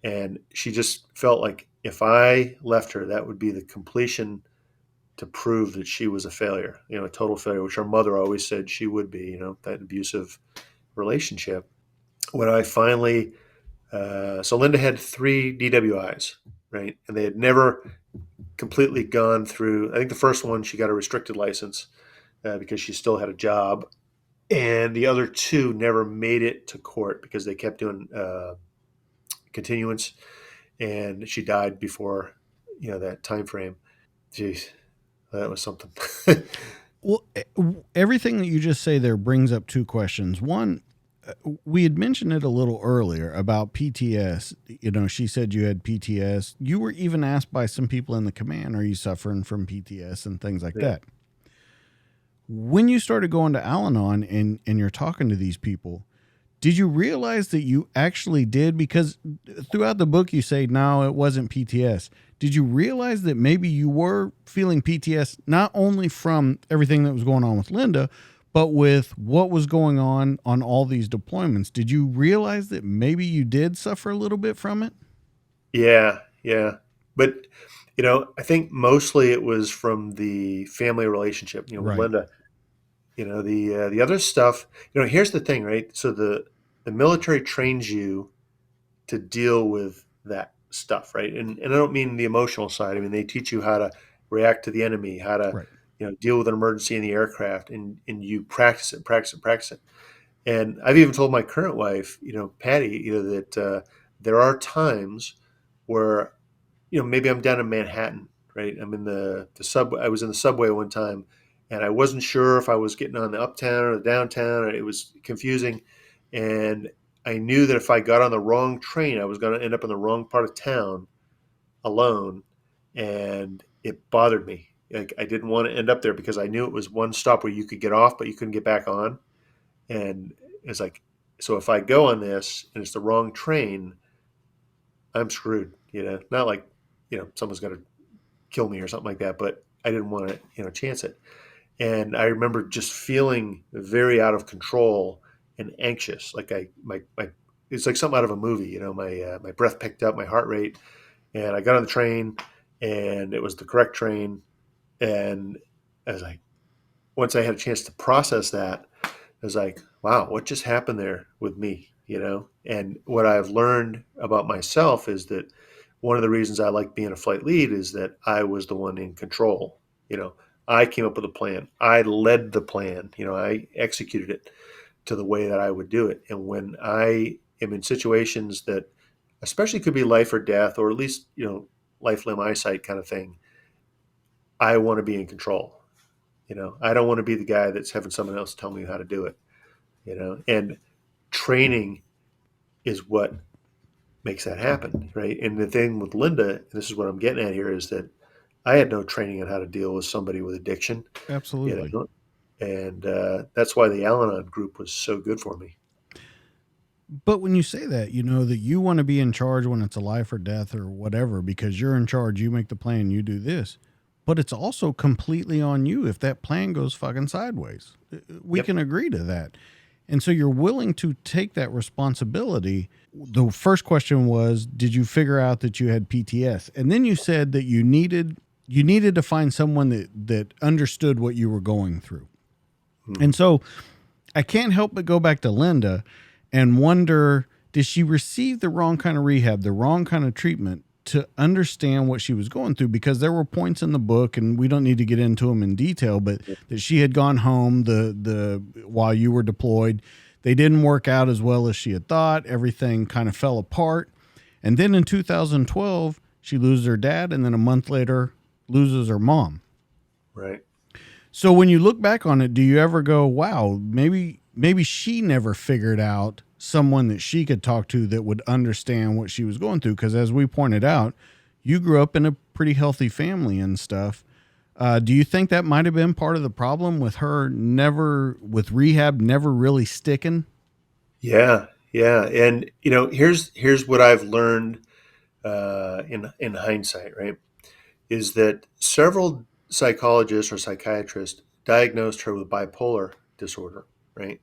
And she just felt like if I left her, that would be the completion to prove that she was a failure, a total failure, which her mother always said she would be, that abusive relationship. When I finally, so Linda had 3 DWIs, right? And they had never completely gone through. I think the first one, she got a restricted license because she still had a job. And the other 2 never made it to court because they kept doing continuance, and she died before that time frame. Jeez, that was something. Well, everything that you just say there brings up 2 questions. One, we had mentioned it a little earlier about PTS. She said you had PTS. You were even asked by some people in the command, are you suffering from PTS and things like that? When you started going to Al-Anon and you're talking to these people, did you realize that you actually did? Because throughout the book, you say, no, it wasn't PTS. Did you realize that maybe you were feeling PTS, not only from everything that was going on with Linda, but with what was going on all these deployments? Did you realize that maybe you did suffer a little bit from it? Yeah. But, I think mostly it was from the family relationship, with Right. Linda. The other stuff, here's the thing, right? So the military trains you to deal with that stuff, right? And I don't mean the emotional side. I mean, they teach you how to react to the enemy, how to, Right. deal with an emergency in the aircraft, and you practice it. And I've even told my current wife, Patty, that there are times where, maybe I'm down in Manhattan, right? I'm in the subway. I was in the subway one time, and I wasn't sure if I was getting on the uptown or the downtown. Or it was confusing, and I knew that if I got on the wrong train, I was going to end up in the wrong part of town alone, and it bothered me. Like I didn't want to end up there because I knew it was one stop where you could get off, but you couldn't get back on, and it's like, so if I go on this and it's the wrong train, I'm screwed. Not like someone's going to kill me or something like that, but I didn't want to chance it. And I remember just feeling very out of control and anxious. Like my it's like something out of a movie. My breath picked up, my heart rate, and I got on the train, and it was the correct train. And I was like, once I had a chance to process that, I was like, wow, what just happened there with me? And what I've learned about myself is that one of the reasons I like being a flight lead is that I was the one in control. I came up with a plan. I led the plan. I executed it to the way that I would do it. And when I am in situations that, especially could be life or death, or at least life, limb, eyesight kind of thing, I want to be in control. I don't want to be the guy that's having someone else tell me how to do it. And training is what makes that happen, right? And the thing with Linda, and this is what I'm getting at here, is that I had no training on how to deal with somebody with addiction, Absolutely. And that's why the Al-Anon group was so good for me. But when you say that, that you want to be in charge when it's a life or death or whatever, because you're in charge, you make the plan, you do this. But it's also completely on you if that plan goes fucking sideways. We Yep. can agree to that. And so you're willing to take that responsibility. The first question was, did you figure out that you had PTS? And then you said that you needed to find someone that understood what you were going through. And so I can't help but go back to Linda and wonder, did she receive the wrong kind of rehab, the wrong kind of treatment to understand what she was going through? Because there were points in the book, and we don't need to get into them in detail, but that she had gone home the while you were deployed. They didn't work out as well as she had thought. Everything kind of fell apart. And then in 2012, she loses her dad, and then a month later loses her mom. Right. So when you look back on it, do you ever go, wow, maybe she never figured out someone that she could talk to that would understand what she was going through? Because as we pointed out, you grew up in a pretty healthy family and stuff. Do you think that might have been part of the problem with her with rehab never really sticking? Yeah. Yeah. And here's what I've learned in hindsight, right? Is that several psychologists or psychiatrists diagnosed her with bipolar disorder, right?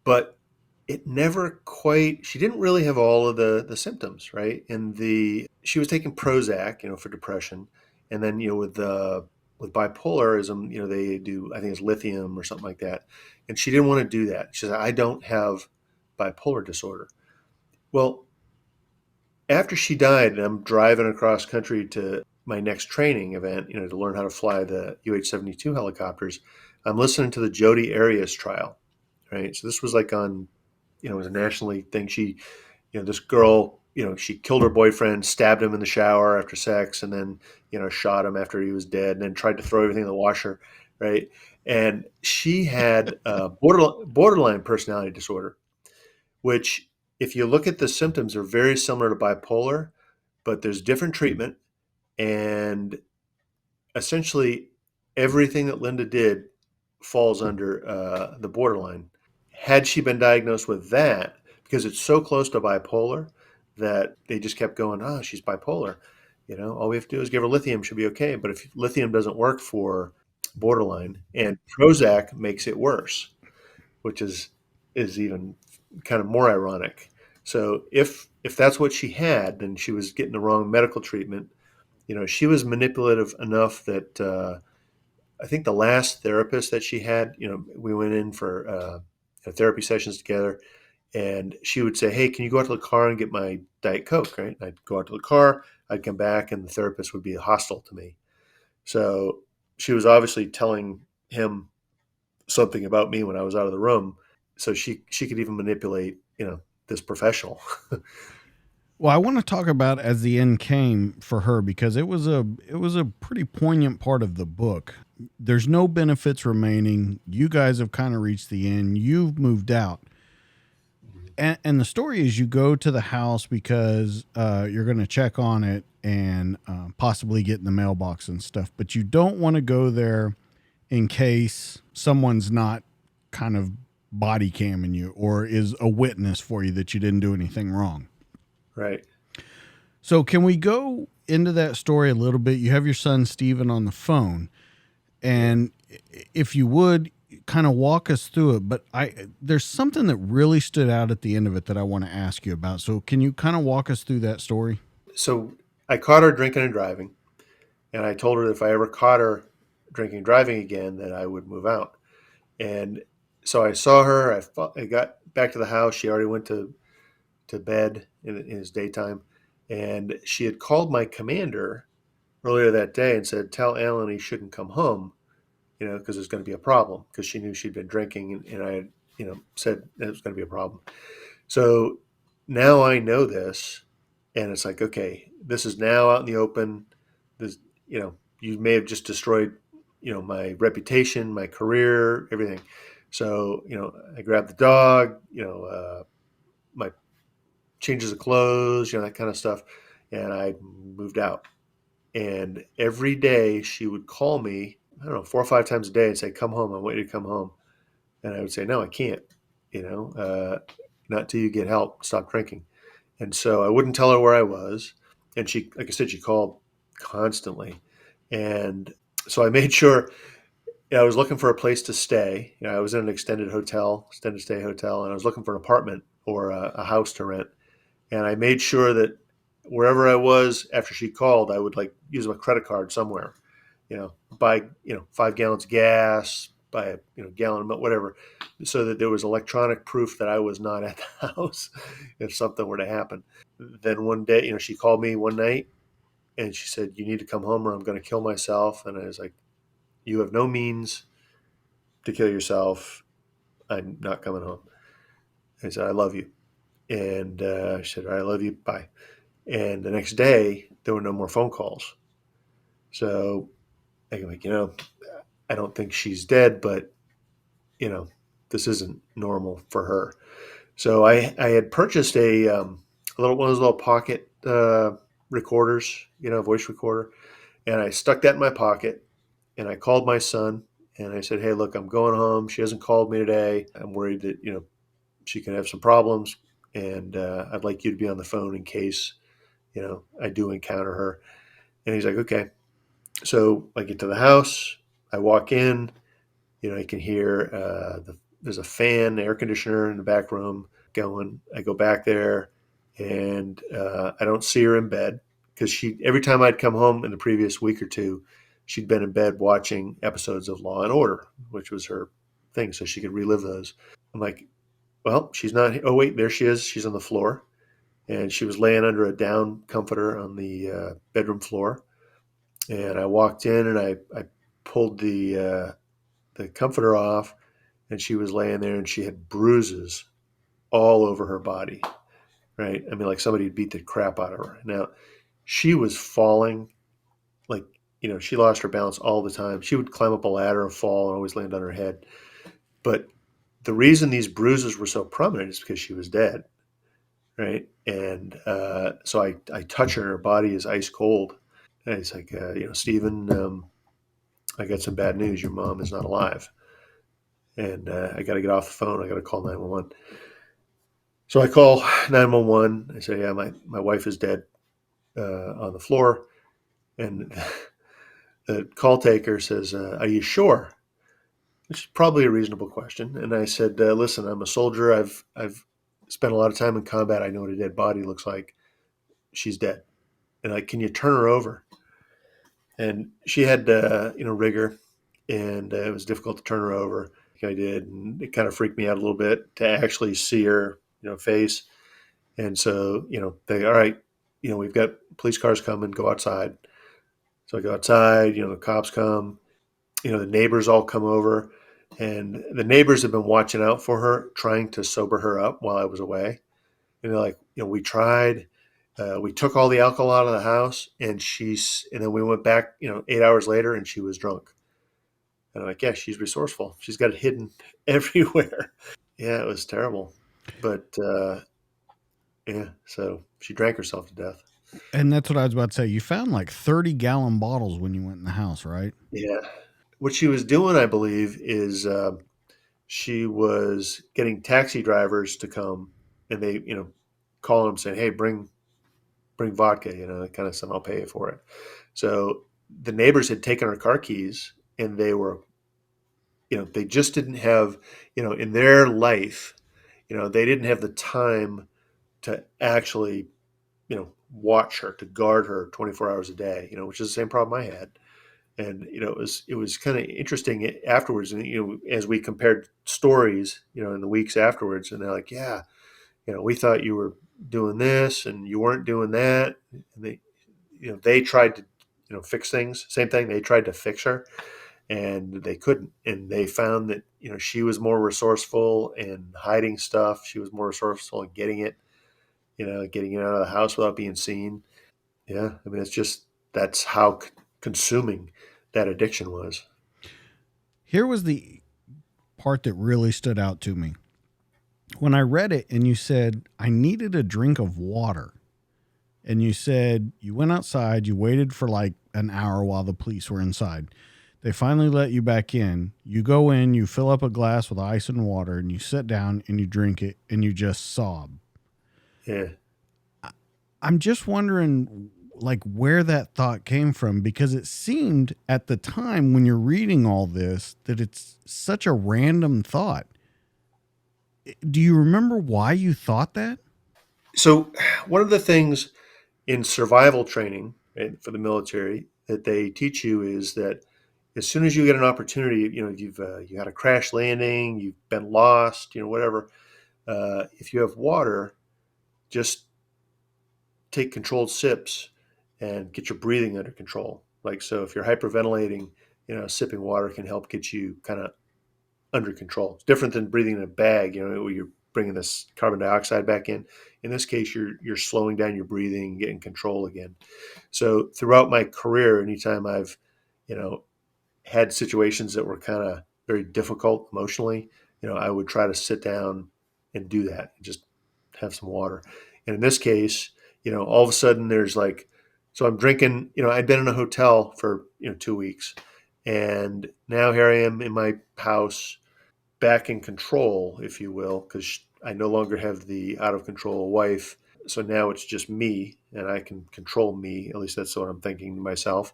But it never quite, she didn't really have all of the symptoms, right? She was taking Prozac, for depression. And then, with bipolarism, they do, I think it's lithium or something like that. And she didn't want to do that. She said, I don't have bipolar disorder. Well, after she died, and I'm driving across country to my next training event, to learn how to fly the UH-72 helicopters, I'm listening to the Jodi Arias trial, right? So this was like on, it was a nationally thing. This girl, she killed her boyfriend, stabbed him in the shower after sex, and then, shot him after he was dead, and then tried to throw everything in the washer, right? And she had borderline personality disorder, which, if you look at the symptoms, are very similar to bipolar, but there's different treatment. And essentially, everything that Linda did falls under the borderline. Had she been diagnosed with that, because it's so close to bipolar that they just kept going, oh, she's bipolar. All we have to do is give her lithium, she'll be okay. But if lithium doesn't work for borderline, and Prozac makes it worse, which is even kind of more ironic. So if that's what she had, then she was getting the wrong medical treatment. She was manipulative enough that I think the last therapist that she had, we went in for therapy sessions together, and she would say, "Hey, can you go out to the car and get my Diet Coke?" Right? And I'd go out to the car, I'd come back, and the therapist would be hostile to me. So she was obviously telling him something about me when I was out of the room, so she could even manipulate this professional. Well, I want to talk about as the end came for her, because it was a pretty poignant part of the book. There's no benefits remaining. You guys have kind of reached the end. You've moved out. And the story is, you go to the house because you're going to check on it and possibly get in the mailbox and stuff. But you don't want to go there in case someone's not kind of body camming you or is a witness for you that you didn't do anything wrong. Right. So can we go into that story a little bit? You have your son Steven on the phone, and if you would kind of walk us through it, but there's something that really stood out at the end of it that I want to ask you about. So can you kind of walk us through that story? So I caught her drinking and driving, and I told her that if I ever caught her drinking and driving again, that I would move out. And so I saw her. I got back to the house. She already went to bed in his daytime, and she had called my commander earlier that day and said, "Tell Alan he shouldn't come home, because there's going to be a problem," because she knew she'd been drinking, and I had, said that it was going to be a problem. So now I know this, and it's like, okay, this is now out in the open. This, you may have just destroyed, my reputation, my career, everything. So, I grabbed the dog, my changes of clothes, that kind of stuff, and I moved out. And every day she would call me, I don't know, 4 or 5 times a day and say, "Come home. I want you to come home." And I would say, "No, I can't, not till you get help, stop drinking." And so I wouldn't tell her where I was. And she, like I said, she called constantly. And so I made sure Yeah, I was looking for a place to stay. I was in an extended stay hotel, and I was looking for an apartment or a house to rent. And I made sure that wherever I was after she called, I would like use my credit card somewhere. Buy 5 gallons of gas, buy a gallon of milk, whatever, so that there was electronic proof that I was not at the house if something were to happen. Then one day, she called me one night and she said, "You need to come home or I'm going to kill myself." And I was like, "You have no means to kill yourself. I'm not coming home." I said, "I love you." And she said, "I love you. Bye." And the next day, there were no more phone calls. So I'm like, I don't think she's dead, but you know, this isn't normal for her. So I had purchased a little one of those little pocket recorders, voice recorder, and I stuck that in my pocket. And I called my son and I said, "Hey, look, I'm going home. She hasn't called me today. I'm worried that she can have some problems, and I'd like you to be on the phone in case I do encounter her." And he's like, "Okay." So I get to the house. I walk in. I can hear there's a fan, air conditioner in the back room going. I go back there, and I don't see her in bed because she. Every time I'd come home in the previous week or two, she'd been in bed watching episodes of Law and Order, which was her thing, so she could relive those. I'm like, well, she's not. Oh wait, there she is. She's on the floor, and she was laying under a down comforter on the bedroom floor. And I walked in, and I pulled the comforter off, and she was laying there, and she had bruises all over her body. Right? I mean, like somebody had beat the crap out of her. Now she was falling, like she lost her balance all the time. She would climb up a ladder and fall, and always land on her head. But the reason these bruises were so prominent is because she was dead. Right? And so I touch her, and her body is ice cold. And it's like, "Stephen, I got some bad news. Your mom is not alive, and I got to get off the phone. I got to call 911." So I call 911. I say, "Yeah, my wife is dead on the floor." And the call taker says, "Are you sure?" Which is probably a reasonable question. And I said, "Listen, I'm a soldier. I've spent a lot of time in combat. I know what a dead body looks like. She's dead. And like, can you turn her over?" And she had rigor, and it was difficult to turn her over. I did, and it kind of freaked me out a little bit to actually see her face. And so they, all right, we've got police cars coming, go outside. So I go outside. The cops come. The neighbors all come over, and the neighbors have been watching out for her, trying to sober her up while I was away. And they're like, "We tried. We took all the alcohol out of the house, and then we went back, 8 hours later, and she was drunk." And I'm like, "Yeah, she's resourceful. She's got it hidden everywhere." Yeah, it was terrible. But yeah, so she drank herself to death. And that's what I was about to say. You found like 30-gallon bottles when you went in the house, right? Yeah. What she was doing, I believe, is she was getting taxi drivers to come, and they, call them saying, "Hey, bring vodka," that kind of stuff. "I'll pay you for it." So the neighbors had taken her car keys, and they were, they just didn't have, in their life, they didn't have the time to actually, watch her, to guard her 24 hours a day, which is the same problem I had. And it was kind of interesting afterwards, and as we compared stories, in the weeks afterwards, and they're like, "Yeah, we thought you were doing this and you weren't doing that." And they tried to fix things. Same thing, they tried to fix her, and they couldn't. And they found that she was more resourceful in hiding stuff. She was more resourceful in getting it out of the house without being seen. Yeah, I mean, that's how consuming that addiction was. Here was the part that really stood out to me. When I read it and you said, I needed a drink of water, and you said you went outside, you waited for like an hour while the police were inside. They finally let you back in. You go in, you fill up a glass with ice and water, and you sit down and you drink it, and you just sob. Yeah. I'm just wondering, like where that thought came from, because it seemed at the time when you're reading all this that it's such a random thought. Do you remember why you thought that? So, one of the things in survival training, right, for the military that they teach you is that as soon as you get an opportunity, you had a crash landing, you've been lost, whatever. If you have water, just take controlled sips and get your breathing under control. Like, so if you're hyperventilating, sipping water can help get you kind of under control. It's different than breathing in a bag, where you're bringing this carbon dioxide back in. In this case, you're slowing down your breathing, getting control again. So throughout my career, anytime I've, you know, had situations that were kind of very difficult emotionally, I would try to sit down and do that, and just have some water. And in this case, all of a sudden there's like, so I'm drinking, I'd been in a hotel for, 2 weeks. And now here I am in my house, back in control, if you will, because I no longer have the out of control wife. So now it's just me and I can control me. At least that's what I'm thinking to myself.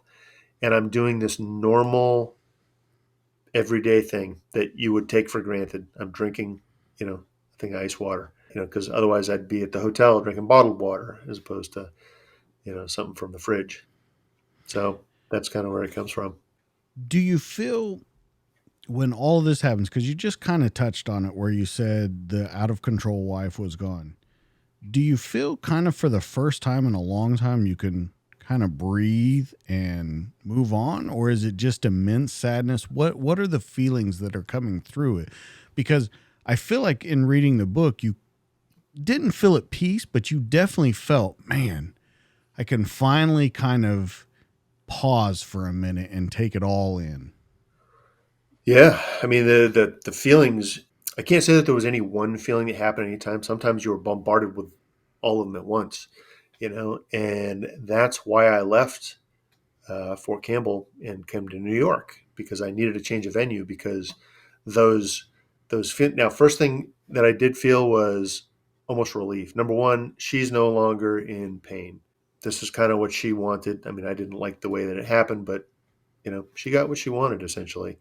And I'm doing this normal, everyday thing that you would take for granted. I'm drinking, I think ice water, because otherwise I'd be at the hotel drinking bottled water as opposed to, something from the fridge. So that's kind of where it comes from. Do you feel when all of this happens, because you just kind of touched on it where you said the out of control wife was gone, do you feel kind of for the first time in a long time you can kind of breathe and move on, or is it just immense sadness? What are the feelings that are coming through it? Because I feel like in reading the book you didn't feel at peace, but you definitely felt, man, I can finally kind of pause for a minute and take it all in. Yeah, I mean the feelings. I can't say that there was any one feeling that happened anytime. Sometimes you were bombarded with all of them at once, and that's why I left Fort Campbell and came to New York, because I needed a change of venue. Because those now, first thing that I did feel was almost relief. Number one, she's no longer in pain. This is kind of what she wanted. I mean, I didn't like the way that it happened, but she got what she wanted essentially.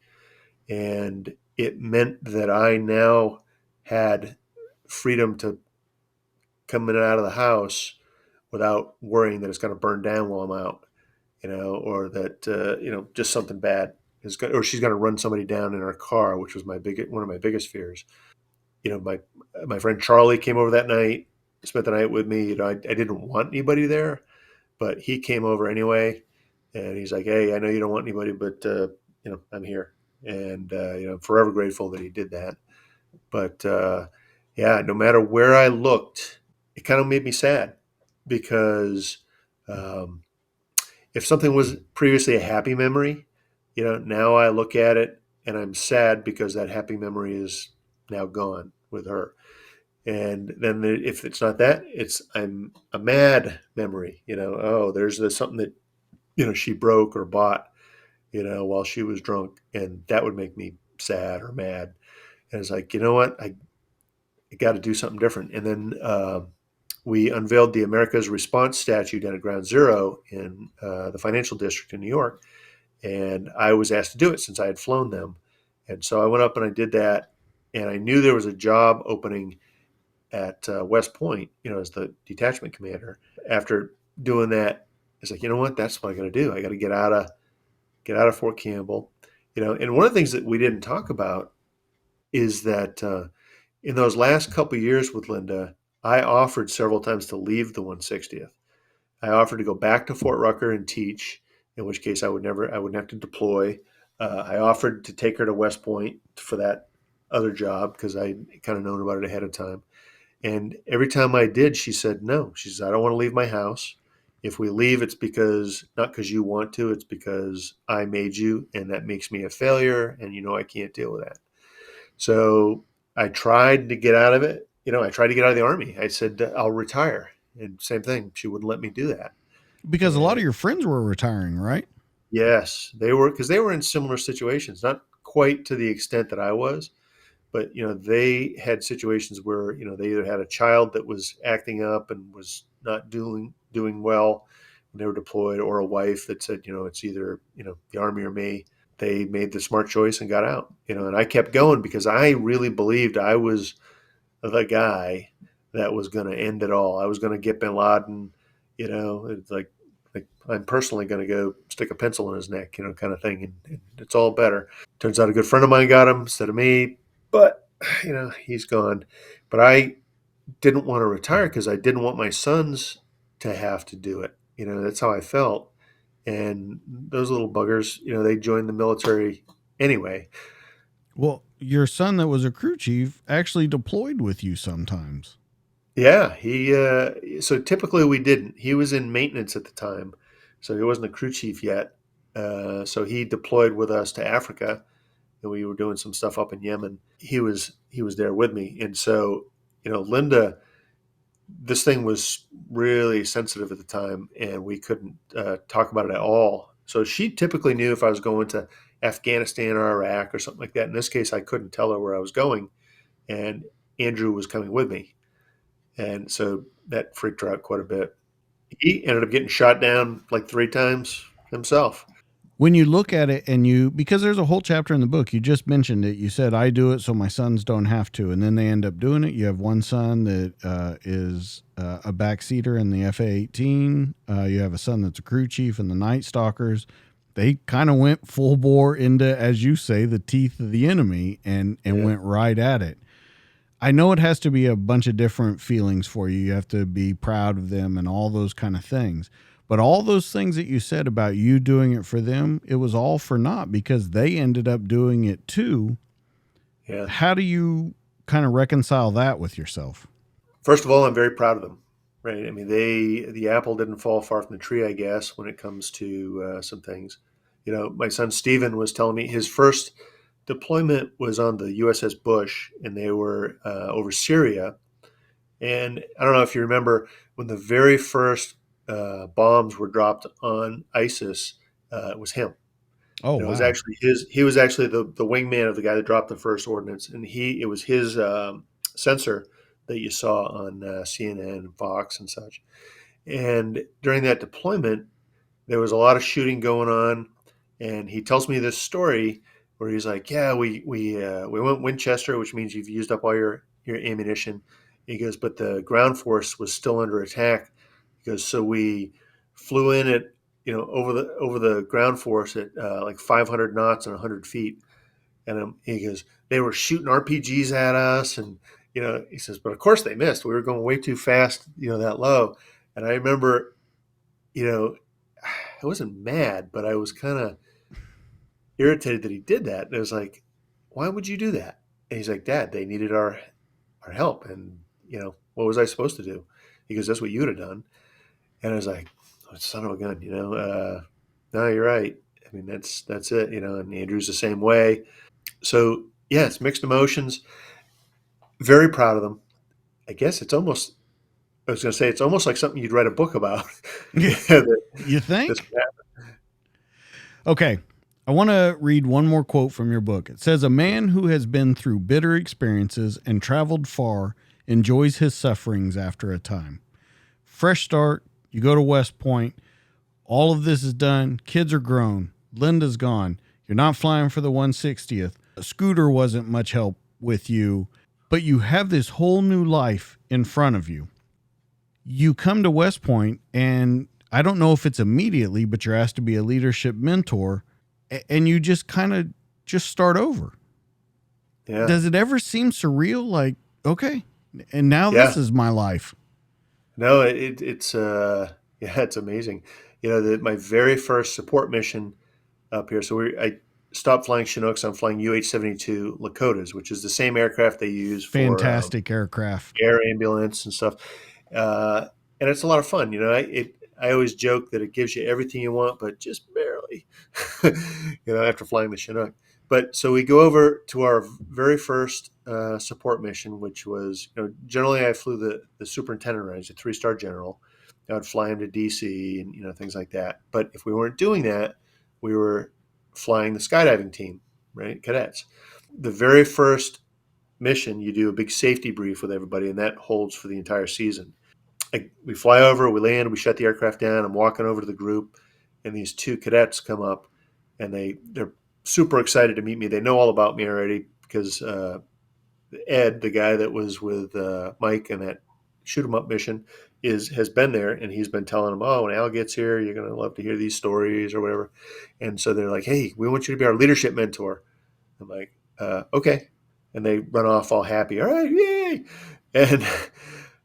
And it meant that I now had freedom to come in and out of the house without worrying that it's going to burn down while I'm out, or that just something bad is going, or she's going to run somebody down in her car, which was one of my biggest fears. My friend Charlie came over that night, spent the night with me. I didn't want anybody there, but he came over anyway, and he's like, "Hey, I know you don't want anybody, but I'm here." And I'm forever grateful that he did that. But yeah, no matter where I looked, it kind of made me sad, because um, if something was previously a happy memory, now I look at it and I'm sad because that happy memory is now gone with her. And then if it's not that, it's I'm a mad memory. Oh, there's something that she broke or bought, while she was drunk, and that would make me sad or mad. And it's like, you know what, I got to do something different. And then we unveiled the America's Response statue down at Ground Zero in the financial district in New York, and I was asked to do it since I had flown them. And so I went up and I did that, and I knew there was a job opening at West Point, as the detachment commander. After doing that, it's like, you know what, that's what I got to do. I got to get out of Fort Campbell, And one of the things that we didn't talk about is that in those last couple of years with Linda, I offered several times to leave the 160th. I offered to go back to Fort Rucker and teach, in which case I wouldn't have to deploy. I offered to take her to West Point for that other job because I kind of known about it ahead of time. And every time I did, she said no. She said, I don't want to leave my house. If we leave, it's because not because you want to, it's because I made you, and that makes me a failure, and I can't deal with that. So I tried to get out of it. I tried to get out of the Army. I said, I'll retire. And same thing, she wouldn't let me do that. Because a lot And of your friends were retiring, right? yes, they were, because they were in similar situations, not quite to the extent that I was, but they had situations where they either had a child that was acting up and was not doing well, they were deployed, or a wife that said, it's either, the Army or me. They made the smart choice and got out, and I kept going because I really believed I was the guy that was going to end it all. I was going to get bin Laden, it's like I'm personally going to go stick a pencil in his neck, kind of thing. And it's all better. Turns out a good friend of mine got him instead of me, but, he's gone. But I didn't want to retire because I didn't want my sons to have to do it. That's how I felt. And those little buggers, they joined the military anyway. Well, your son that was a crew chief actually deployed with you sometimes. Yeah, so typically we didn't. He was in maintenance at the time, so he wasn't a crew chief yet. So he deployed with us to Africa, and we were doing some stuff up in Yemen. He was there with me, and so Linda, this thing was really sensitive at the time, and we couldn't talk about it at all. So she typically knew if I was going to Afghanistan or Iraq or something like that. In this case, I couldn't tell her where I was going, and Andrew was coming with me. And so that freaked her out quite a bit. He ended up getting shot down like 3 times himself. When you look at it and because there's a whole chapter in the book, you just mentioned it. You said, I do it so my sons don't have to. And then they end up doing it. You have one son that is a backseater in the FA-18. You have a son that's a crew chief in the Night Stalkers. They kind of went full bore into, as you say, the teeth of the enemy and went right at it. I know it has to be a bunch of different feelings for you. You have to be proud of them and all those kind of things. But all those things that you said about you doing it for them, it was all for naught because they ended up doing it too. Yeah. How do you kind of reconcile that with yourself? First of all, I'm very proud of them. Right. I mean, the apple didn't fall far from the tree, I guess, when it comes to some things. My son Steven was telling me his first deployment was on the USS Bush, and they were over Syria. And I don't know if you remember when the very first bombs were dropped on ISIS, it was him. Oh, It was wow. actually his. He was actually the wingman of the guy that dropped the first ordnance, and it was his sensor that you saw on CNN and Fox and such. And during that deployment, there was a lot of shooting going on, and he tells me this story where he's like, "Yeah, we went Winchester, which means you've used up all your ammunition." He goes, "But the ground force was still under attack." He goes, "So we flew in at over the ground force at like 500 knots and 100 feet." And he goes, "They were shooting RPGs at us, and he says, but of course they missed. We were going way too fast, that low." And I remember, you know, I wasn't mad, but I was kind of irritated that he did that. And it was like, why would you do that? And he's like, "Dad, they needed our help, and what was I supposed to do?" He goes, "That's what you'd have done." And I was like, oh, son of a gun, No, you're right. I mean, that's it, And Andrew's the same way. So yeah, it's mixed emotions. Very proud of them. I guess it's almost. I was going to say it's almost like something you'd write a book about. You This think? Okay. I want to read one more quote from your book. It says, a man who has been through bitter experiences and traveled far enjoys his sufferings after a time. Fresh start. You go to West Point. All of this is done. Kids are grown. Linda's gone. You're not flying for the 160th. Scooter wasn't much help with you, but you have this whole new life in front of you. You come to West Point, and I don't know if it's immediately, but you're asked to be a leadership mentor, and you just kind of just start over. Yeah. Does it ever seem surreal? Like, okay, and now Yeah. this is my life. No, it's yeah, it's amazing. My very first support mission up here. So I stopped flying Chinooks. I'm flying UH-72 Lakotas, which is the same aircraft they use for Fantastic aircraft. air ambulance and stuff. Uh, and it's a lot of fun. I always joke that it gives you everything you want, but just barely. After flying the Chinook. But so we go over to our very first support mission, which was, generally I flew the superintendent range, a 3-star general. I would fly him to DC and things like that. But if we weren't doing that, we were flying the skydiving team, right? Cadets. The very first mission, you do a big safety brief with everybody, and that holds for the entire season. we fly over, we land, we shut the aircraft down. I'm walking over to the group, and these two cadets come up, and they're super excited to meet me. They know all about me already because Ed, the guy that was with Mike in that shoot 'em up mission, is has been there, and he's been telling them, "Oh, when Al gets here, you're gonna love to hear these stories or whatever." And so they're like, "Hey, we want you to be our leadership mentor." I'm like, "Okay," and they run off all happy. All right, yay! And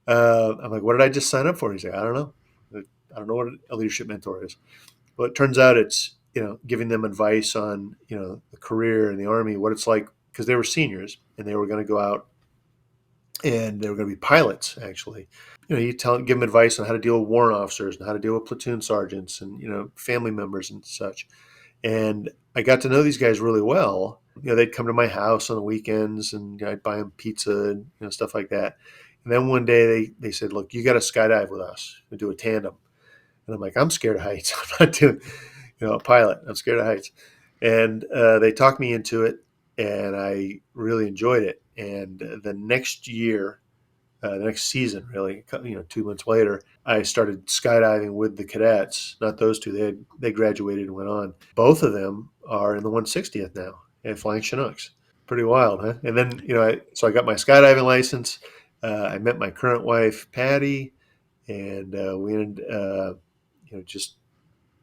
I'm like, "What did I just sign up for?" He's like, "I don't know. I don't know what a leadership mentor is." Well, it turns out it's giving them advice on the career in the Army, what it's like because they were seniors and they were going to go out and they were going to be pilots actually. Give them advice on how to deal with warrant officers and how to deal with platoon sergeants and family members and such. And I got to know these guys really well. They'd come to my house on the weekends, and I'd buy them pizza and stuff like that. And then one day they said, "Look, you got to skydive with us. We do a tandem." And I'm like, "I'm scared of heights. I'm not doing, a pilot. I'm scared of heights." And they talked me into it, and I really enjoyed it. And the next year, the next season, really, 2 months later, I started skydiving with the cadets. Not those two; they graduated and went on. Both of them are in the 160th now and flying Chinooks. Pretty wild, huh? And then so I got my skydiving license. I met my current wife, Patty, and we ended. Just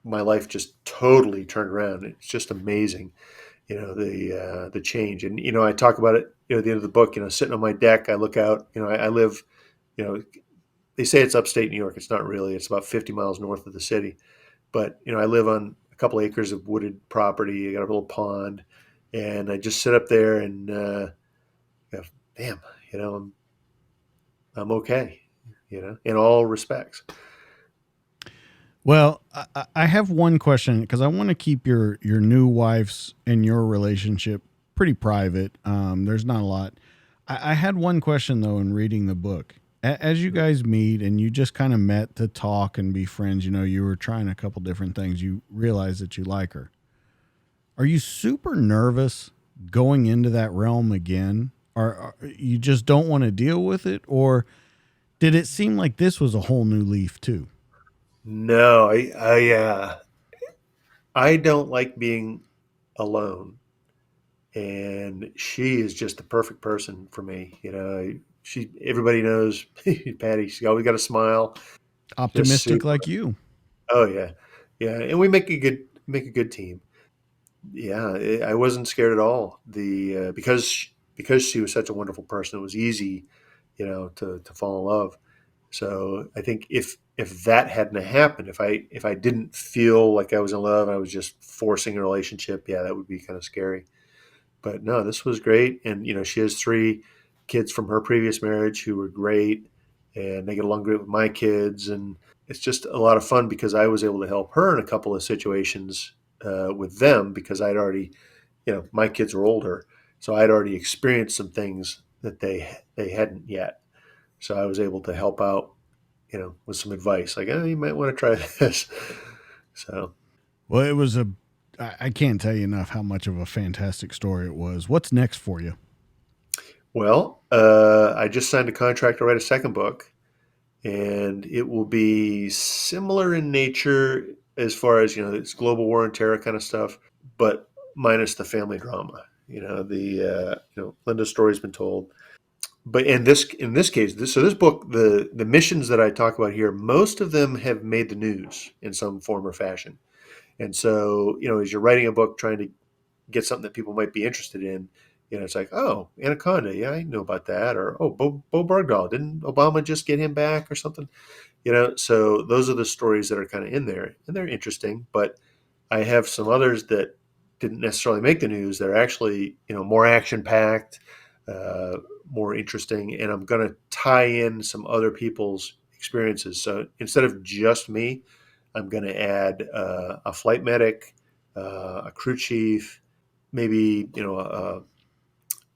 my life just totally turned around. It's just amazing, the change. And I talk about it. At the end of the book, sitting on my deck, I look out. I live. You know, they say it's upstate New York. It's not really. It's about 50 miles north of the city. But I live on a couple acres of wooded property. I got a little pond, and I just sit up there and go, damn, I'm okay. In all respects. Well, I have one question because I want to keep your new wife's and your relationship pretty private. There's not a lot. I had one question though in reading the book. As you guys meet and you just kind of met to talk and be friends, you were trying a couple different things. You realize that you like her. Are you super nervous going into that realm again, or you just don't want to deal with it, or did it seem like this was a whole new leaf too? No, I don't like being alone, and she is just the perfect person for me. Everybody knows Patty. She always got a smile. Just Optimistic super. like you. Oh yeah, yeah, and we make a good team. Yeah, I wasn't scared at all. Because she was such a wonderful person, it was easy, to fall in love. So I think if that hadn't happened, if I didn't feel like I was in love, I was just forcing a relationship. Yeah, that would be kind of scary. But no, this was great, and she has three kids from her previous marriage who were great, and they get along great with my kids, and it's just a lot of fun because I was able to help her in a couple of situations with them because I'd already, my kids were older, so I'd already experienced some things that they hadn't yet. So I was able to help out, with some advice, like, oh, you might want to try this. So, Well, it was a. I can't tell you enough how much of a fantastic story it was. What's next for you? well, I just signed a contract to write a second book, and it will be similar in nature as far as it's global war and terror kind of stuff, but minus the family drama. Linda's story's been told, but in this case, this book, the missions that I talk about here, most of them have made the news in some form or fashion. And so, as you're writing a book, trying to get something that people might be interested in, it's like, oh, Anaconda, yeah, I know about that, or oh, Bo Bergdahl, didn't Obama just get him back or something? So those are the stories that are kind of in there, and they're interesting. But I have some others that didn't necessarily make the news. They're actually, more action packed, uh, more interesting, and I'm going to tie in some other people's experiences. So instead of just me, I'm going to add a flight medic, a crew chief, maybe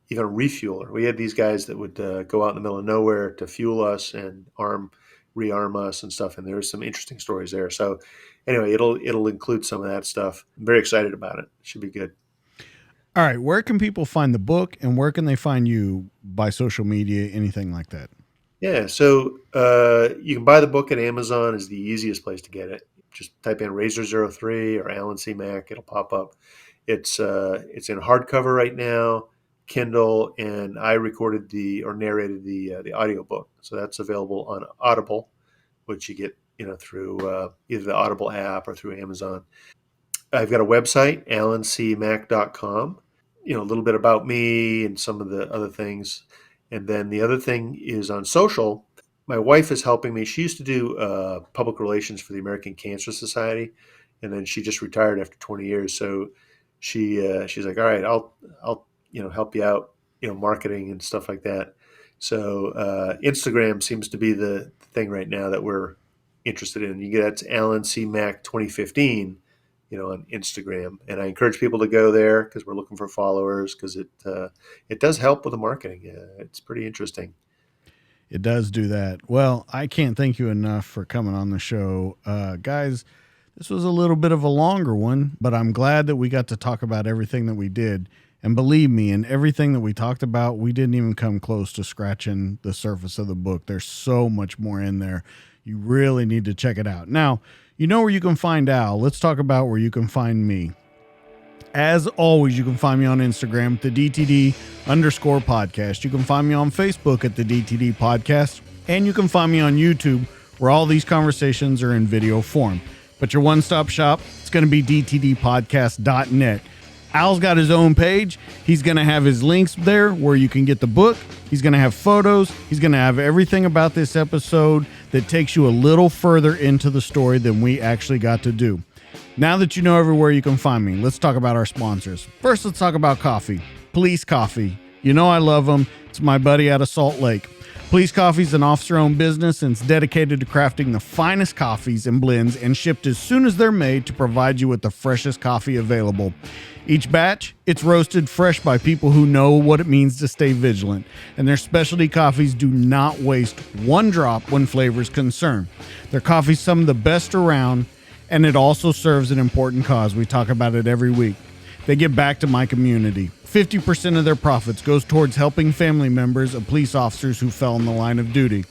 even a refueler. We had these guys that would go out in the middle of nowhere to fuel us and rearm us and stuff. And there was some interesting stories there. So anyway, it'll include some of that stuff. I'm very excited about it. It should be good. All right, where can people find the book and where can they find you by social media, anything like that? Yeah, so you can buy the book at Amazon is the easiest place to get it. Just type in Razor 03 or Alan C. Mack, it'll pop up. It's in hardcover right now, Kindle, and I recorded or narrated the audiobook. So that's available on Audible, which you get through either the Audible app or through Amazon. I've got a website, alancmack.com, a little bit about me and some of the other things. And then the other thing is on social. My wife is helping me. She used to do public relations for the American Cancer Society, and then she just retired after 20 years. So she's like, all right, I'll help you out, marketing and stuff like that. So Instagram seems to be the thing right now that we're interested in. That's Alan C. Mack 2015, on Instagram, and I encourage people to go there because we're looking for followers because it does help with the marketing. It's pretty interesting. It does do that. Well, I can't thank you enough for coming on the show. Guys, this was a little bit of a longer one, but I'm glad that we got to talk about everything that we did. And believe me, in everything that we talked about, we didn't even come close to scratching the surface of the book. There's so much more in there. You really need to check it out. Now, you know where you can find Al. Let's talk about where you can find me. As always, you can find me on Instagram, the DTD_podcast. You can find me on Facebook at the DTD podcast. And you can find me on YouTube, where all these conversations are in video form. But your one-stop shop, it's going to be dtdpodcast.net. Al's got his own page. He's going to have his links there where you can get the book. He's going to have photos. He's going to have everything about this episode that takes you a little further into the story than we actually got to do. Now that you know everywhere you can find me, let's talk about our sponsors. First, let's talk about coffee. Police Coffee. You know I love them. It's my buddy out of Salt Lake. Police Coffee is an officer-owned business, and it's dedicated to crafting the finest coffees and blends and shipped as soon as they're made to provide you with the freshest coffee available. Each batch, it's roasted fresh by people who know what it means to stay vigilant, and their specialty coffees do not waste one drop when flavor is concerned. Their coffee's some of the best around, and it also serves an important cause. We talk about it every week. They give back to my community. 50% of their profits goes towards helping family members of police officers who fell in the line of duty.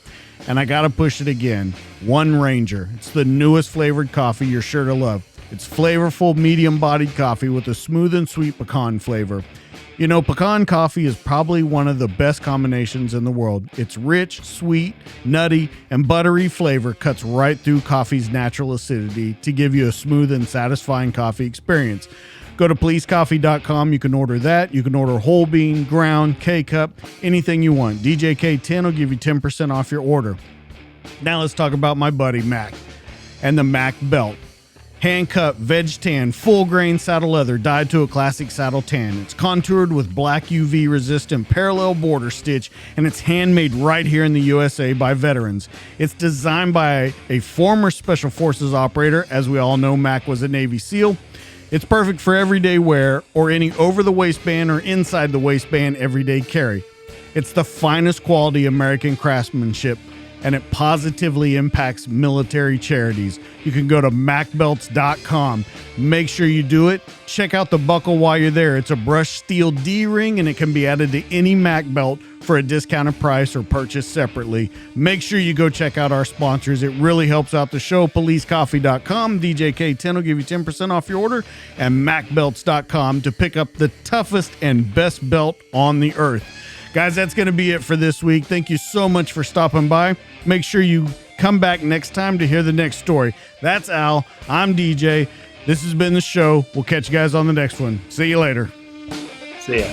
And I gotta push it again. One Ranger. It's the newest flavored coffee you're sure to love. It's flavorful, medium-bodied coffee with a smooth and sweet pecan flavor. You know, pecan coffee is probably one of the best combinations in the world. Its rich, sweet, nutty, and buttery flavor cuts right through coffee's natural acidity to give you a smooth and satisfying coffee experience. Go to policecoffee.com. You can order that. You can order whole bean, ground, K-cup, anything you want. DJK10 will give you 10% off your order. Now let's talk about my buddy Mack and the Mack belt. Hand-cut, veg tan, full-grain saddle leather dyed to a classic saddle tan. It's contoured with black UV-resistant parallel border stitch, and it's handmade right here in the USA by veterans. It's designed by a former Special Forces operator. As we all know, Mack was a Navy SEAL. It's perfect for everyday wear or any over-the-waistband or inside-the-waistband everyday carry. It's the finest quality American craftsmanship, and it positively impacts military charities. You can go to MackBelts.com. Make sure you do it. Check out the buckle while you're there. It's a brushed steel D-ring, and it can be added to any Mack belt for a discounted price or purchased separately. Make sure you go check out our sponsors. It really helps out the show. PoliceCoffee.com. DJK10 will give you 10% off your order. And MackBelts.com to pick up the toughest and best belt on the earth. Guys, that's going to be it for this week. Thank you so much for stopping by. Make sure you come back next time to hear the next story. That's Al. I'm DJ. This has been the show. We'll catch you guys on the next one. See you later. See ya.